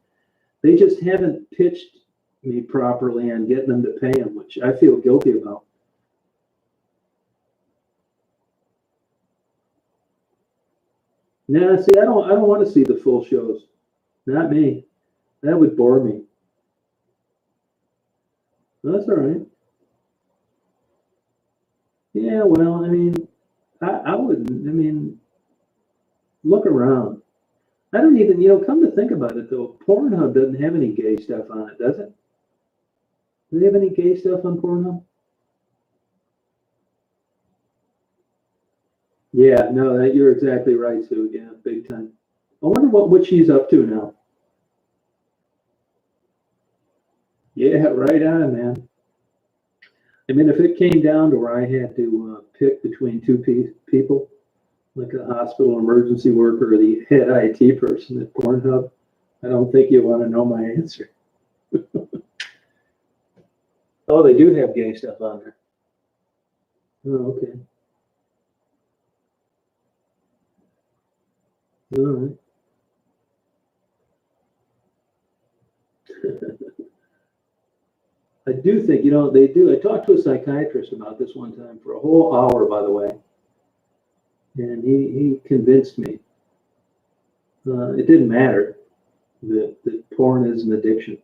They just haven't pitched me properly on getting them to pay them, which I feel guilty about. Yeah, see, I don't want to see the full shows. Not me. That would bore me. That's all right. Yeah, well, I mean, I wouldn't. I mean, look around. I don't even, come to think about it though, Pornhub doesn't have any gay stuff on it, does it? Do they have any gay stuff on Pornhub? Yeah, no, you're exactly right, Sue. Yeah, big time. I wonder what she's up to now. Yeah, right on, man. I mean, if it came down to where I had to pick between two people, like a hospital emergency worker or the head IT person at Pornhub, I don't think you want to know my answer. Oh, they do have gay stuff on there. Oh, okay. All right. I do think, they do. I talked to a psychiatrist about this one time for a whole hour, by the way, and he convinced me it didn't matter that porn is an addiction.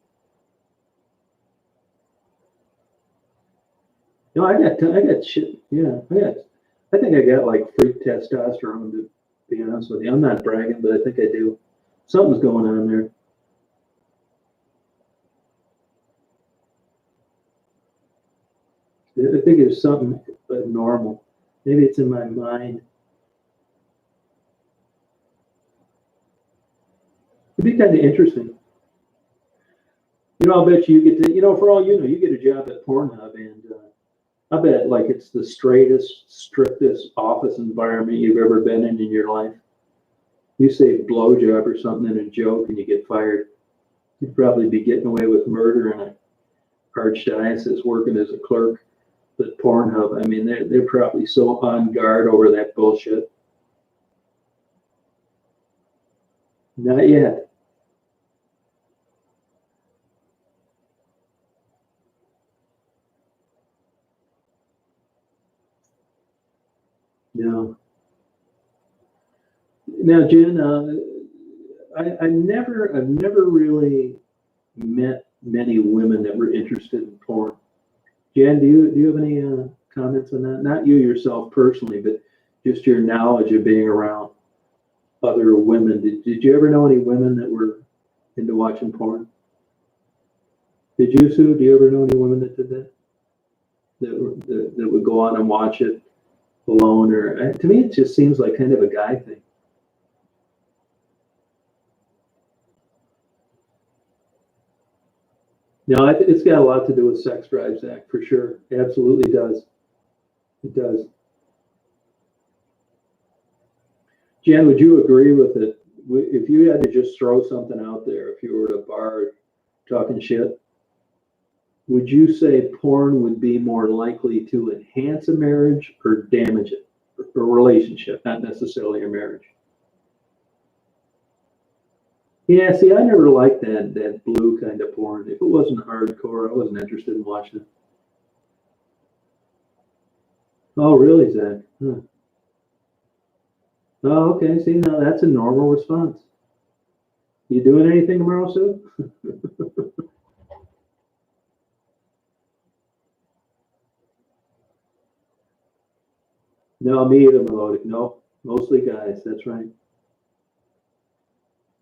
I got shit. Yeah, I think I got like freak testosterone, to be honest with you. I'm not bragging, but I think I do. Something's going on there. I think there's something abnormal. Maybe it's in my mind. It'd be kind of interesting. I'll bet you get to, for all you know, you get a job at Pornhub, and I bet like it's the straightest, strictest office environment you've ever been in your life. You say blowjob or something in a joke and you get fired. You'd probably be getting away with murder in a archdiocese working as a clerk. But Pornhub, I mean, they're probably so on guard over that bullshit. Not yet. No. Now, Jen, I've never really met many women that were interested in porn. Jen, do you have any comments on that? Not you yourself personally, but just your knowledge of being around other women. Did you ever know any women that were into watching porn? Did you, Sue? Do you ever know any women that did that? That would go on and watch it alone? Or to me, it just seems like kind of a guy thing. No, it's got a lot to do with sex drive, Zach, for sure. It absolutely does. It does. Jan, would you agree with it? If you had to just throw something out there, if you were at a bar talking shit, would you say porn would be more likely to enhance a marriage or damage it? A relationship, not necessarily a marriage. Yeah, see, I never liked that blue kind of porn. If it wasn't hardcore, I wasn't interested in watching it. Oh, really, Zach? Huh. Oh, okay. See, now that's a normal response. You doing anything tomorrow, Sue? No, me either, Melodic. No, mostly guys. That's right.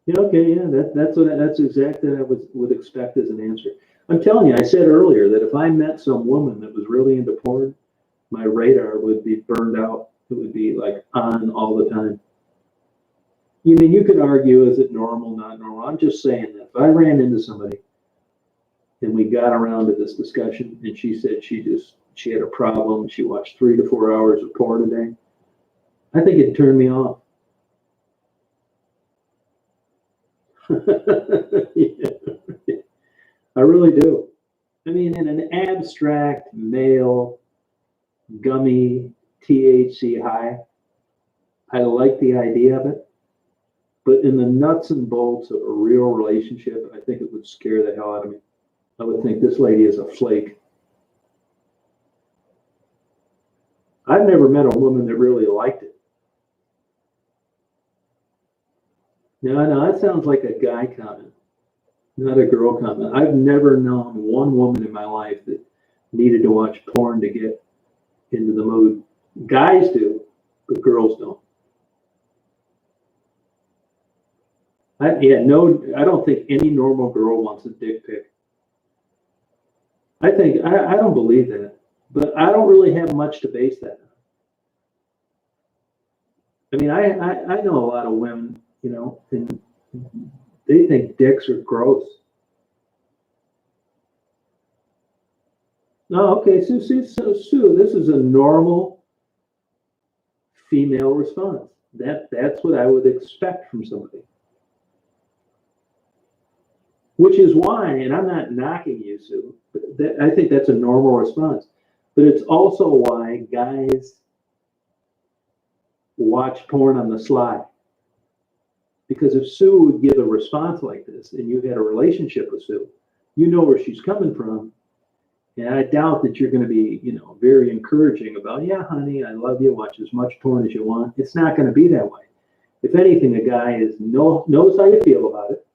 Yeah, okay, yeah, that's exactly what I would expect as an answer. I'm telling you, I said earlier that if I met some woman that was really into porn, my radar would be burned out. It would be like on all the time. You mean you could argue, is it normal, not normal? I'm just saying that if I ran into somebody and we got around to this discussion and she said she had a problem, she watched 3 to 4 hours of porn a day, I think it'd turn me off. Yeah, I really do. I mean, in an abstract, male, gummy, THC high, I like the idea of it. But in the nuts and bolts of a real relationship, I think it would scare the hell out of me. I would think this lady is a flake. I've never met a woman that really liked it. No, that sounds like a guy comment, not a girl comment. I've never known one woman in my life that needed to watch porn to get into the mood. Guys do, but girls don't. I don't think any normal girl wants a dick pic. I don't believe that, but I don't really have much to base that on. I mean, I know a lot of women, and they think dicks are gross. No, okay, Sue, this is a normal female response. That's what I would expect from somebody. Which is why, and I'm not knocking you, Sue, but I think that's a normal response. But it's also why guys watch porn on the sly. Because if Sue would give a response like this and you had a relationship with Sue, you know where she's coming from, And I doubt that you're going to be, very encouraging about, yeah, honey, I love you, watch as much porn as you want. It's not going to be that way. If anything, a guy knows how you feel about it,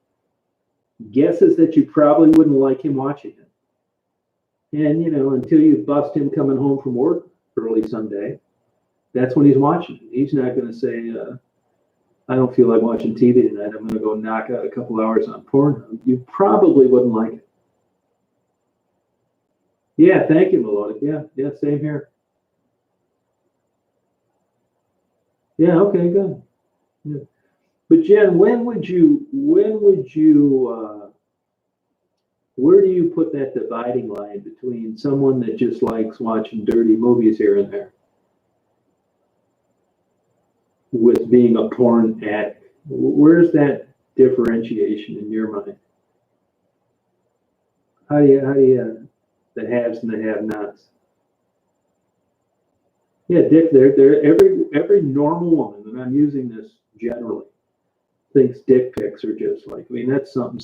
guesses that you probably wouldn't like him watching it. And, until you bust him coming home from work early Sunday, that's when he's watching it. He's not going to say, I don't feel like watching TV tonight. I'm going to go knock out a couple hours on porn. You probably wouldn't like it. Yeah, thank you, Melodic. Yeah, same here. Yeah, okay, good. Yeah. But Jen, where do you put that dividing line between someone that just likes watching dirty movies here and there with being a porn addict? Where's that differentiation in your mind? How do you the haves and the have-nots? Yeah, Dick, they're every normal woman, and I'm using this generally, thinks dick pics are just like, that's something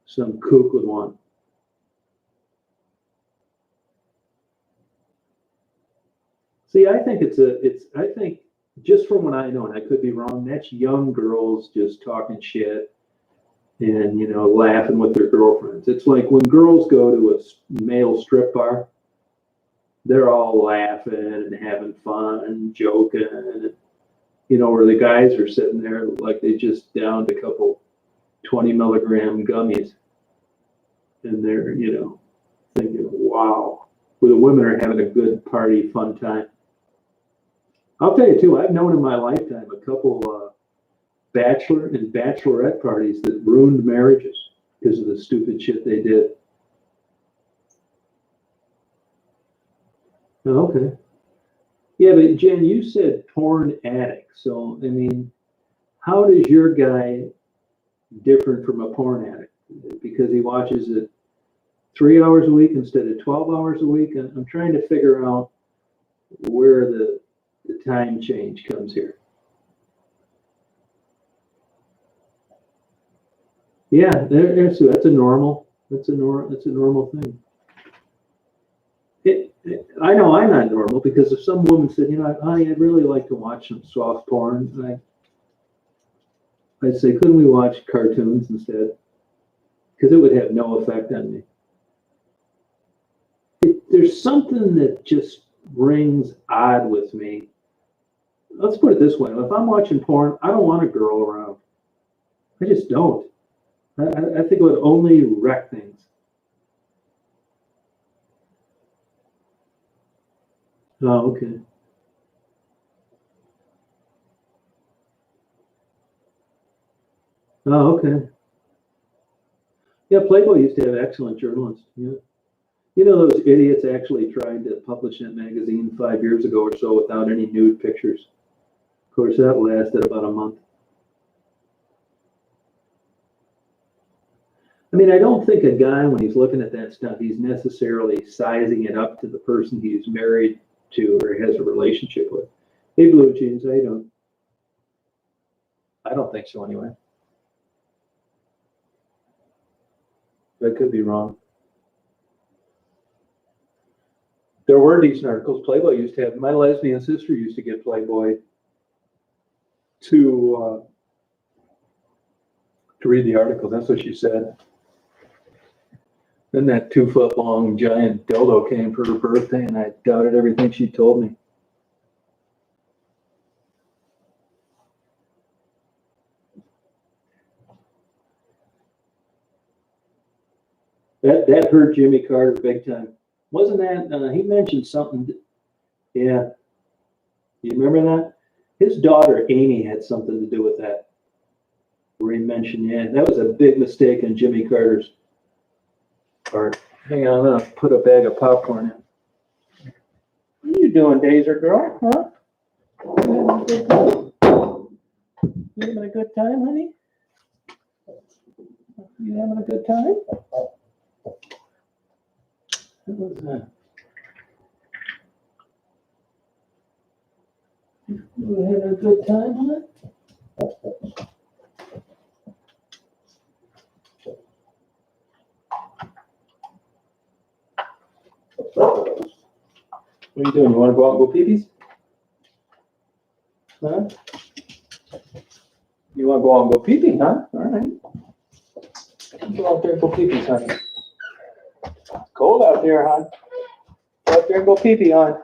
some kook would want. See, I think I think just from what I know, and I could be wrong, that's young girls just talking shit and, laughing with their girlfriends. It's like when girls go to a male strip bar, they're all laughing and having fun and joking, and, where the guys are sitting there like they just downed a couple 20 milligram gummies. And they're, thinking, wow, where the women are having a good party, fun time. I'll tell you too, I've known in my lifetime a couple bachelor and bachelorette parties that ruined marriages because of the stupid shit they did. Oh, okay. Yeah, but Jen, you said porn addict. So, how does your guy different from a porn addict? Because he watches it 3 hours a week instead of 12 hours a week? And I'm trying to figure out where the time change comes here. Yeah, that's a normal thing. I know I'm not normal, because if some woman said, I'd really like to watch some soft porn, I'd say, couldn't we watch cartoons instead? Because it would have no effect on me. There's something that just rings odd with me. Let's put it this way. If I'm watching porn, I don't want a girl around. I just don't. I think it would only wreck things. Oh, okay. Oh, okay. Yeah, Playboy used to have excellent journalists. Yeah. Those idiots actually tried to publish that magazine 5 years ago or so without any nude pictures. Of course, that lasted about a month. I don't think a guy, when he's looking at that stuff, he's necessarily sizing it up to the person he's married to or has a relationship with. Hey, Blue Jeans, how you doing? I don't think so anyway. I could be wrong. There were decent articles. Playboy used to have. My lesbian sister used to get Playboy to read the article. That's what she said. Then that 2-foot-long giant dildo came for her birthday, and I doubted everything she told me. That hurt Jimmy Carter big time. Wasn't that, he mentioned something, yeah. You remember that? His daughter, Amy, had something to do with that. Where he mentioned, yeah, that was a big mistake on Jimmy Carter's part. Hang on, I'm gonna put a bag of popcorn in. What are you doing, Dazer girl? Huh? You having a good time, honey? You having a good time? What was that? You having a good time, honey? What are you doing? You want to go out and go pee-pees? Huh? You want to go out and go pee-pee, huh? All right. Go out there and go pee-pees, honey. It's cold out there, hon. Go out there and go pee-pee, hon.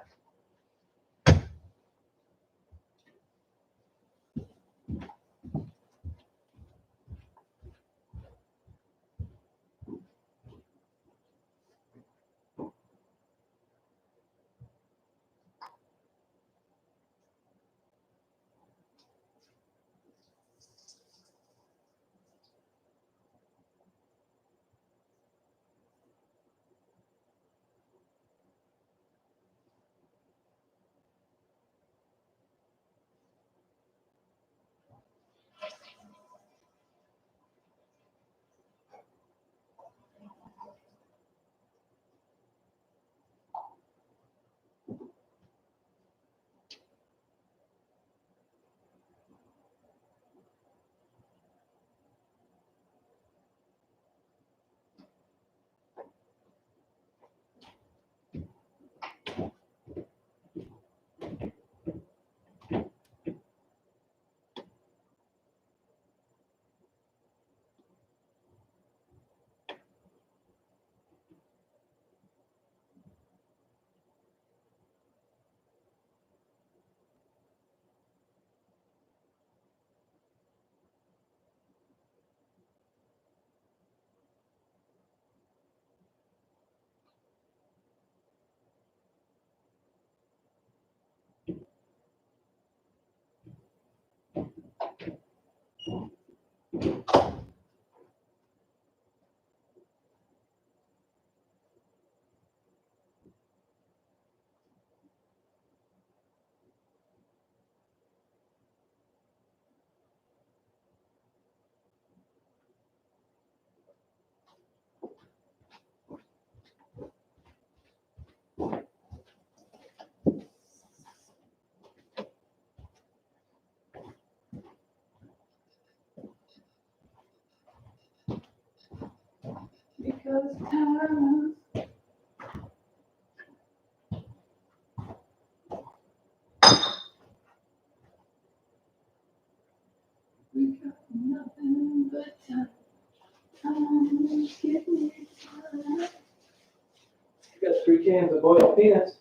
Because time we got nothing but time. Give me time. You got 3 cans of boiled peanuts.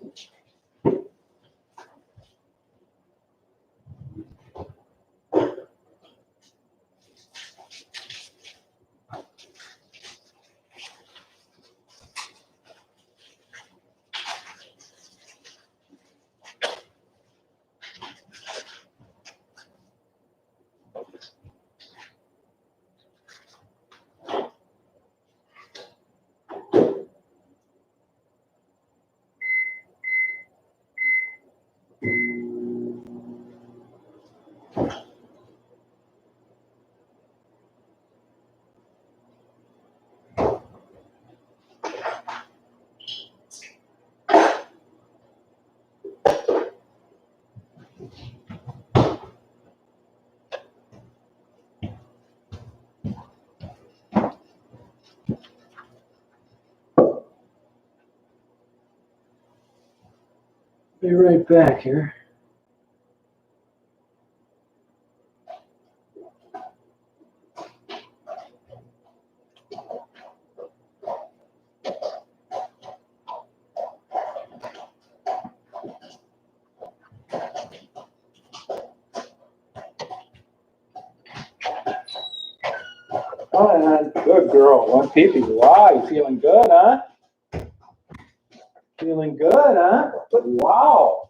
Be right back here. Hi, hon. Good girl. One pee-pee. Wow, you feeling good, huh? Feeling good, huh? Wow.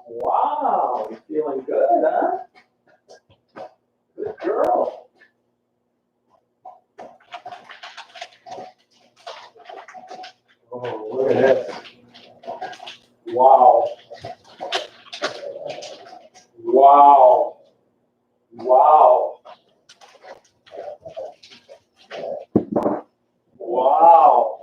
Wow, you feeling good, huh? Good girl. Oh, look at this. Wow. Wow. Wow. Wow.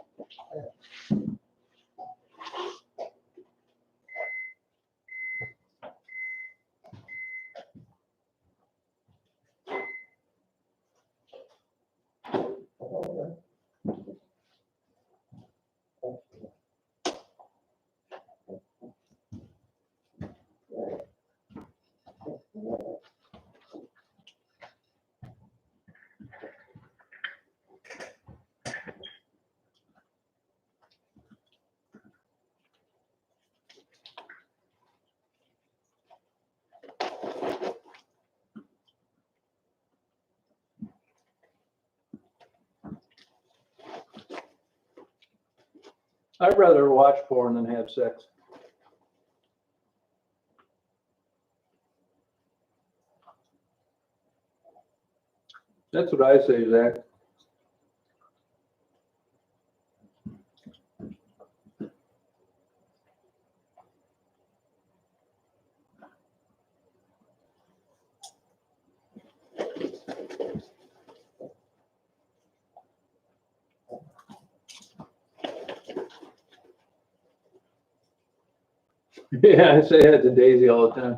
I'd rather watch porn than have sex. That's what I say, Zach. Yeah, I say that to Daisy all the time.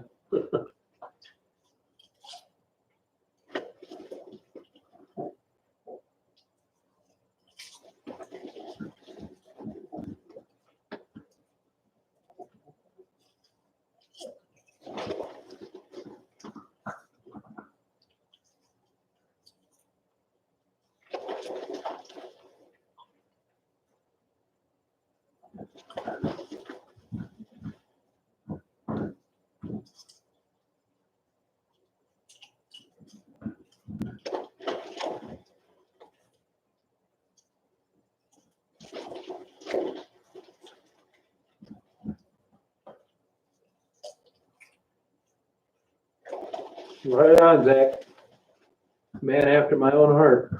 Right on, Zach. Man after my own heart.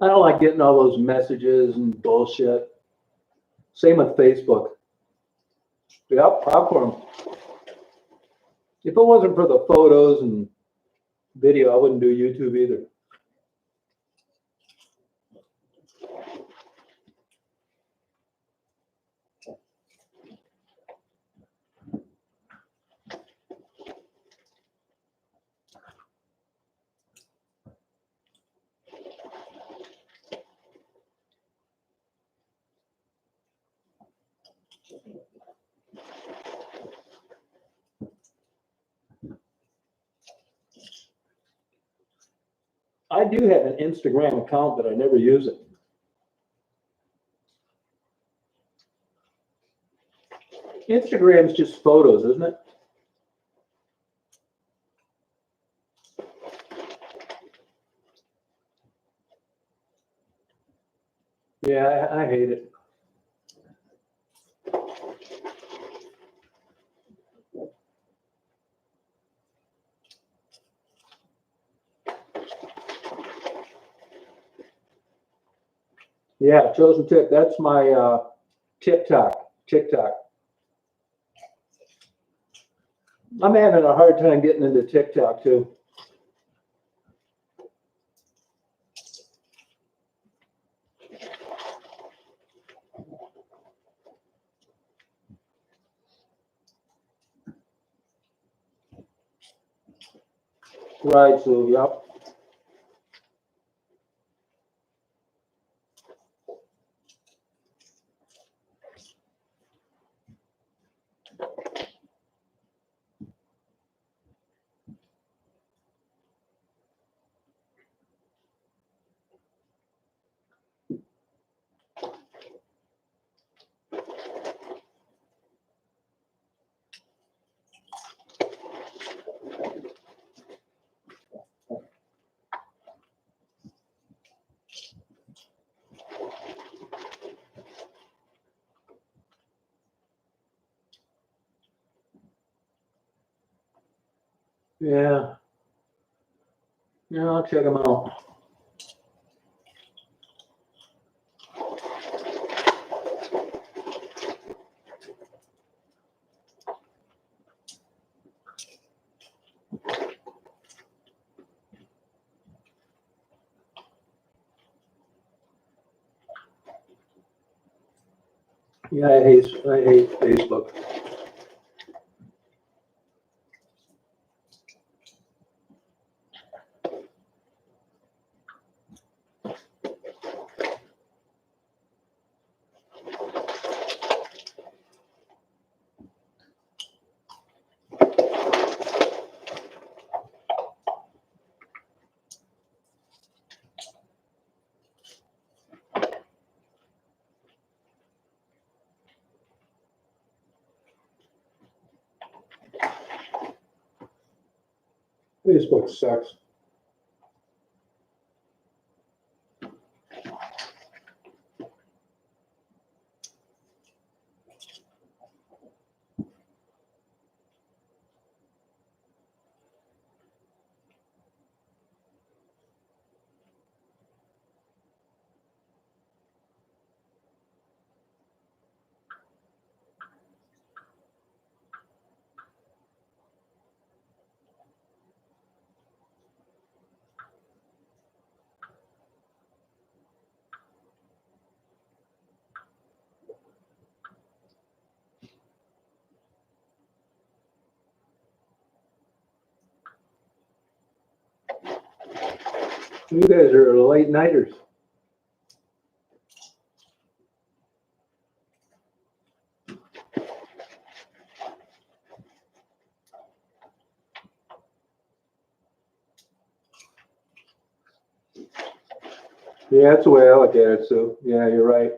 I don't like getting all those messages and bullshit. Same with Facebook. Yep, popcorn. If it wasn't for the photos and video, I wouldn't do YouTube either. I do have an Instagram account, but I never use it. Instagram's just photos, isn't it? Yeah, I hate it. Yeah, chosen tip. That's my TikTok. I'm having a hard time getting into TikTok too. Right, so yep. Yeah. Yeah, I'll check them out. Yeah, I hate Facebook. Facebook sucks. You guys are late nighters. Yeah, that's the way I look at it, Sue. Yeah, you're right.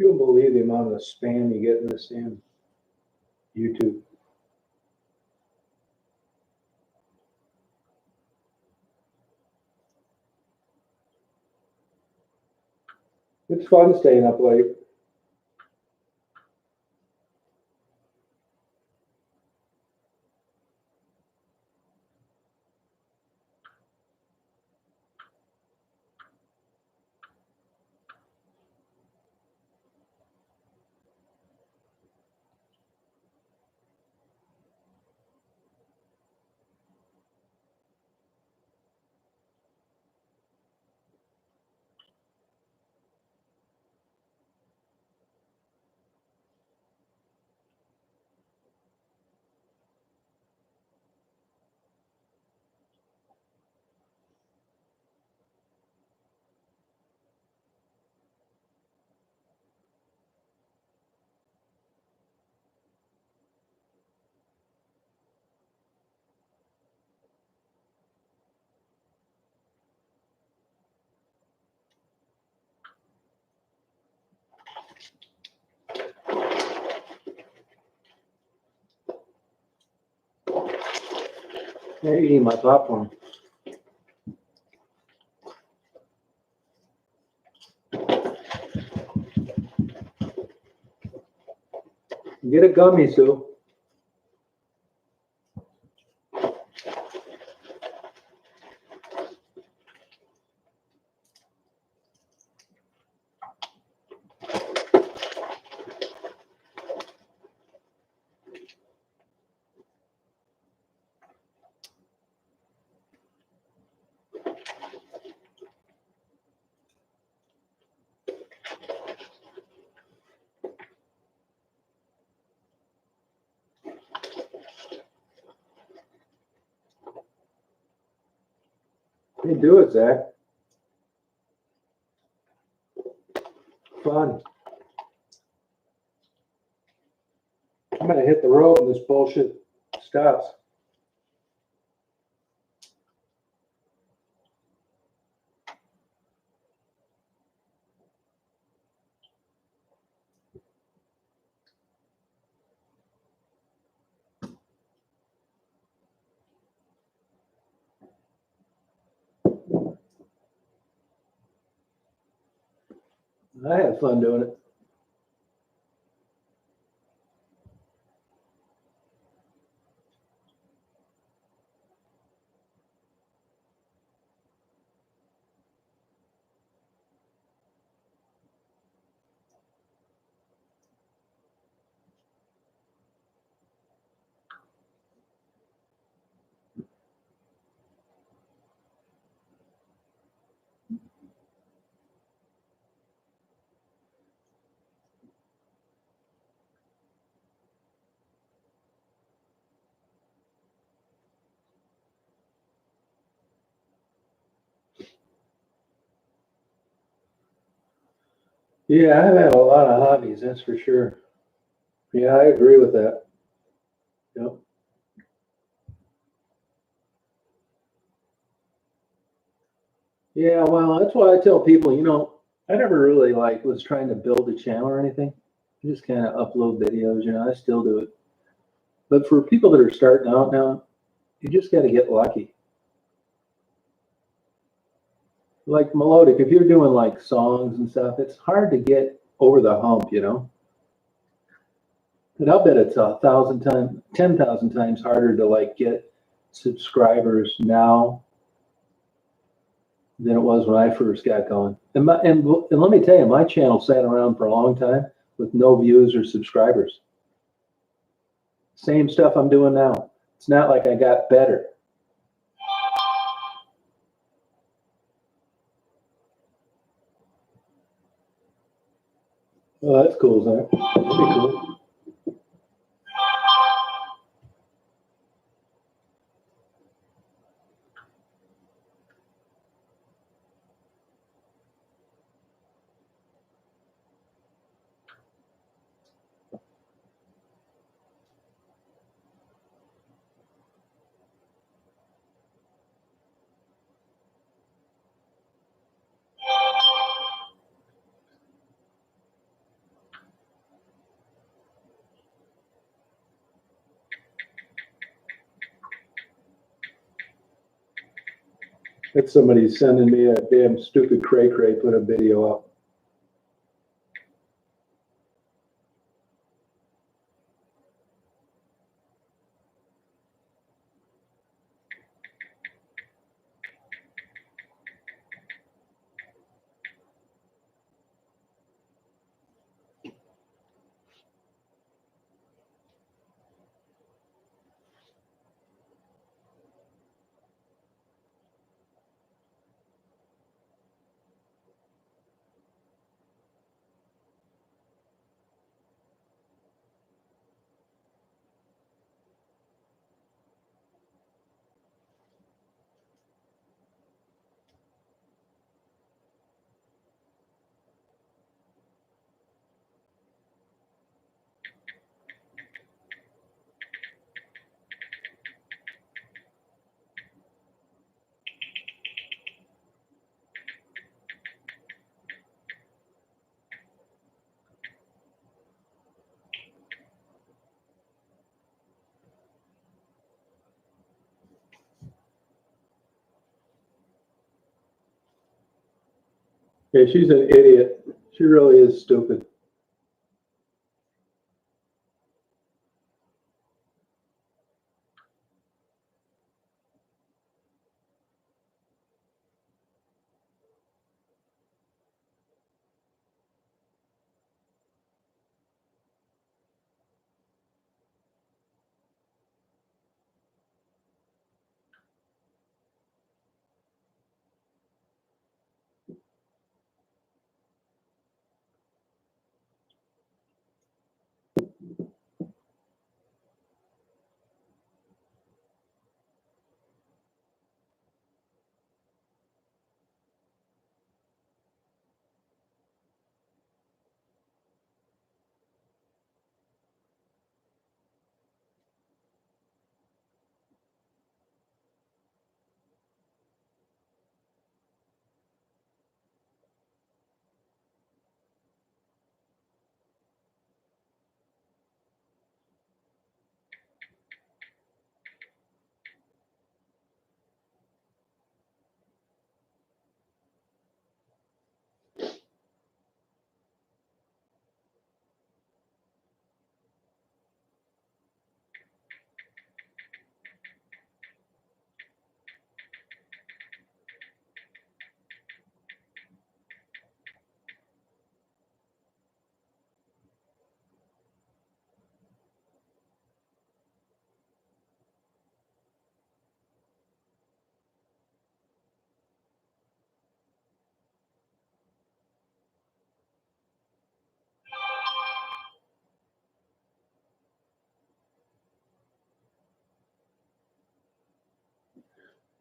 You won't believe the amount of spam you get in this damn YouTube. It's fun staying up late. You're eating my popcorn. Get a gummy, Sue. Hey, do it, Zach. Fun. I'm gonna hit the road and this bullshit stops. I had fun doing it. Yeah, I've had a lot of hobbies, that's for sure. Yeah, I agree with that. Yep. Yeah, well, that's why I tell people, I never really was trying to build a channel or anything. I just kind of upload videos, I still do it. But for people that are starting out now, you just got to get lucky. Like melodic, if you're doing like songs and stuff, it's hard to get over the hump. And I'll bet it's 1,000 times, 10,000 times harder to get subscribers now than it was when I first got going. And let me tell you, my channel sat around for a long time with no views or subscribers. Same stuff I'm doing now. It's not like I got better. Oh, that's cool, Zach. That'd be cool. It's somebody sending me a damn stupid cray put a video up. Yeah, she's an idiot. She really is stupid.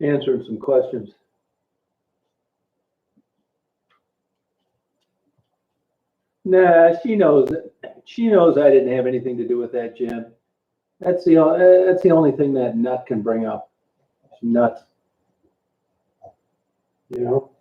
answering some questions. Nah, she knows it. She knows I didn't have anything to do with that, Jen. That's the only thing that nut can bring up. It's nuts. You know?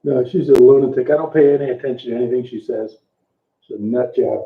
No, she's a lunatic. I don't pay any attention to anything she says. It's a nut job.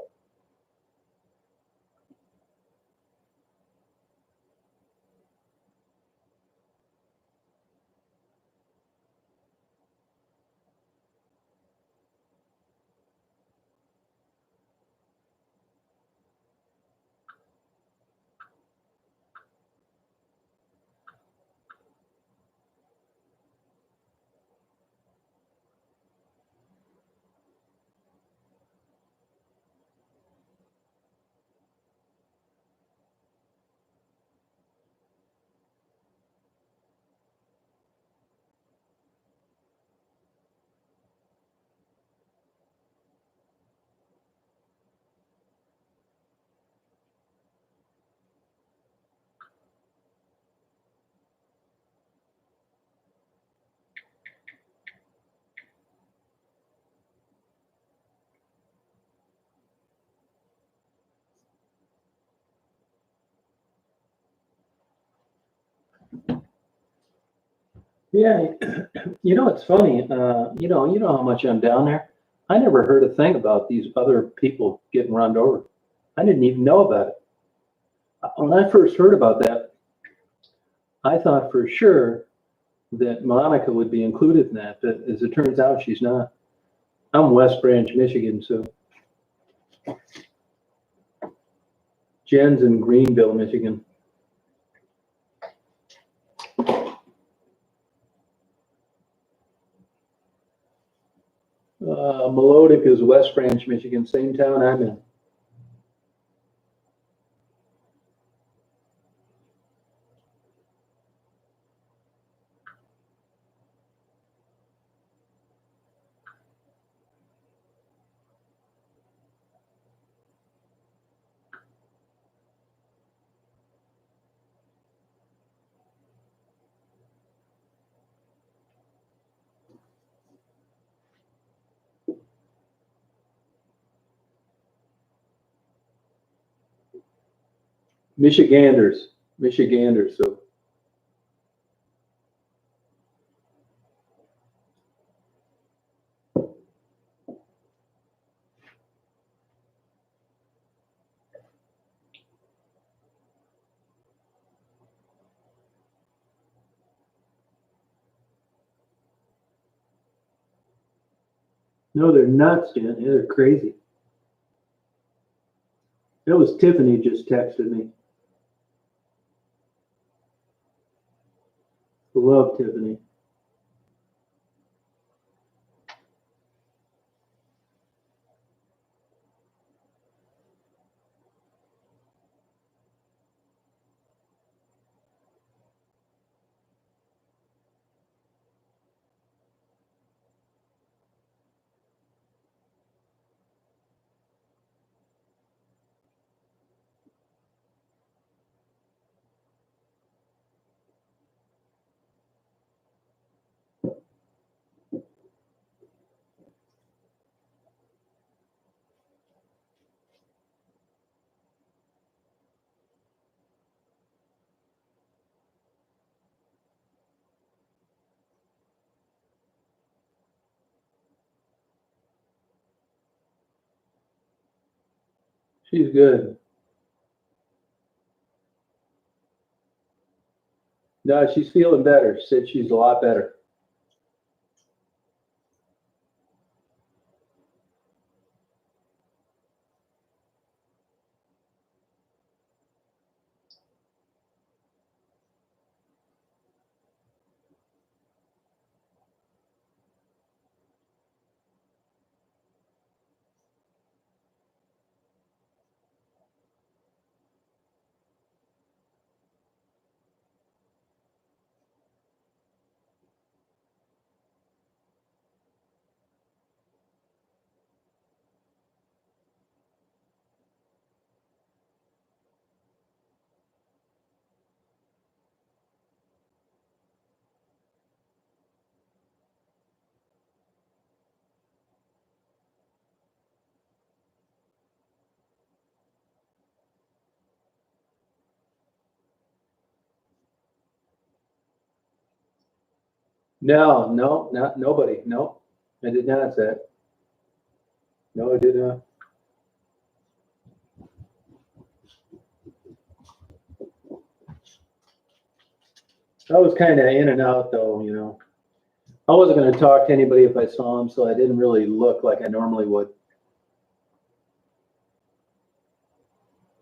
Yeah, it's funny. You know how much I'm down there. I never heard a thing about these other people getting run over. I didn't even know about it. When I first heard about that, I thought for sure that Monica would be included in that, but as it turns out, she's not. I'm West Branch, Michigan, so Jen's in Greenville, Michigan. Melodic is West Branch, Michigan, same town I'm in. Michiganders. So no, they're nuts, Jen. Yeah, they're crazy. That was Tiffany just texted me. Love Tiffany. She's good. No, she's feeling better. She said she's a lot better. No, no, not nobody. No, I did not say it. No, I did not. I was kind of in and out though, you know. I wasn't going to talk to anybody if I saw him, so I didn't really look like I normally would.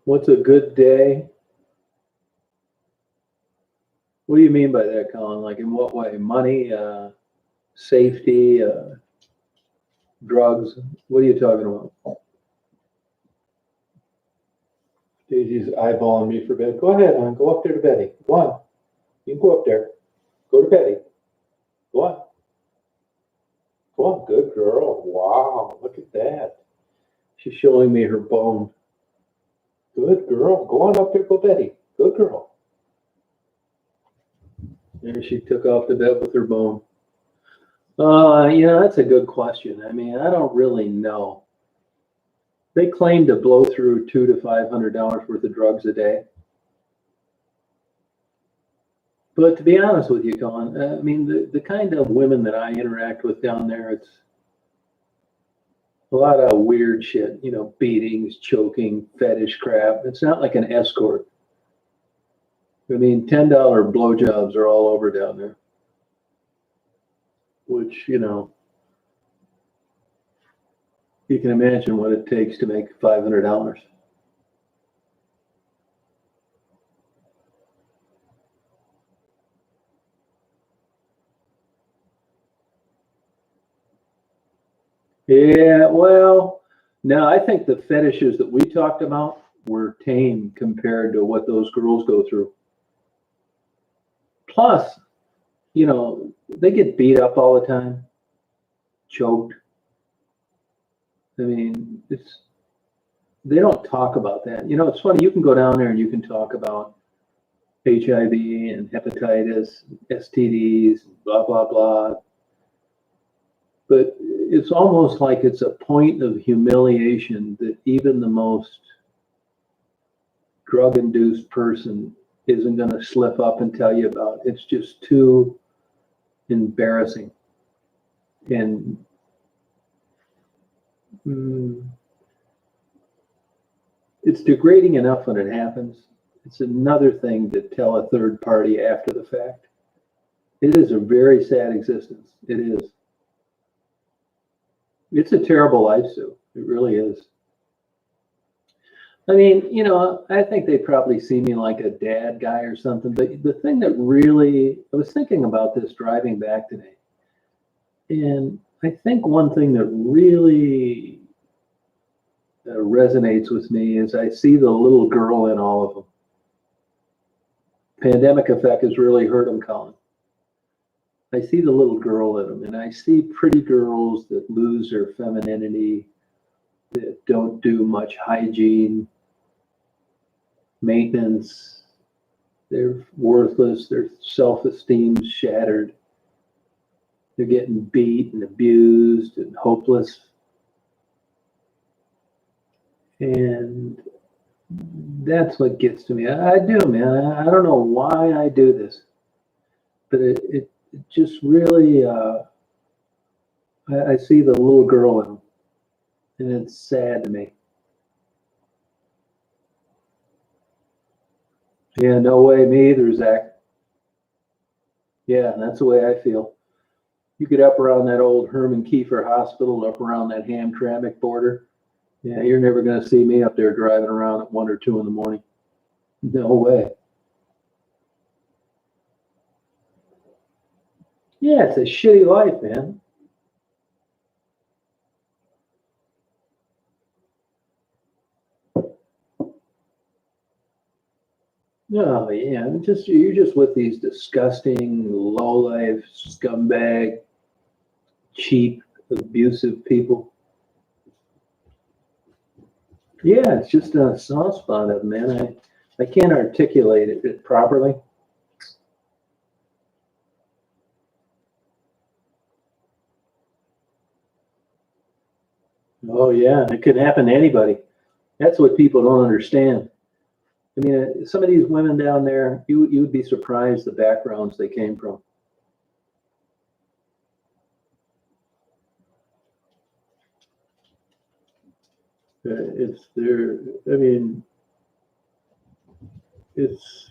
What's a good day? What do you mean by that, Colin? Like in what way? Money, safety, drugs? What are you talking about? Daisy's eyeballing me for bed. Go ahead, hon. Go up there to Betty. Go on. You can go up there. Go to Betty. Go on. Go on. Good girl. Wow. Look at that. She's showing me her bone. Good girl. Go on up there. Go, Betty. Good girl. And she took off to bed with her bone. That's a good question. I mean, I don't really know. They claim to blow through $200 to $500 worth of drugs a day. But to be honest with you, Colin, I mean, the kind of women that I interact with down there, it's a lot of weird shit, beatings, choking, fetish crap. It's not like an escort. I mean, $10 blowjobs are all over down there, which, you can imagine what it takes to make $500. Yeah, well, no, I think the fetishes that we talked about were tame compared to what those girls go through. Plus, they get beat up all the time, choked. I mean, they don't talk about that. It's funny, you can go down there and you can talk about HIV and hepatitis, STDs, blah, blah, blah. But it's almost like it's a point of humiliation that even the most drug-induced person isn't going to slip up and tell you about. It's just too embarrassing. And it's degrading enough when it happens. It's another thing to tell a third party after the fact. It is a very sad existence. It is. It's a terrible life, Sue. It really is. I mean, I think they probably see me like a dad guy or something. But the thing that really, I was thinking about this driving back today. And I think one thing that really resonates with me is I see the little girl in all of them. Pandemic effect has really hurt them, Colin. I see the little girl in them, and I see pretty girls that lose their femininity, that don't do much hygiene, maintenance. They're worthless. Their self-esteem's shattered. They're getting beat and abused and hopeless. And that's what gets to me. I do, man. I don't know why I do this, but it just really, I see the little girl in them, and it's sad to me. Yeah, no way, me either, Zach. Yeah, that's the way I feel. You get up around that old Herman Kiefer Hospital, up around that Hamtramck border. Yeah, you're never going to see me up there driving around at 1 or 2 in the morning. No way. Yeah, it's a shitty life, man. No, yeah, you're just with these disgusting, low-life, scumbag, cheap, abusive people. Yeah, it's just a soft spot of man. I can't articulate it properly. Oh yeah, it could happen to anybody. That's what people don't understand. I mean, some of these women down there, you would be surprised the backgrounds they came from. It's their, I mean, it's,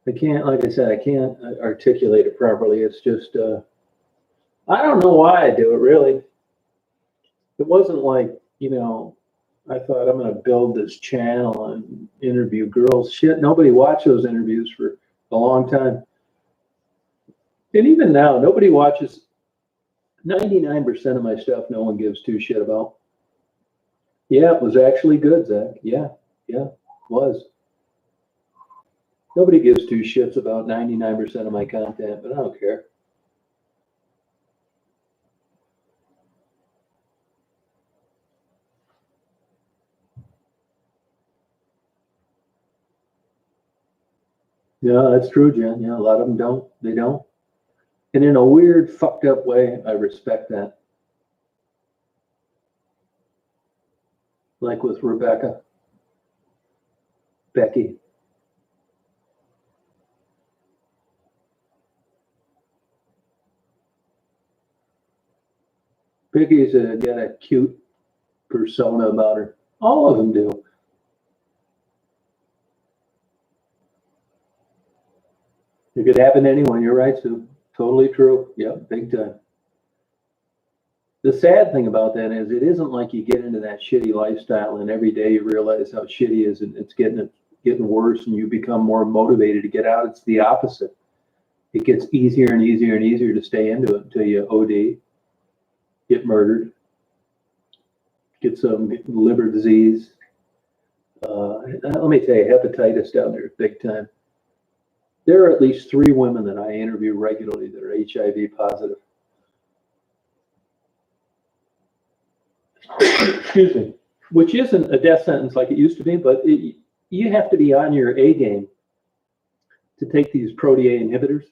I can't, like I said, I can't articulate it properly. It's just, I don't know why I do it really. It wasn't like, I thought I'm going to build this channel and interview girls. Shit, nobody watched those interviews for a long time. And even now, nobody watches 99% of my stuff. No one gives two shit about. Yeah, it was actually good, Zach. Yeah, it was. Nobody gives two shits about 99% of my content, but I don't care. Yeah, that's true, Jen. Yeah, a lot of them don't. They don't. And in a weird, fucked up way, I respect that. Like with Rebecca, Becky. Becky's got a cute persona about her. All of them do. It could happen to anyone. You're right, Sue. Totally true. Yep, big time. The sad thing about that is it isn't like you get into that shitty lifestyle and every day you realize how shitty it is and it's getting worse and you become more motivated to get out. It's the opposite. It gets easier and easier and easier to stay into it until you OD, get murdered, get some liver disease. Let me tell you, hepatitis down there is big time. There are at least 3 women that I interview regularly that are HIV positive. Excuse me. Which isn't a death sentence like it used to be, but you have to be on your A game to take these protease inhibitors.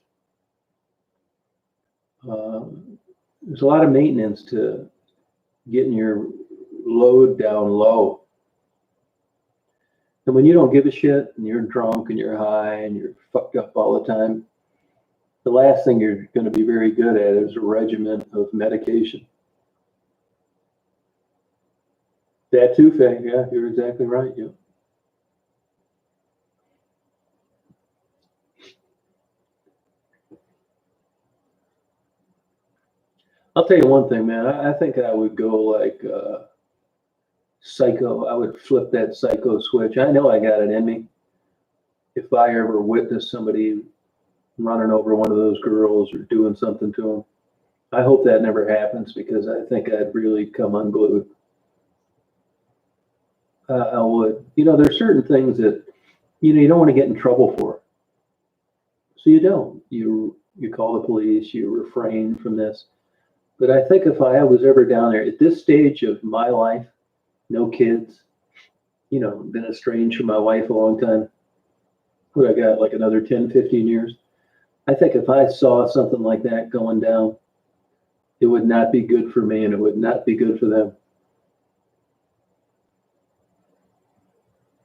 There's a lot of maintenance to getting your load down low. And when you don't give a shit and you're drunk and you're high and you're fucked up all the time, the last thing you're going to be very good at is a regimen of medication. That too, Faye. Yeah, you're exactly right. Yeah. I'll tell you one thing, man. I think I would go like psycho. I would flip that psycho switch. I know I got it in me. If I ever witness somebody running over one of those girls or doing something to them, I hope that never happens because I think I'd really come unglued. I would. There's certain things that you don't want to get in trouble for, so you don't. You call the police. You refrain from this. But I think if I was ever down there at this stage of my life, no kids, been estranged from my wife a long time. What I got, like another 10, 15 years. I think if I saw something like that going down, it would not be good for me and it would not be good for them.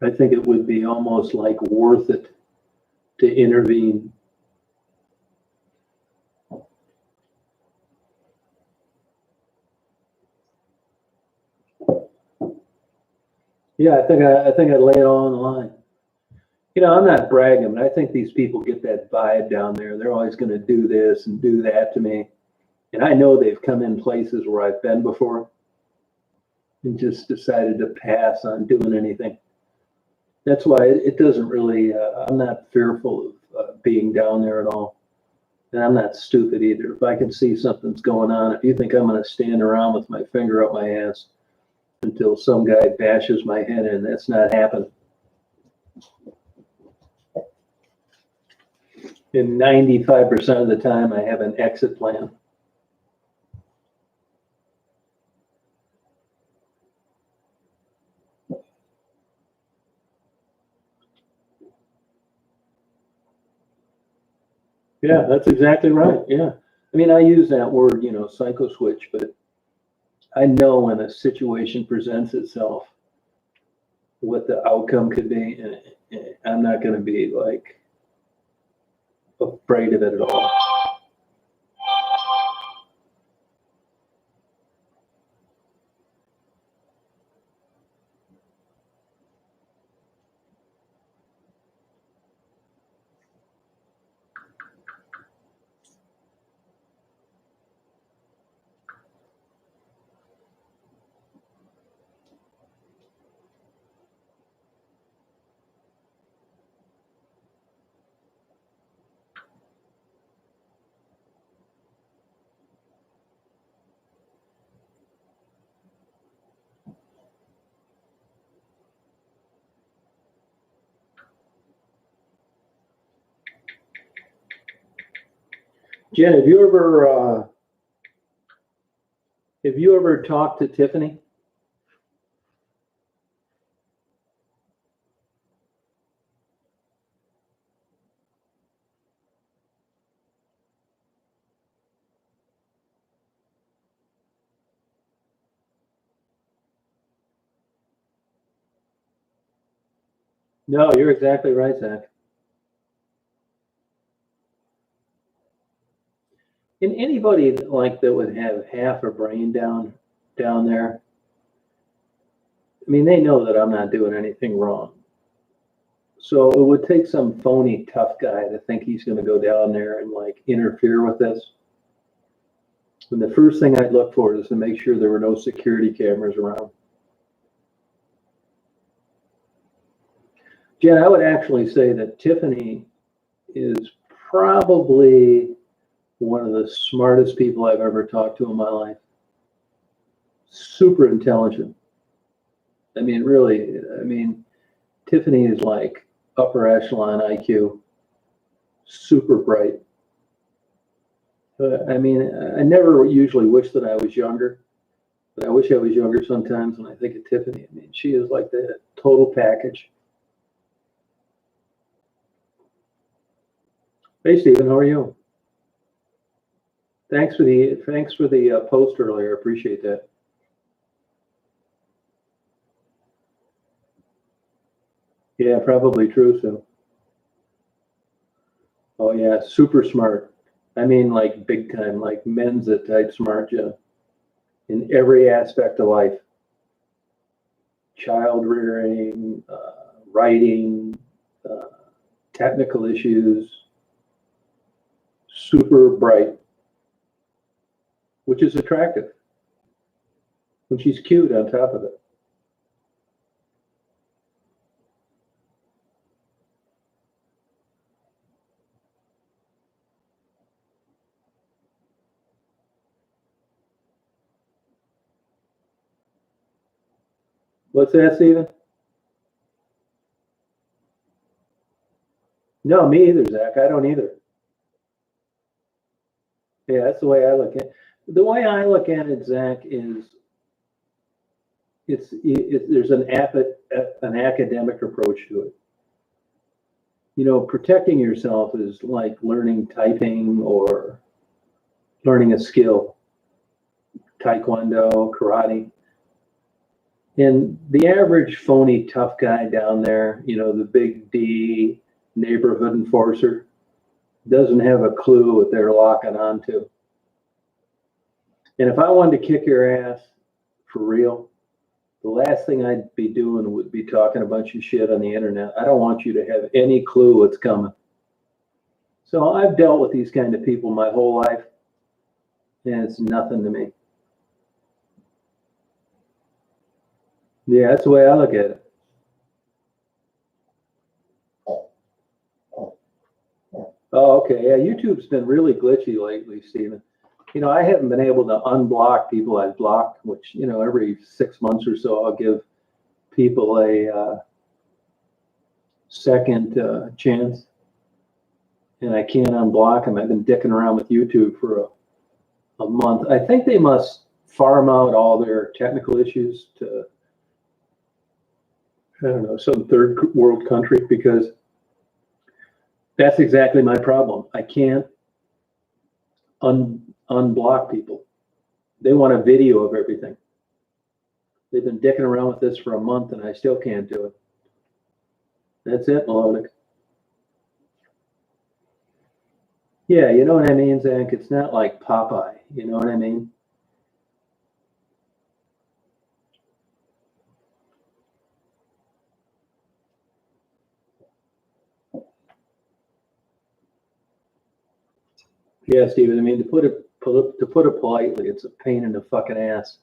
I think it would be almost like worth it to intervene. Yeah, I think I'd lay it all on the line. You know, I'm not bragging, but I think these people get that vibe down there. They're always going to do this and do that to me. And I know they've come in places where I've been before and just decided to pass on doing anything. That's why it doesn't really, I'm not fearful of being down there at all. And I'm not stupid either. If I can see something's going on, if you think I'm going to stand around with my finger up my ass until some guy bashes my head in, that's not happening. And 95% of the time, I have an exit plan. Yeah, that's exactly right. Yeah. I mean, I use that word, you know, psycho switch, but I know when a situation presents itself, what the outcome could be, and I'm not going to be like afraid of it at all. Jen, have you ever talked to Tiffany? No, you're exactly right, Zach. And anybody like that would have half a brain down there, I mean, they know that I'm not doing anything wrong. So it would take some phony tough guy to think he's going to go down there and like interfere with this. And the first thing I'd look for is to make sure there were no security cameras around. Jen, I would actually say that Tiffany is probably one of the smartest people I've ever talked to in my life. Super intelligent. I mean, really, I mean, Tiffany is like upper echelon IQ, super bright. I mean, I never usually wish that I was younger, but I wish I was younger sometimes when I think of Tiffany. I mean, she is like the total package. Hey, Stephen, how are you? Thanks for the post earlier. Appreciate that. Yeah, probably true. So, oh yeah, super smart. I mean, like big time, like Mensa type smart, Jen, in every aspect of life. Child rearing, writing, uh, technical issues. Super bright, which is attractive. And she's cute on top of it. What's that, Stephen? No, me either, Zach. I don't either. Yeah, that's the way I look at it. The way I look at it, Zach, is there's an academic approach to it. You know, protecting yourself is like learning typing or learning a skill, taekwondo, karate. And the average phony tough guy down there, you know, the big D neighborhood enforcer, doesn't have a clue what they're locking onto. And if I wanted to kick your ass for real, The last thing I'd be doing would be talking a bunch of shit on the internet. I don't want you to have any clue what's coming. So I've dealt with these kind of people my whole life, and it's nothing to me. Yeah, that's the way I look at it. Oh, okay. Yeah, YouTube's been really glitchy lately, Stephen. You know, I haven't been able to unblock people I've blocked, which, you know, every 6 months or so, I'll give people a second chance. And I can't unblock them. I've been dicking around with YouTube for a month. I think they must farm out all their technical issues to, I don't know, some third world country, because that's exactly my problem. I can't unblock people. They want a video of everything. They've been dicking around with this for a month and I still can't do it. That's it, Melodic. Yeah, you know what I mean, Zach? It's not like Popeye. You know what I mean? Yeah, Stephen. I mean, to put it politely, it's a pain in the fucking ass.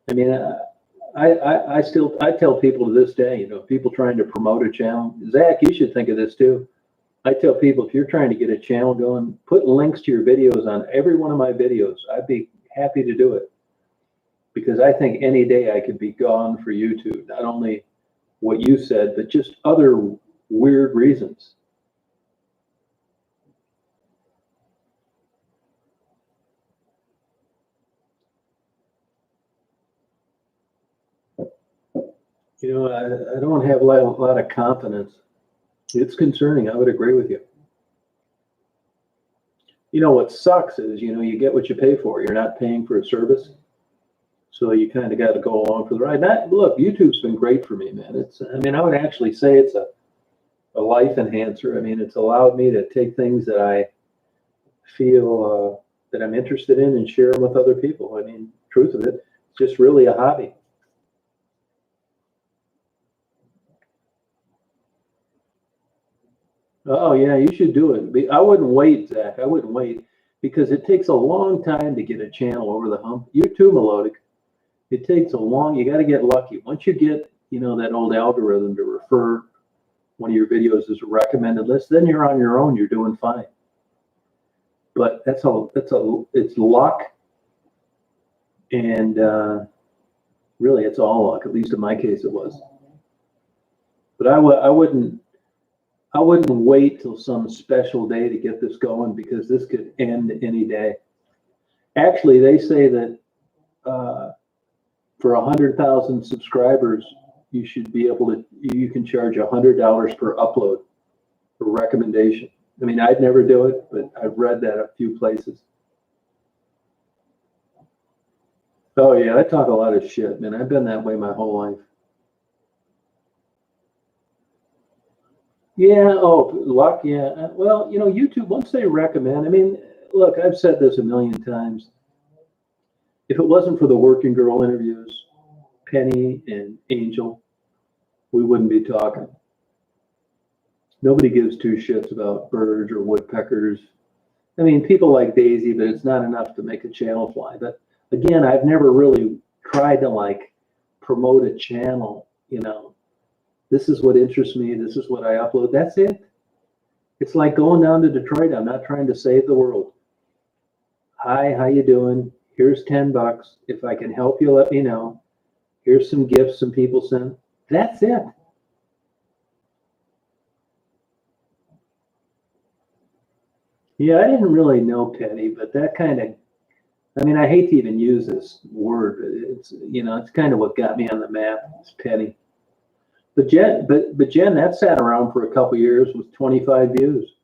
I mean, I tell people to this day, you know, people trying to promote a channel. Zach, you should think of this too. I tell people, if you're trying to get a channel going, put links to your videos on every one of my videos. I'd be happy to do it, because I think any day I could be gone for YouTube. Not only what you said, but just other weird reasons. You know, I don't have a lot of confidence. It's concerning. I would agree with you. You know, what sucks is, you know, you get what you pay for. You're not paying for a service. So you kind of got to go along for the ride. Look, YouTube's been great for me, man. I mean, I would actually say it's a life enhancer. I mean, it's allowed me to take things that I feel that I'm interested in and share them with other people. I mean, truth of it, it's just really a hobby. Oh yeah, you should do it. I wouldn't wait, Zach. I wouldn't wait, because it takes a long time to get a channel over the hump. You too, Melodic. It takes you got to get lucky. Once you get, you know, that old algorithm to refer one of your videos as a recommended list, then you're on your own. You're doing fine. But it's luck, and really, it's all luck. At least in my case, it was. But I wouldn't wait till some special day to get this going, because this could end any day. Actually, they say that for 100,000 subscribers, you should be able to. You can charge $100 per upload for recommendation. I mean, I'd never do it, but I've read that a few places. Oh yeah, I talk a lot of shit, man. I've been that way my whole life. Yeah, oh, luck, yeah. Well, you know, YouTube, once they recommend, I mean, look, I've said this a million times. If it wasn't for the working girl interviews, Penny and Angel, we wouldn't be talking. Nobody gives two shits about birds or woodpeckers. I mean, people like Daisy, but it's not enough to make a channel fly. But again, I've never really tried to like promote a channel, you know. This is what interests me. This is what I upload. That's it. It's like going down to Detroit. I'm not trying to save the world. Hi, how you doing? Here's $10. If I can help you, let me know. Here's some gifts some people sent. That's it. Yeah, I didn't really know Penny, but that kind of, I mean, I hate to even use this word, but it's, you know, it's kind of what got me on the map. It's Penny. But Jen, that sat around for a couple years with 25 views.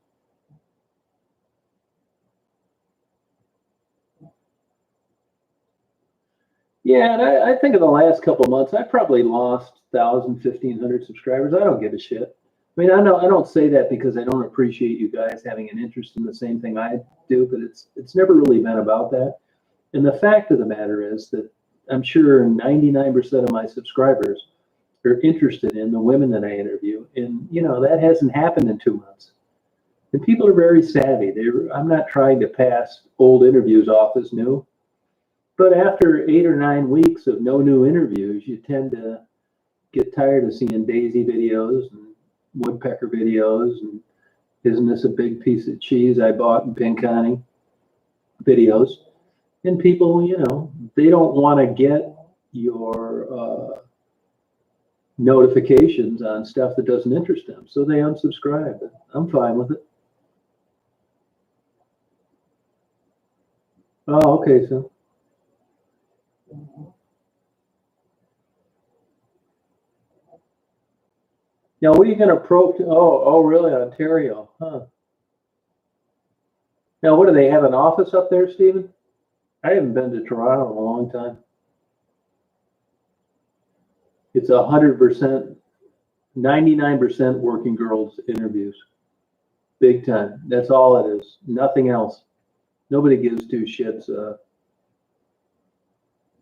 Yeah, and I think in the last couple of months, I probably lost 1,000, 1,500 subscribers. I don't give a shit. I mean, I don't say that because I don't appreciate you guys having an interest in the same thing I do, but it's never really been about that. And the fact of the matter is that I'm sure 99% of my subscribers are interested in the women that I interview. And, you know, that hasn't happened in 2 months. And people are very savvy. I'm not trying to pass old interviews off as new. But after 8 or 9 weeks of no new interviews, you tend to get tired of seeing daisy videos and woodpecker videos and isn't this a big piece of cheese I bought in Pinconning videos. And people, you know, they don't want to get your notifications on stuff that doesn't interest them. So they unsubscribe. I'm fine with it. Oh, okay, so. Now, what are you going to approach? Oh, really? Ontario, huh? Now, what do they have an office up there, Stephen? I haven't been to Toronto in a long time. It's 100%, 99% working girls interviews. Big time. That's all it is. Nothing else. Nobody gives two shits.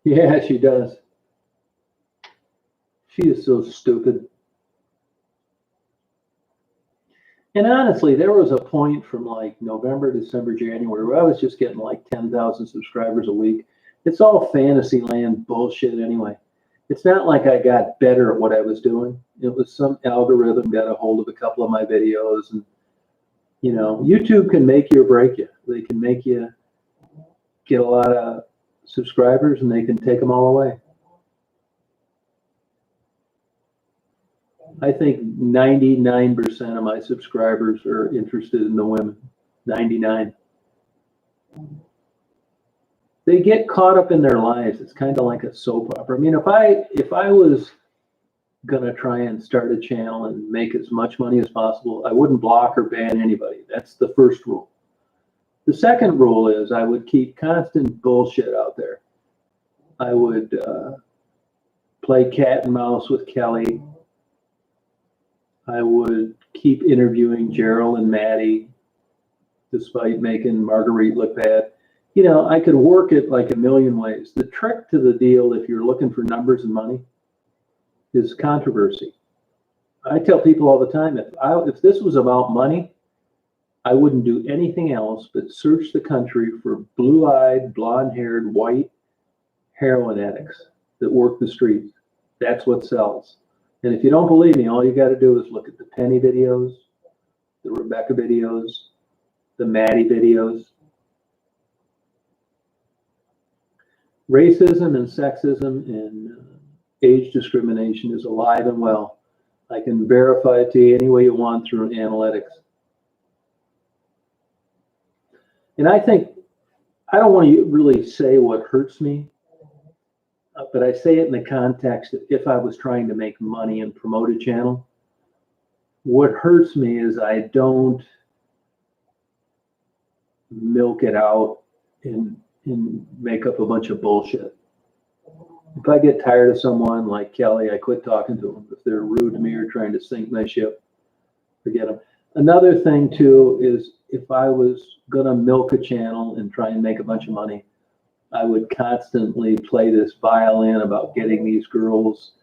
Yeah, she does. She is so stupid. And honestly, there was a point from like November, December, January where I was just getting like 10,000 subscribers a week. It's all fantasy land bullshit anyway. It's not like I got better at what I was doing. It was some algorithm got a hold of a couple of my videos, and you know, YouTube can make you or break you. They can make you get a lot of subscribers, and they can take them all away. I think 99% of my subscribers are interested in the women. 99. They get caught up in their lives. It's kind of like a soap opera. I mean, if I was gonna try and start a channel and make as much money as possible, I wouldn't block or ban anybody. That's the first rule. The second rule is I would keep constant bullshit out there. I would play cat and mouse with Kelly. I would keep interviewing Gerald and Maddie, despite making Marguerite look bad. You know, I could work it like a million ways. The trick to the deal, if you're looking for numbers and money, is controversy. I tell people all the time, if this was about money, I wouldn't do anything else but search the country for blue-eyed, blonde-haired, white heroin addicts that work the streets. That's what sells. And if you don't believe me, all you got to do is look at the Penny videos, the Rebecca videos, the Maddie videos. Racism and sexism and age discrimination is alive and well. I can verify it to you any way you want through analytics. And I think, I don't want to really say what hurts me, but I say it in the context that if I was trying to make money and promote a channel, what hurts me is I don't milk it out and make up a bunch of bullshit. If I get tired of someone like Kelly, I quit talking to them. If they're rude to me or trying to sink my ship, forget them. Another thing too is if I was gonna milk a channel and try and make a bunch of money, I would constantly play this violin about getting these girls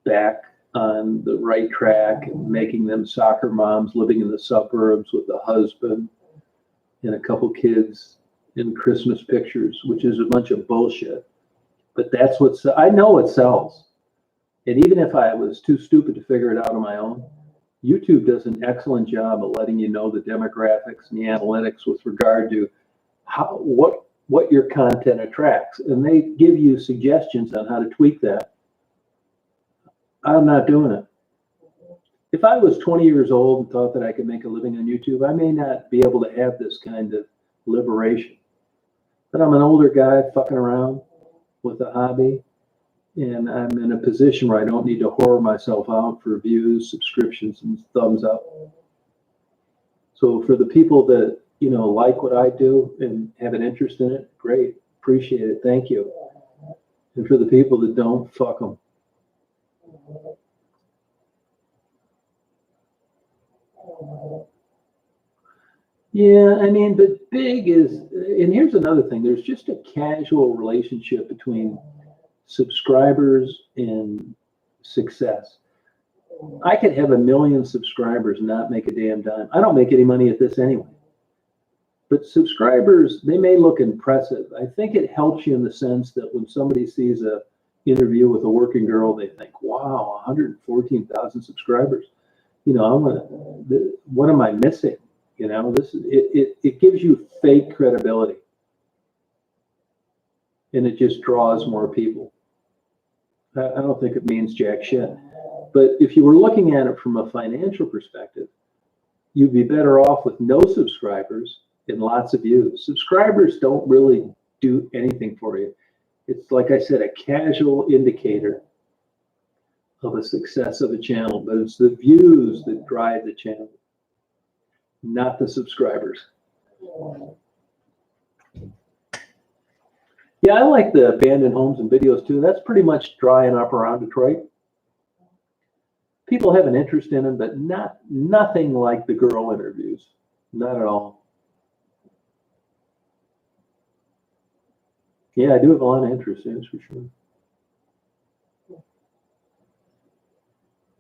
back on the right track and making them soccer moms living in the suburbs with a husband and a couple kids in Christmas pictures, which is a bunch of bullshit. But that's what I know it sells. And even if I was too stupid to figure it out on my own, YouTube does an excellent job of letting you know the demographics and the analytics with regard to what your content attracts. And they give you suggestions on how to tweak that. I'm not doing it. If I was 20 years old and thought that I could make a living on YouTube, I may not be able to have this kind of liberation. But I'm an older guy fucking around with a hobby, and I'm in a position where I don't need to whore myself out for views, subscriptions, and thumbs up. So for the people that, you know, like what I do and have an interest in it, great, appreciate it, thank you. And for the people that don't, fuck them. Yeah, I mean, but big is, and here's another thing, there's just a casual relationship between subscribers and success. I could have 1 million subscribers and not make a damn dime. I don't make any money at this anyway. But subscribers, they may look impressive. I think it helps you in the sense that when somebody sees a interview with a working girl, they think, wow, 114,000 subscribers. You know, what am I missing? You know, it gives you fake credibility. And it just draws more people. I don't think it means jack shit. But if you were looking at it from a financial perspective, you'd be better off with no subscribers and lots of views. Subscribers don't really do anything for you. It's, like I said, a casual indicator of a success of a channel, but it's the views that drive the channel, not the subscribers. Yeah, I like the abandoned homes and videos too. That's pretty much drying up around Detroit. People have an interest in them, but nothing like the girl interviews. Not at all. Yeah, I do have a lot of interest, that's for sure.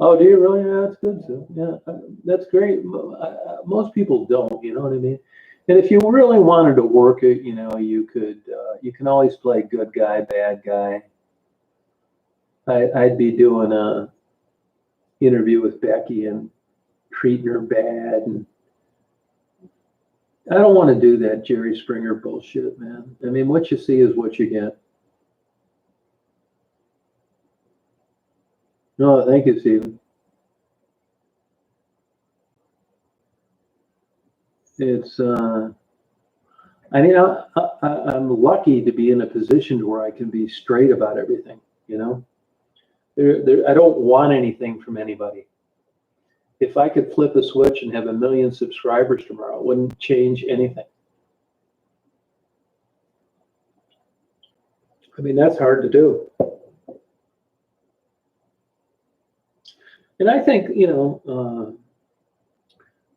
Oh, do you really? Yeah, that's good. So, yeah, that's great. Most people don't, you know what I mean? And if you really wanted to work it, you know, you can always play good guy, bad guy. I'd be doing a interview with Becky and treating her bad, and I don't want to do that Jerry Springer bullshit, man. I mean, what you see is what you get. No, thank you, Stephen. It's, I mean, I'm lucky to be in a position where I can be straight about everything, you know? I don't want anything from anybody. If I could flip a switch and have 1 million subscribers tomorrow, it wouldn't change anything. I mean, that's hard to do. And I think, you know,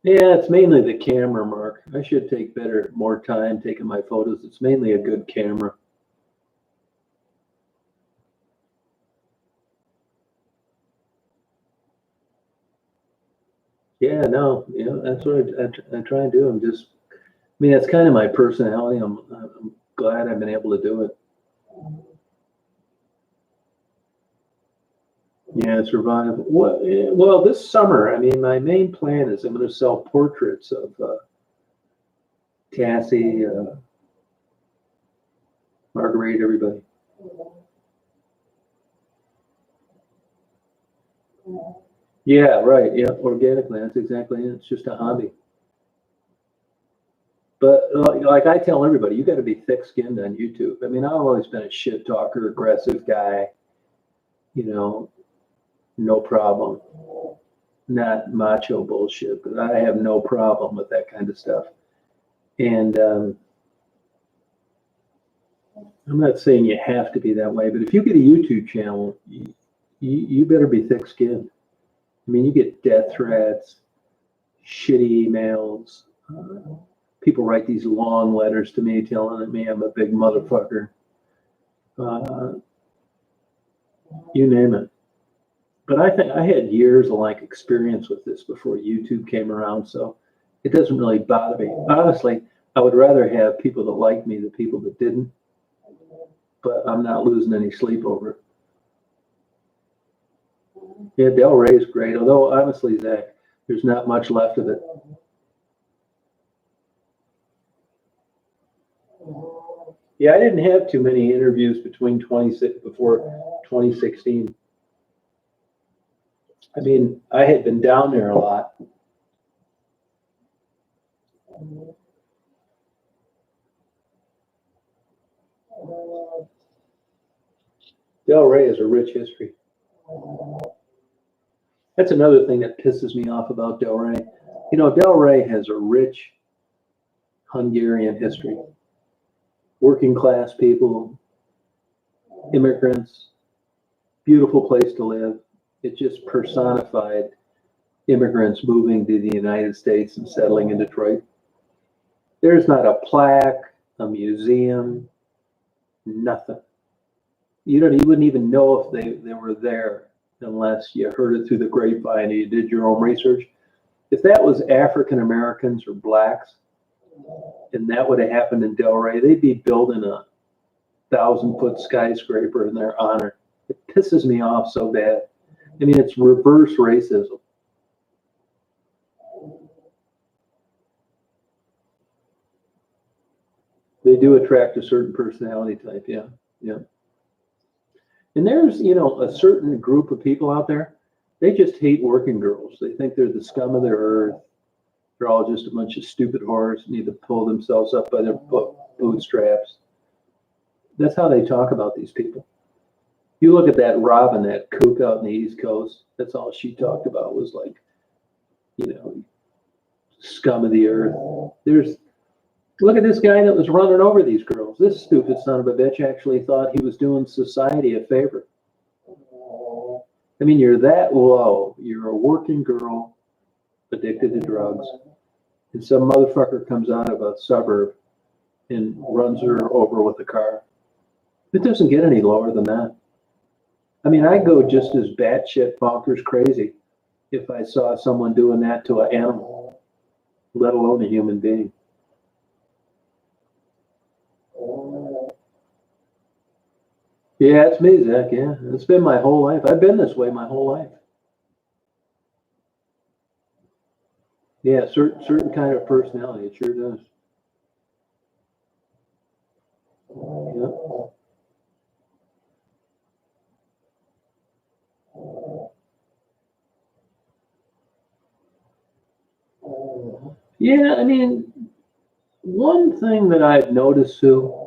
yeah, it's mainly the camera, Mark. I should take more time taking my photos. It's mainly a good camera. Yeah, no, you know, that's what I try and do. I mean, that's kind of my personality. I'm glad I've been able to do it. Yeah, survive. Well, this summer, I mean, my main plan is I'm going to sell portraits of Cassie, Marguerite, everybody. Yeah, right. Yeah, organically. That's exactly it. It's just a hobby. But like I tell everybody, you got to be thick-skinned on YouTube. I mean, I've always been a shit talker, aggressive guy. You know, no problem. Not macho bullshit, but I have no problem with that kind of stuff. And I'm not saying you have to be that way, but if you get a YouTube channel, you better be thick-skinned. I mean, you get death threats, shitty emails. People write these long letters to me telling me I'm a big motherfucker. You name it. But I think I had years of experience with this before YouTube came around, so it doesn't really bother me. Honestly, I would rather have people that like me than people that didn't. But I'm not losing any sleep over it. Yeah, Del Rey is great, although honestly, Zach, there's not much left of it. Yeah, I didn't have too many interviews before 2016. I mean, I had been down there a lot. Del Rey has a rich history. That's another thing that pisses me off about Del Rey. You know, Del Rey has a rich Hungarian history. Working class people, immigrants, beautiful place to live. It just personified immigrants moving to the United States and settling in Detroit. There's not a plaque, a museum, nothing. You wouldn't even know if they were there unless you heard it through the grapevine and you did your own research. If that was African Americans or blacks, and that would have happened in Delray, they'd be building a 1,000-foot skyscraper in their honor. It pisses me off so bad. I mean, it's reverse racism. They do attract a certain personality type, yeah, yeah. And there's, a certain group of people out there, they just hate working girls. They think they're the scum of the earth. They're all just a bunch of stupid whores, need to pull themselves up by their bootstraps. That's how they talk about these people. You look at that Robin, that kook out in the East Coast, that's all she talked about was like, scum of the earth. Look at this guy that was running over these girls. This stupid son of a bitch actually thought he was doing society a favor. I mean, you're that low. You're a working girl addicted to drugs, and some motherfucker comes out of a suburb and runs her over with a car. It doesn't get any lower than that. I mean, I go just as batshit bonkers crazy if I saw someone doing that to an animal, let alone a human being. Yeah, it's me, Zach. Yeah, it's been my whole life. I've been this way my whole life. Yeah, certain kind of personality. It sure does. Yeah. Yeah, I mean, one thing that I've noticed, Sue,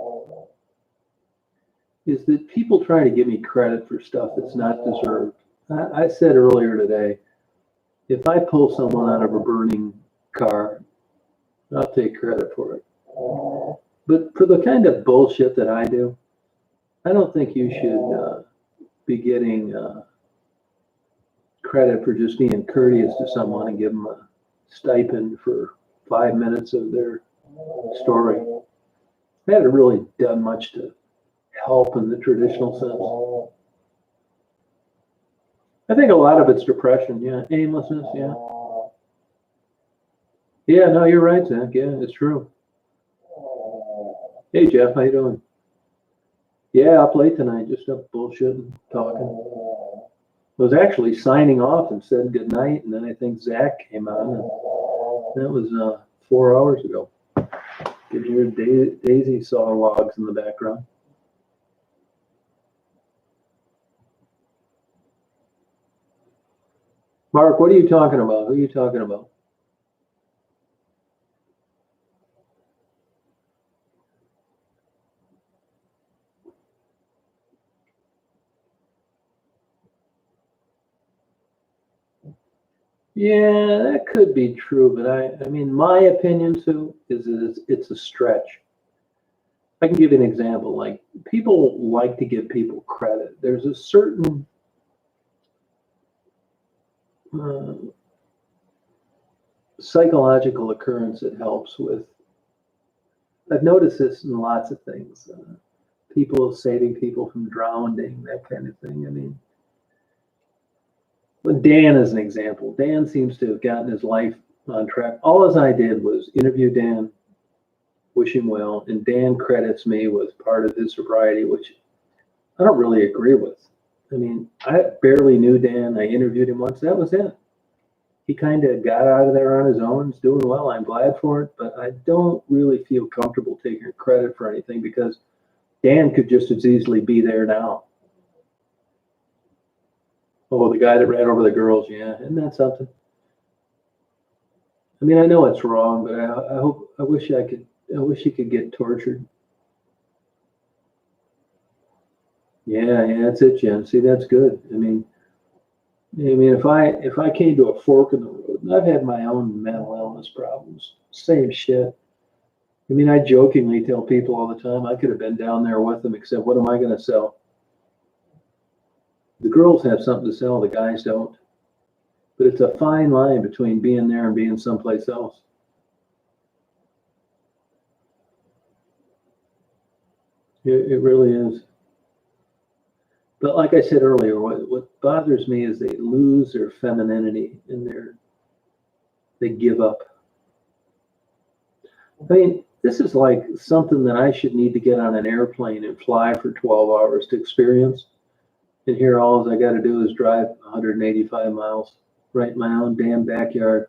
is that people try to give me credit for stuff that's not deserved. I said earlier today, if I pull someone out of a burning car, I'll take credit for it. But for the kind of bullshit that I do, I don't think you should be getting credit for just being courteous to someone and give them a stipend for 5 minutes of their story. I haven't really done much to help in the traditional sense. I think a lot of it's depression, yeah, aimlessness, yeah. Yeah, no, you're right, Zach. Yeah, it's true. Hey, Jeff, how you doing? Yeah, up late tonight, just up bullshitting, talking. I was actually signing off and said good night, and then I think Zach came on, and that was 4 hours ago. You can hear Daisy saw logs in the background. Mark, what are you talking about? Who are you talking about? Yeah, that could be true, but I mean, my opinion too is that it's a stretch. I can give you an example. Like, people like to give people credit. There's a certain psychological occurrence that helps with. I've noticed this in lots of things. People saving people from drowning, that kind of thing. I mean, Dan is an example. Dan seems to have gotten his life on track. All I did was interview Dan, wish him well, and Dan credits me with part of his sobriety, which I don't really agree with. I mean, I barely knew Dan. I interviewed him once. That was it. He kind of got out of there on his own. He's doing well. I'm glad for it, but I don't really feel comfortable taking credit for anything because Dan could just as easily be there now. Oh, the guy that ran over the girls, yeah, isn't that something? I mean, I know it's wrong, but I wish he could get tortured. Yeah, that's it, Jim. See, that's good. I mean, if I came to a fork in the road, and I've had my own mental illness problems, same shit. I mean, I jokingly tell people all the time, I could have been down there with them, except what am I going to sell? The girls have something to sell, the guys don't. But it's a fine line between being there and being someplace else. It really is. But like I said earlier, what bothers me is they lose their femininity and they give up. I mean, this is like something that I should need to get on an airplane and fly for 12 hours to experience. And here, all I got to do is drive 185 miles right in my own damn backyard.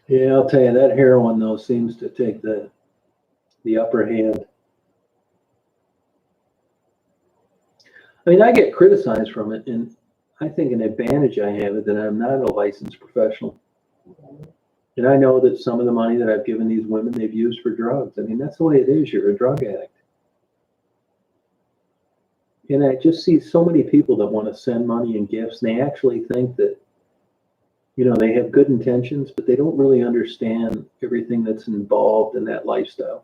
Yeah, I'll tell you, that heroin, though, seems to take the upper hand. I mean, I get criticized from it, and I think an advantage I have is that I'm not a licensed professional. And I know that some of the money that I've given these women, they've used for drugs. I mean, that's the way it is. You're a drug addict. And I just see so many people that want to send money and gifts, and they actually think that, they have good intentions, but they don't really understand everything that's involved in that lifestyle.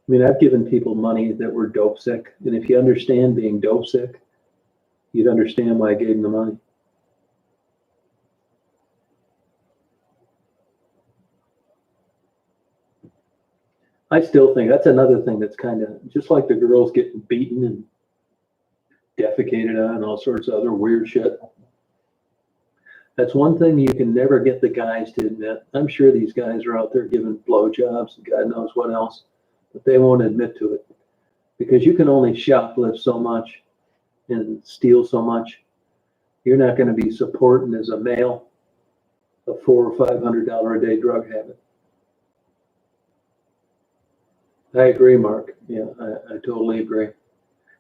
I mean, I've given people money that were dope sick, and if you understand being dope sick, you'd understand why I gave them the money. I still think that's another thing that's kind of just like the girls getting beaten and defecated on and all sorts of other weird shit. That's one thing you can never get the guys to admit. I'm sure these guys are out there giving blowjobs and God knows what else, but they won't admit to it because you can only shoplift so much and steal so much. You're not going to be supporting as a male a $400 or $500 a day drug habit. I agree, Mark. Yeah, I totally agree.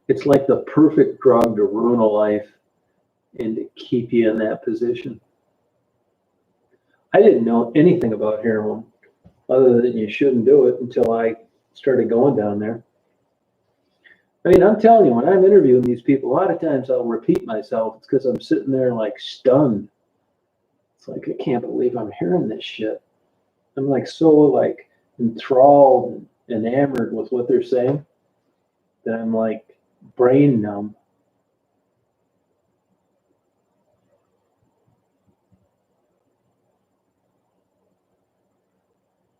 It's like the perfect drug to ruin a life and to keep you in that position. I didn't know anything about heroin other than you shouldn't do it until I started going down there. I mean, I'm telling you, when I'm interviewing these people, a lot of times I'll repeat myself. It's because I'm sitting there like stunned. It's like, I can't believe I'm hearing this shit. I'm like so like enthralled and enamored with what they're saying that I'm like brain numb.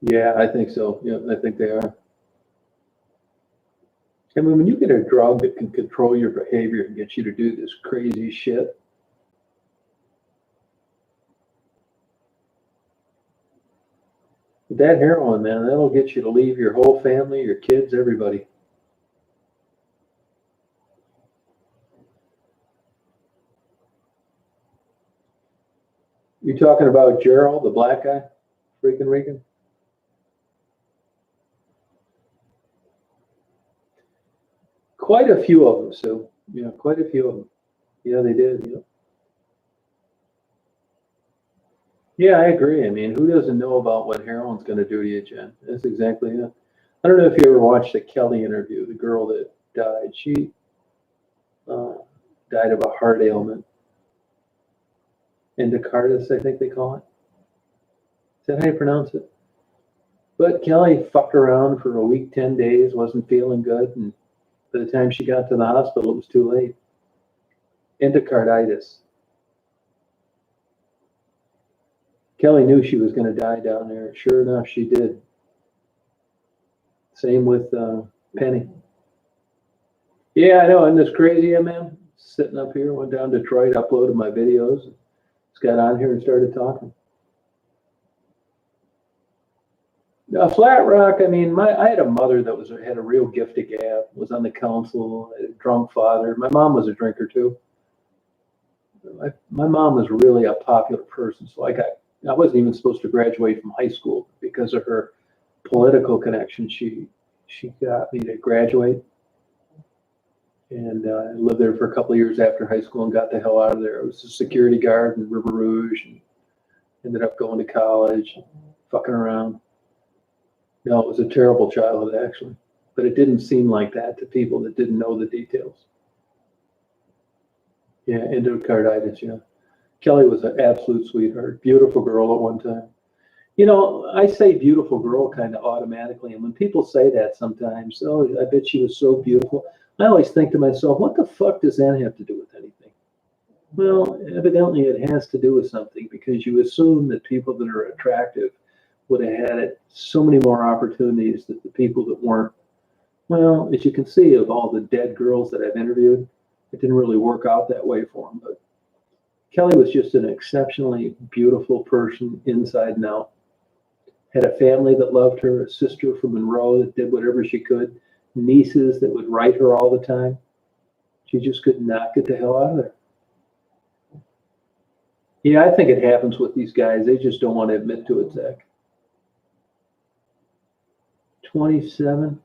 Yeah, I think so. Yeah, I think they are. I mean, when you get a drug that can control your behavior and get you to do this crazy shit, that heroin, man, that'll get you to leave your whole family, your kids, everybody. You talking about Gerald, the black guy, freaking Rican? Quite a few of them, Sue. Yeah, quite a few of them. Yeah, they did. Yeah. Yeah, I agree. I mean, who doesn't know about what heroin's going to do to you, Jen? That's exactly it. I don't know if you ever watched the Kelly interview, the girl that died. She uh, died of a heart ailment. Endocarditis, I think they call it. Is that how you pronounce it? But Kelly fucked around for a week, 10 days, wasn't feeling good. And by the time she got to the hospital, it was too late. Endocarditis. Kelly knew she was going to die down there. Sure enough, she did. Same with Penny. Yeah, I know. Isn't this crazy, man? Sitting up here, went down to Detroit, uploaded my videos, just got on here and started talking. Flat Rock, I mean, I had a mother that had a real gift of gab, was on the council, a drunk father. My mom was a drinker too. My mom was really a popular person, so I wasn't even supposed to graduate from high school because of her political connection. She got me to graduate, and I lived there for a couple of years after high school and got the hell out of there. I was a security guard in River Rouge and ended up going to college, and fucking around. No, it was a terrible childhood, actually. But it didn't seem like that to people that didn't know the details. Yeah, endocarditis, yeah. Kelly was an absolute sweetheart. Beautiful girl at one time. You know, I say beautiful girl kind of automatically. And when people say that sometimes, oh, I bet she was so beautiful. I always think to myself, what the fuck does that have to do with anything? Well, evidently it has to do with something because you assume that people that are attractive would have had it so many more opportunities than the people that weren't. Well, as you can see, of all the dead girls that I've interviewed, it didn't really work out that way for them. But Kelly was just an exceptionally beautiful person inside and out. Had a family that loved her, a sister from Monroe that did whatever she could, nieces that would write her all the time. She just could not get the hell out of there. Yeah, I think it happens with these guys. They just don't want to admit to it, Zach. 27.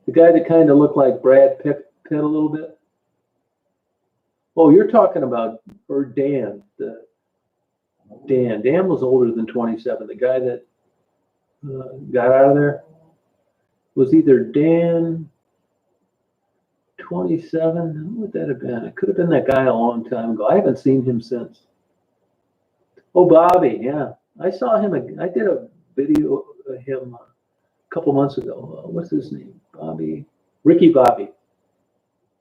The guy that kind of looked like Brad Pitt a little bit. Oh, you're talking about, or Dan. Dan was older than 27. The guy that got out of there was either Dan 27. Who would that have been? It could have been that guy a long time ago. I haven't seen him since. Oh, Bobby, yeah. I saw him. I did a video of him a couple months ago. What's his name? Bobby. Ricky Bobby.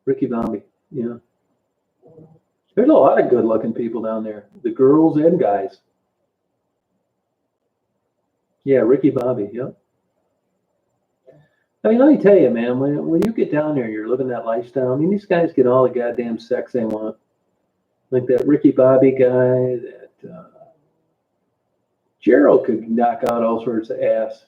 Ricky Bobby, yeah. There's a lot of good-looking people down there, the girls and guys. Yeah, Ricky Bobby, yep. I mean, let me tell you, man, when you get down there, you're living that lifestyle. I mean, these guys get all the goddamn sex they want. Like that Ricky Bobby guy, that Gerald could knock out all sorts of ass.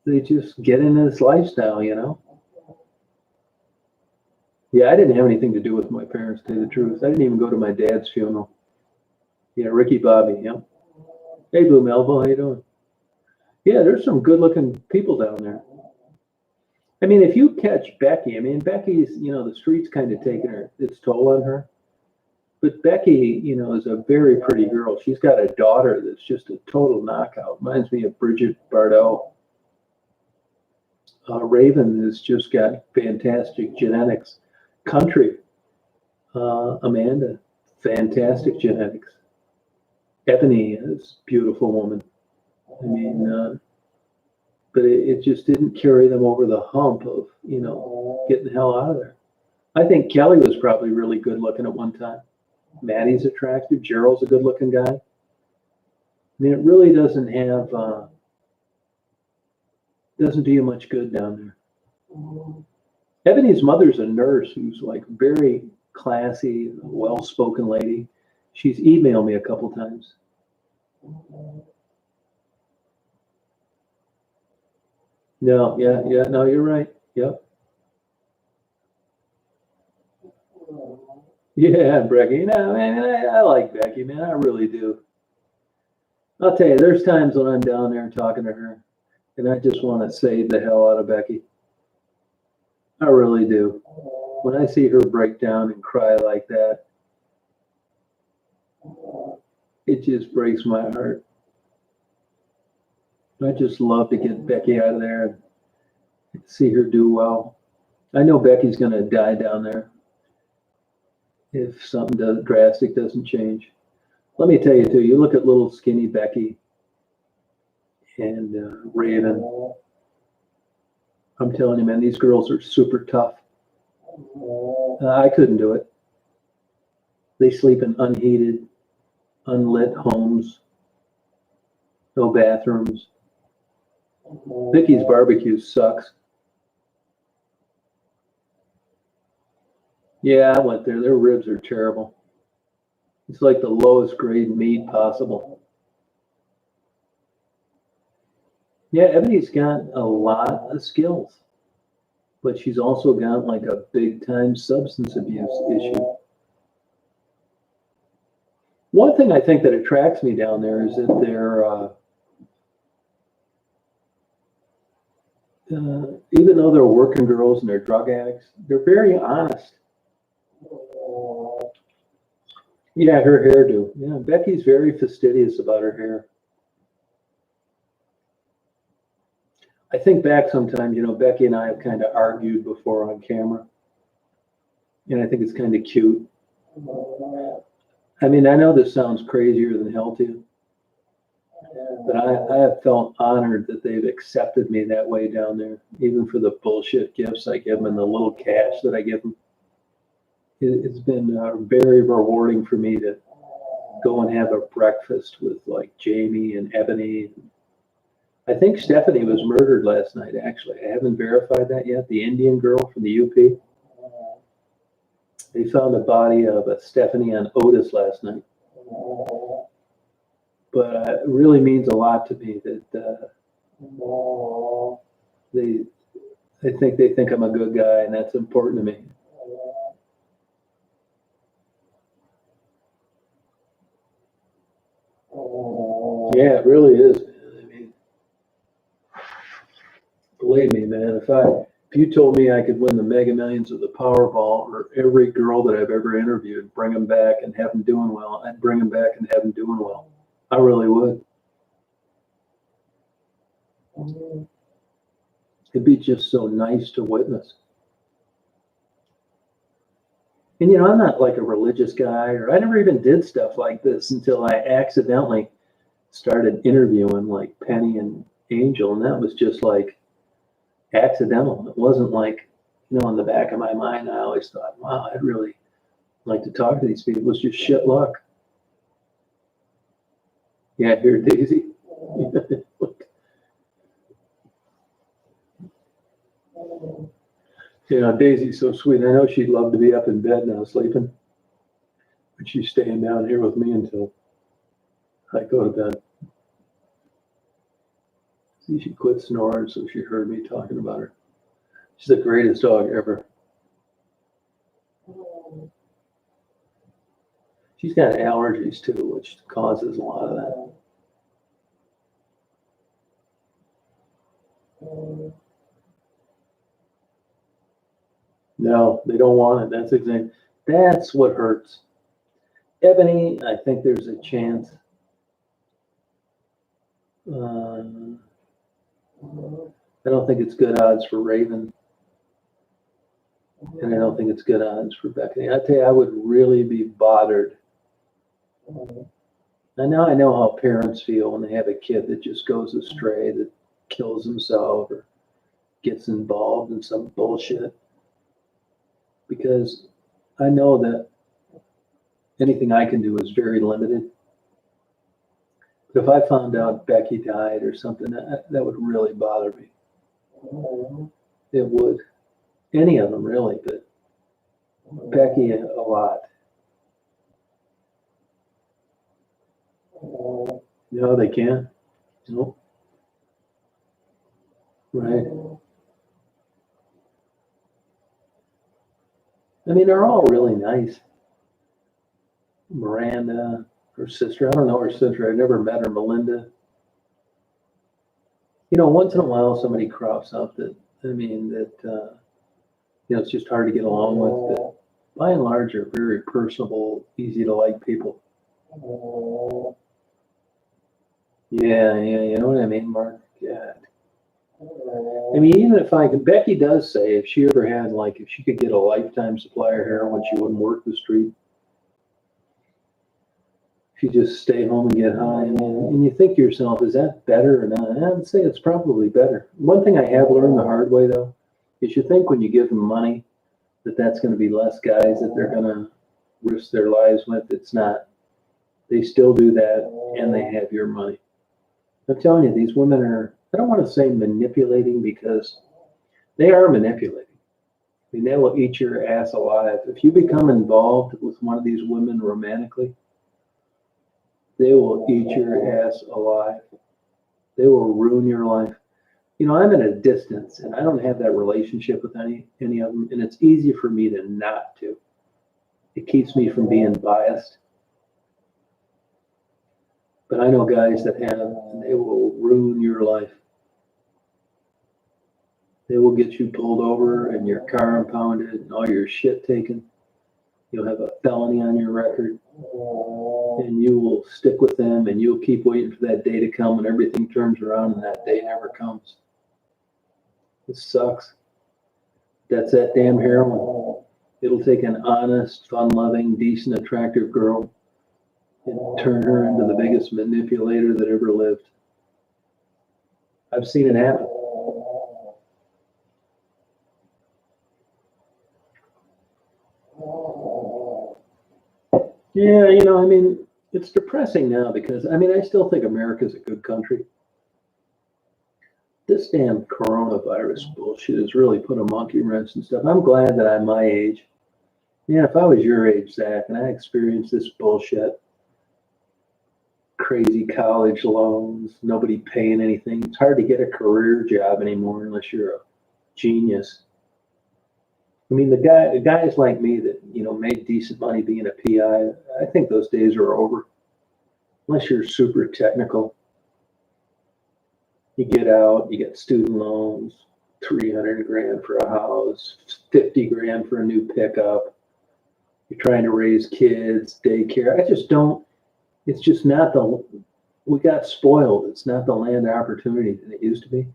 They just get in this lifestyle, you know? Yeah, I didn't have anything to do with my parents, to tell you the truth. I didn't even go to my dad's funeral. Yeah, Ricky Bobby, yeah. Hey, Blue Melville, how you doing? Yeah, there's some good-looking people down there. I mean, if you catch Becky, I mean, Becky's, you know, the street's kind of taking its toll on her. But Becky, you know, is a very pretty girl. She's got a daughter that's just a total knockout. Reminds me of Bridget Bardot. Raven has just got fantastic genetics. Country, Amanda, fantastic genetics. Ebony is a beautiful woman. I mean, but it just didn't carry them over the hump of, you know, getting the hell out of there. I think Kelly was probably really good looking at one time. Maddie's attractive. Gerald's a good looking guy. I mean, it really doesn't have, doesn't do you much good down there. Ebony's mother's a nurse who's like very classy, well-spoken lady. She's emailed me a couple times. No, yeah, no, you're right. Yep. Yeah, Becky. You know, man, I like Becky, man. I really do. I'll tell you, there's times when I'm down there talking to her, and I just want to save the hell out of Becky. I really do. When I see her break down and cry like that, it just breaks my heart. I just love to get Becky out of there and see her do well. I know Becky's going to die down there if something drastic doesn't change. Let me tell you, too, you look at little skinny Becky and Raven. I'm telling you, man, these girls are super tough. I couldn't do it. They sleep in unheated, unlit homes, no bathrooms. Vicky's barbecue sucks. Yeah, I went there. Their ribs are terrible. It's like the lowest grade meat possible. Yeah, Ebony's got a lot of skills, but she's also got like a big time substance abuse issue. One thing I think that attracts me down there is that they're, even though they're working girls and they're drug addicts, they're very honest. Yeah, her hairdo. Yeah, Becky's very fastidious about her hair. I think back sometimes, you know, Becky and I have kind of argued before on camera, and I think it's kind of cute. I mean, I know this sounds crazier than hell to you, but I have felt honored that they've accepted me that way down there, even for the bullshit gifts I give them and the little cash that I give them. It's been very rewarding for me to go and have a breakfast with like Jamie and Ebony. I think Stephanie was murdered last night, actually. I haven't verified that yet. The Indian girl from the UP. They found the body of a Stephanie and Otis last night. But it really means a lot to me that they think I'm a good guy, and that's important to me. Yeah, it really is, man. I mean, believe me, man, if you told me I could win the Mega Millions or the Powerball or every girl that I've ever interviewed, bring them back and have them doing well, I'd bring them back and have them doing well. I really would. It'd be just so nice to witness. And you know, I'm not like a religious guy, or I never even did stuff like this until I accidentally started interviewing like Penny and Angel, and that was just like accidental. It wasn't like, you know, in the back of my mind, I always thought, wow, I'd really like to talk to these people. It was just shit luck. Yeah, here, Daisy. You know, Daisy's so sweet. I know she'd love to be up in bed now sleeping, but she's staying down here with me until I go to bed. See, she quit snoring, so she heard me talking about her. She's the greatest dog ever. She's got allergies too, which causes a lot of that. No, they don't want it. That's what hurts. Ebony, I think there's a chance. I don't think it's good odds for Raven. And I don't think it's good odds for Bethany. I tell you, I would really be bothered. And now I know how parents feel when they have a kid that just goes astray, that kills himself or gets involved in some bullshit. Because I know that anything I can do is very limited. But if I found out Becky died or something, that would really bother me. It would. Any of them, really, but Becky a lot. No, they can't. Nope. Right. I mean, they're all really nice. Miranda, her sister, I don't know her sister, I never met her, Melinda. You know, once in a while somebody crops up that, you know, it's just hard to get along with, but by and large are very personable, easy to like people. Yeah, you know what I mean, Mark? Yeah. I mean, even if Becky does say if she ever had, like, if she could get a lifetime supply of heroin, she wouldn't work the street. She'd just stay home and get high. And you think to yourself, is that better or not? I would say it's probably better. One thing I have learned the hard way, though, is you think when you give them money that that's going to be less guys that they're going to risk their lives with. It's not. They still do that, and they have your money. I'm telling you, these women are, I don't want to say manipulating, because they are manipulating. I mean, they will eat your ass alive. If you become involved with one of these women romantically, they will eat your ass alive. They will ruin your life. You know, I'm at a distance, and I don't have that relationship with any of them, and it's easy for me to not to. It keeps me from being biased. But I know guys that have, and they will ruin your life. They will get you pulled over and your car impounded and all your shit taken. You'll have a felony on your record, and you will stick with them, and you'll keep waiting for that day to come when everything turns around, and that day never comes. It sucks. That's that damn heroin. It'll take an honest, fun-loving, decent, attractive girl and turn her into the biggest manipulator that ever lived. I've seen it happen. Yeah, I mean, it's depressing now because, I mean, I still think America's a good country. This damn coronavirus bullshit has really put a monkey wrench and stuff. I'm glad that I'm my age. Yeah, if I was your age, Zach, and I experienced this bullshit, crazy college loans, nobody paying anything. It's hard to get a career job anymore unless you're a genius. I mean, the guys like me that made decent money being a PI. I think those days are over. Unless you're super technical, you get out, you get student loans, 300 grand for a house, 50 grand for a new pickup. You're trying to raise kids, daycare. I just don't. It's just not we got spoiled. It's not the land of opportunity that it used to be.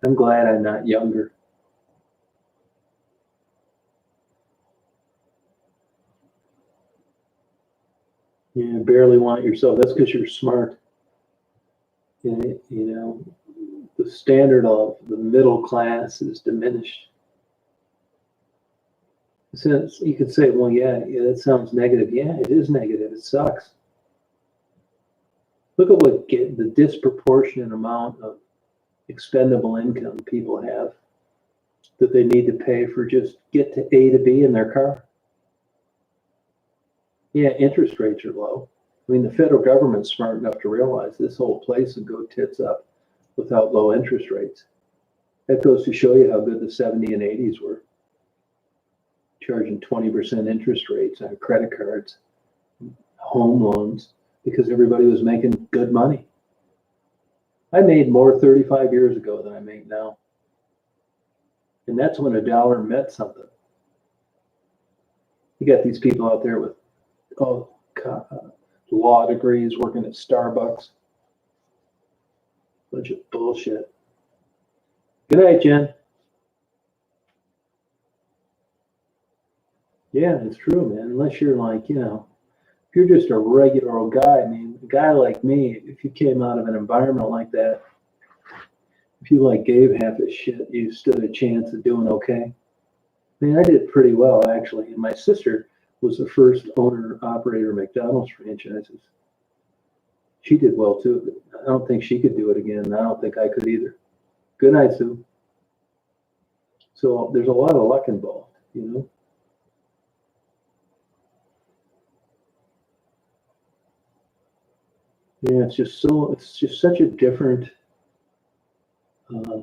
I'm glad I'm not younger. You barely want yourself. That's because you're smart. The standard of the middle class is diminished. Since you could say, well, yeah, that sounds negative. Yeah, it is negative. It sucks. Look at the disproportionate amount of expendable income people have that they need to pay for just get to A to B in their car. Yeah, interest rates are low. I mean, the federal government's smart enough to realize this whole place would go tits up without low interest rates. That goes to show you how good the 70s and 80s were, charging 20% interest rates on credit cards, home loans, because everybody was making good money. I made more 35 years ago than I make now. And that's when a dollar meant something. You got these people out there with, law degrees working at Starbucks. Bunch of bullshit. Good night, Jen. Yeah, it's true, man. Unless you're like, if you're just a regular old guy, I mean, a guy like me, if you came out of an environment like that, if you gave half a shit, you stood a chance of doing okay. I mean, I did pretty well, actually. And my sister was the first owner operator of McDonald's franchises. She did well too. But I don't think she could do it again. I don't think I could either. Good night, Sue. So there's a lot of luck involved, Yeah, it's just such a different, I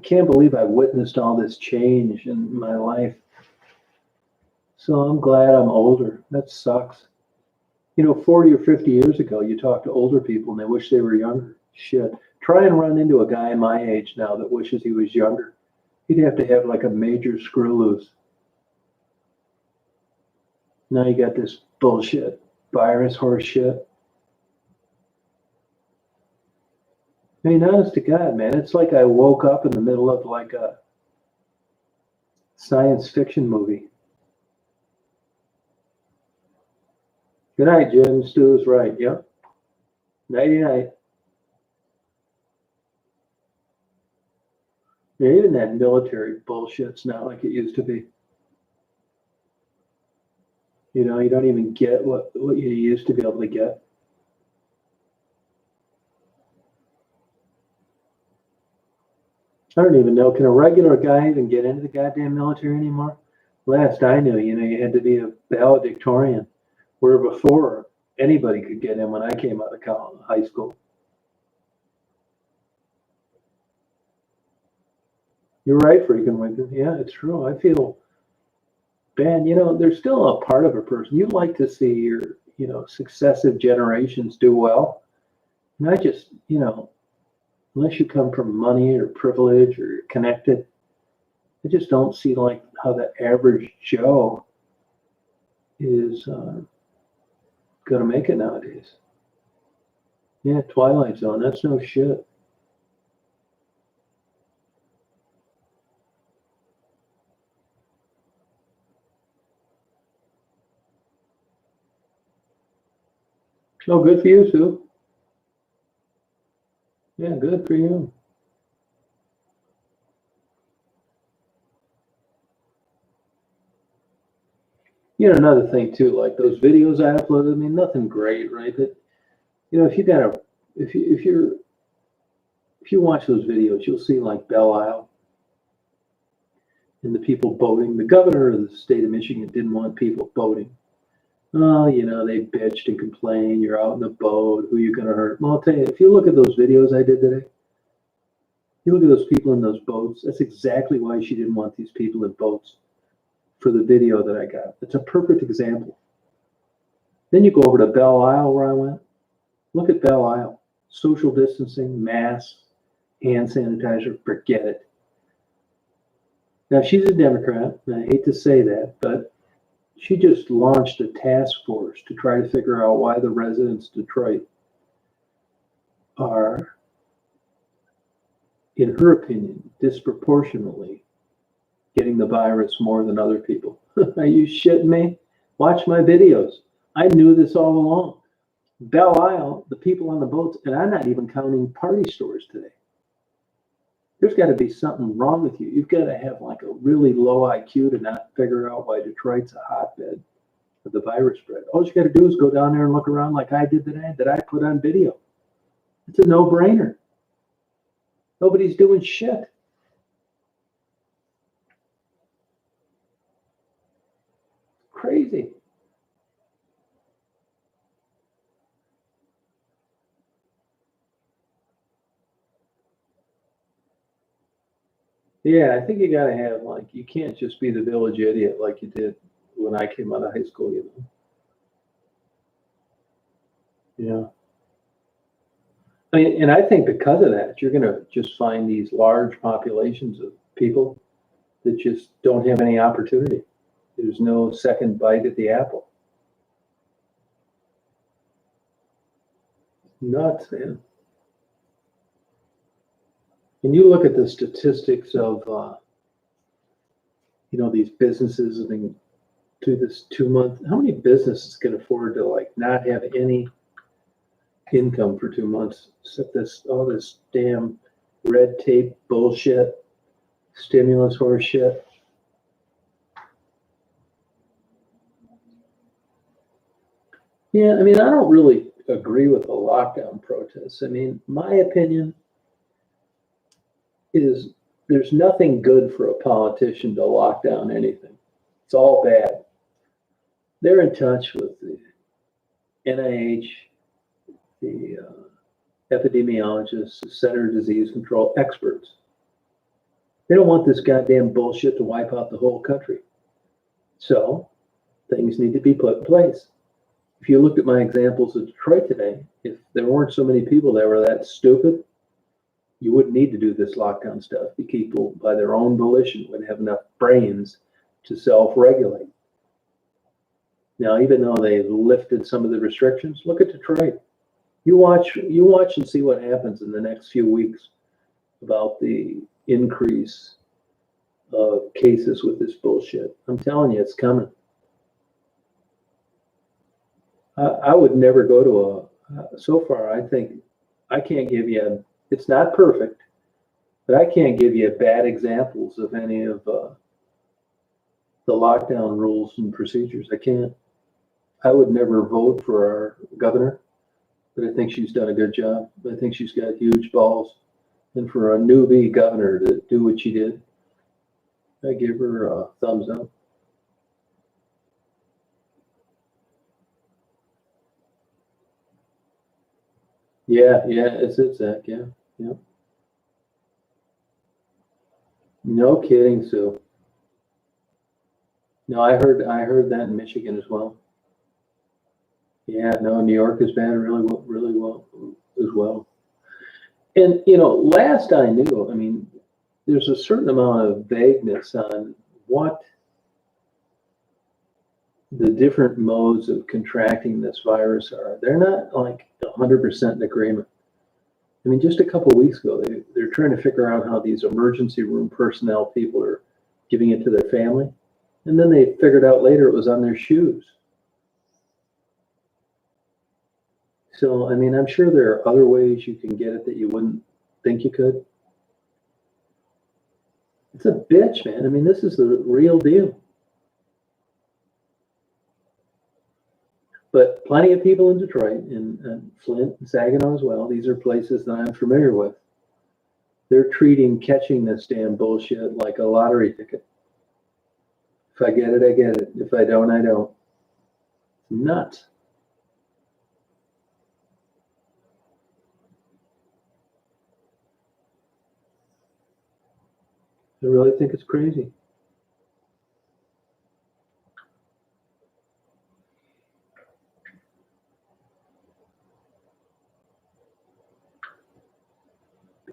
can't believe I witnessed all this change in my life. So I'm glad I'm older. That sucks. 40 or 50 years ago, you talk to older people and they wish they were younger. Shit. Try and run into a guy my age now that wishes he was younger. He'd have to have a major screw loose. Now you got this bullshit, virus horse shit. I mean, honest to God, man, it's like I woke up in the middle of a science fiction movie. Good night, Jim. Stu is right. Yep. Nighty night. Yeah, even that military bullshit's not like it used to be. You don't even get what you used to be able to get. I don't even know. Can a regular guy even get into the goddamn military anymore? Last I knew, you had to be a valedictorian, where before anybody could get in when I came out of high school. You're right, freaking Lincoln. Yeah, it's true. I feel bad. There's still a part of a person. You like to see your, successive generations do well. And I just, unless you come from money or privilege or you're connected, I just don't see how the average Joe is going to make it nowadays. Yeah, Twilight Zone. That's no shit. Oh, good for you, Sue. Yeah, good for you. You know, another thing too, like those videos I uploaded, I mean, nothing great, right? But you know, if you got a, if you watch those videos, you'll see like Belle Isle and the people voting. The governor of the state of Michigan didn't want people voting. Oh, you know, they bitched and complained. You're out in the boat. Who you gonna hurt? Well, I'll tell you, if you look at those videos I did today, you look at those people in those boats. That's exactly why she didn't want these people in boats for the video that I got. It's a perfect example. Then you go over to Belle Isle where I went. Look at Belle Isle. Social distancing, masks, hand sanitizer, forget it. Now, she's a Democrat, and I hate to say that, but she just launched a task force to try to figure out why the residents of Detroit are, in her opinion, disproportionately getting the virus more than other people. Are you shitting me? Watch my videos. I knew this all along. Belle Isle, the people on the boats, and I'm not even counting party stores today. There's got to be something wrong with you. You've got to have like a really low IQ to not figure out why Detroit's a hotbed of the virus spread. All you got to do is go down there and look around like I did today, that I put on video. It's a no-brainer. Nobody's doing shit. Crazy. Yeah, I think you got to have like, you can't just be the village idiot like you did when I came out of high school, you know. Yeah. I mean, and I think because of that, you're going to just find these large populations of people that just don't have any opportunity. There's no second bite at the apple. Nuts, man. And you look at the statistics of, you know, these businesses and do this 2 month. How many businesses can afford to like not have any income for 2 months except this all this damn red tape bullshit, stimulus horse shit? Yeah, I mean, I don't really agree with the lockdown protests. I mean, my opinion is there's nothing good for a politician to lock down anything. It's all bad. They're in touch with the NIH, the epidemiologists, the Center of Disease Control experts. They don't want this goddamn bullshit to wipe out the whole country. So things need to be put in place. If you looked at my examples of Detroit today, if there weren't so many people that were that stupid, you wouldn't need to do this lockdown stuff. The people, by their own volition, would have enough brains to self-regulate. Now, even though they've lifted some of the restrictions, look at Detroit. You watch and see what happens in the next few weeks about the increase of cases with this bullshit. I'm telling you, it's coming. I would never go to so far, I think I can't give you, it's not perfect, but I can't give you bad examples of any of the lockdown rules and procedures. I can't. I would never vote for our governor, but I think she's done a good job. I think she's got huge balls. And for a newbie governor to do what she did, I give her a thumbs up. Yeah, it's Zach. Yeah. No kidding, Sue. No, I heard that in Michigan as well. Yeah, no, New York has been really well as well. And you know, last I knew, I mean, there's a certain amount of vagueness on what the different modes of contracting this virus are. They're not like 100% in agreement. I mean, just a couple of weeks ago, they're trying to figure out how these emergency room personnel people are giving it to their family. And then they figured out later it was on their shoes. So, I mean, I'm sure there are other ways you can get it that you wouldn't think you could. It's a bitch, man. I mean, this is the real deal. But plenty of people in Detroit and Flint and Saginaw as well, these are places that I'm familiar with. They're treating catching this damn bullshit like a lottery ticket. If I get it, I get it. If I don't, I don't. It's nuts. I really think it's crazy.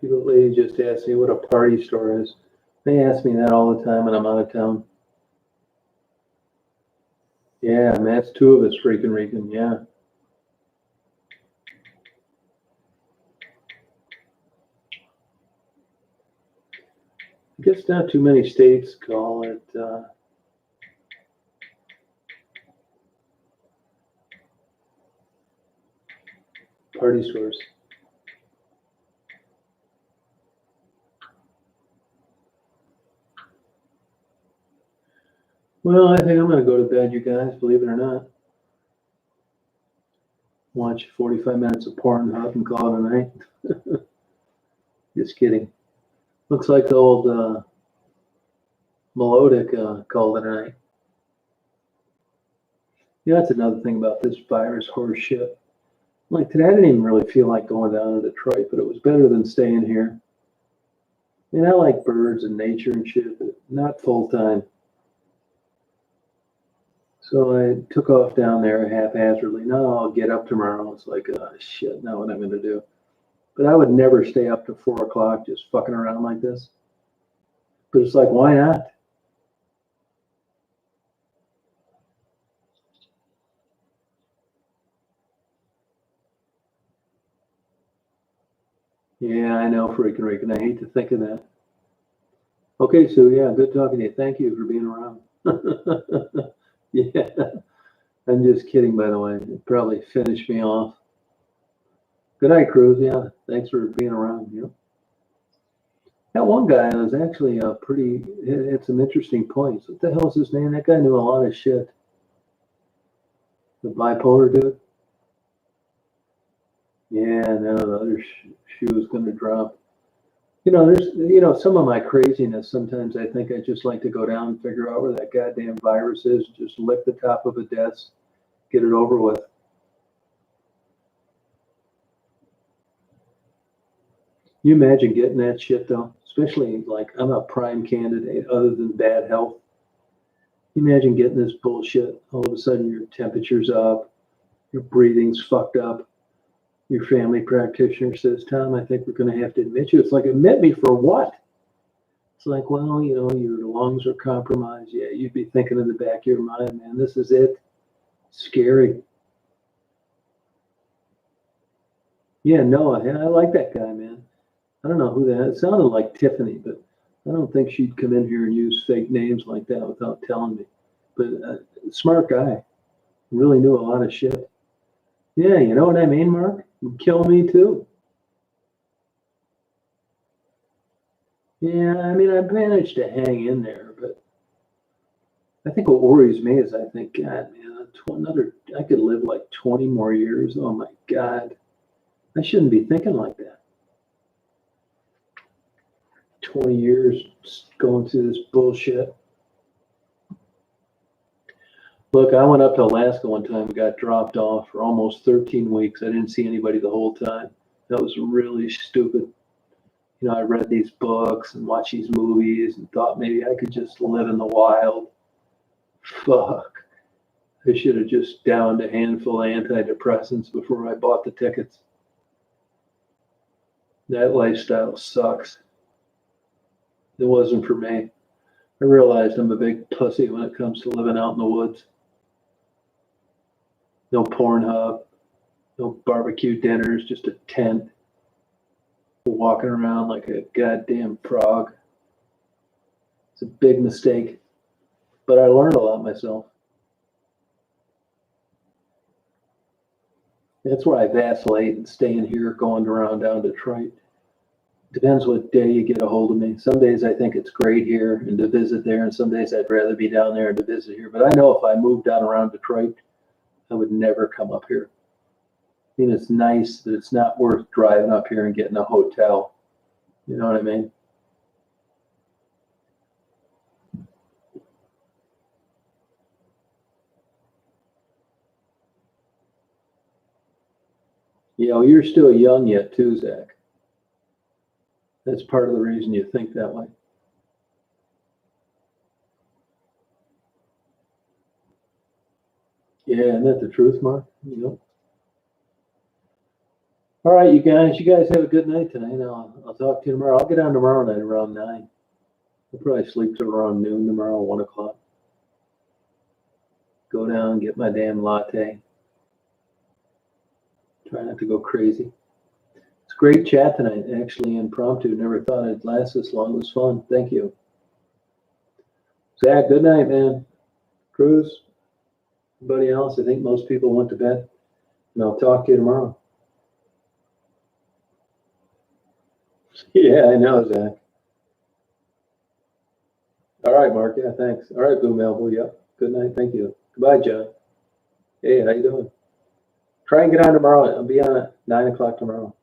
Lady just asked me what a party store is. They ask me that all the time when I'm out of town. Yeah, man, that's two of us freaking Rican, yeah. I guess not too many states call it party stores. Well, I think I'm going to go to bed, you guys, believe it or not. Watch 45 minutes of Pornhub and call it a night. Just kidding. Looks like the old melodic called it a night. Yeah, that's another thing about this virus horse shit. Like today, I didn't even really feel like going down to Detroit, but it was better than staying here. I mean, I like birds and nature and shit, but not full time. So I took off down there haphazardly. No, I'll get up tomorrow. It's like, oh, shit, now what I'm going to do. But I would never stay up to 4 o'clock just fucking around like this. But it's like, why not? Yeah, I know, freaking Rican. I hate to think of that. Okay, Sue, yeah, good talking to you. Thank you for being around. Yeah, I'm just kidding, by the way. It probably finished me off. Good night, Cruz. Yeah, thanks for being around. Yeah. That one guy was actually pretty, had some interesting points. What the hell's his name? That guy knew a lot of shit. The bipolar dude. Yeah, no, the other shoe is going to drop. There's some of my craziness. Sometimes I think I just like to go down and figure out where that goddamn virus is. Just lick the top of a desk, get it over with. You imagine getting that shit though, especially like I'm a prime candidate other than bad health. You imagine getting this bullshit. All of a sudden your temperature's up, your breathing's fucked up. Your family practitioner says, Tom, I think we're going to have to admit you. It's like, admit me for what? It's like, well, your lungs are compromised. Yeah, you'd be thinking in the back of your mind, man, this is it. Scary. Yeah, Noah, I like that guy, man. I don't know who that is. It sounded like Tiffany, but I don't think she'd come in here and use fake names like that without telling me. But smart guy. Really knew a lot of shit. Yeah, you know what I mean, Mark? You'd kill me too. Yeah, I mean, I managed to hang in there, but I think what worries me is I think, God, man, I could live like 20 more years. Oh my God. I shouldn't be thinking like that. 20 years going through this bullshit. Look, I went up to Alaska one time and got dropped off for almost 13 weeks. I didn't see anybody the whole time. That was really stupid. I read these books and watched these movies and thought maybe I could just live in the wild. Fuck. I should have just downed a handful of antidepressants before I bought the tickets. That lifestyle sucks. It wasn't for me. I realized I'm a big pussy when it comes to living out in the woods. No Pornhub, no barbecue dinners, just a tent. Walking around like a goddamn frog. It's a big mistake, but I learned a lot myself. That's why I vacillate and staying here, going around down Detroit. Depends what day you get a hold of me. Some days I think it's great here and to visit there, and some days I'd rather be down there and to visit here. But I know if I moved down around Detroit, I would never come up here. I mean, it's nice, but it's not worth driving up here and getting a hotel. You know what I mean? You know, you're still young yet too, Zach. That's part of the reason you think that way. Yeah, isn't that the truth, Mark? You know. All right, you guys have a good night tonight. I'll talk to you tomorrow. I'll get on tomorrow night around 9. I'll probably sleep till around noon tomorrow, 1 o'clock. Go down, get my damn latte. Try not to go crazy. It's a great chat tonight, actually impromptu. Never thought it'd last this long. It was fun. Thank you. Zach, good night, man. Cruz, anybody else? I think most people went to bed. And I'll talk to you tomorrow. Yeah, I know, Zach. All right, Mark. Yeah, thanks. All right, Boom Elbow. Yep. Good night. Thank you. Goodbye, John. Hey, how you doing? Try and get on tomorrow. I'll be on at 9 o'clock tomorrow.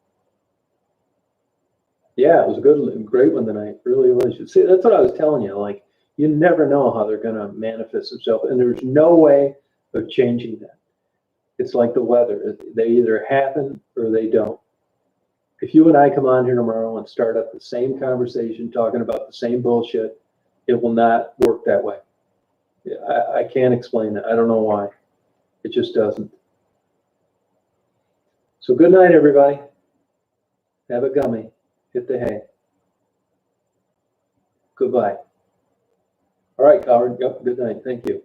Yeah, it was a great one tonight. Really was. See, that's what I was telling you. Like, you never know how they're going to manifest themselves, and there's no way of changing that. It's like the weather. They either happen or they don't. If you and I come on here tomorrow and start up the same conversation, talking about the same bullshit, it will not work that way. I can't explain it. I don't know why. It just doesn't. So good night, everybody. Have a gummy. Hit the hay. Goodbye. All right, Howard. Yep, good night. Thank you.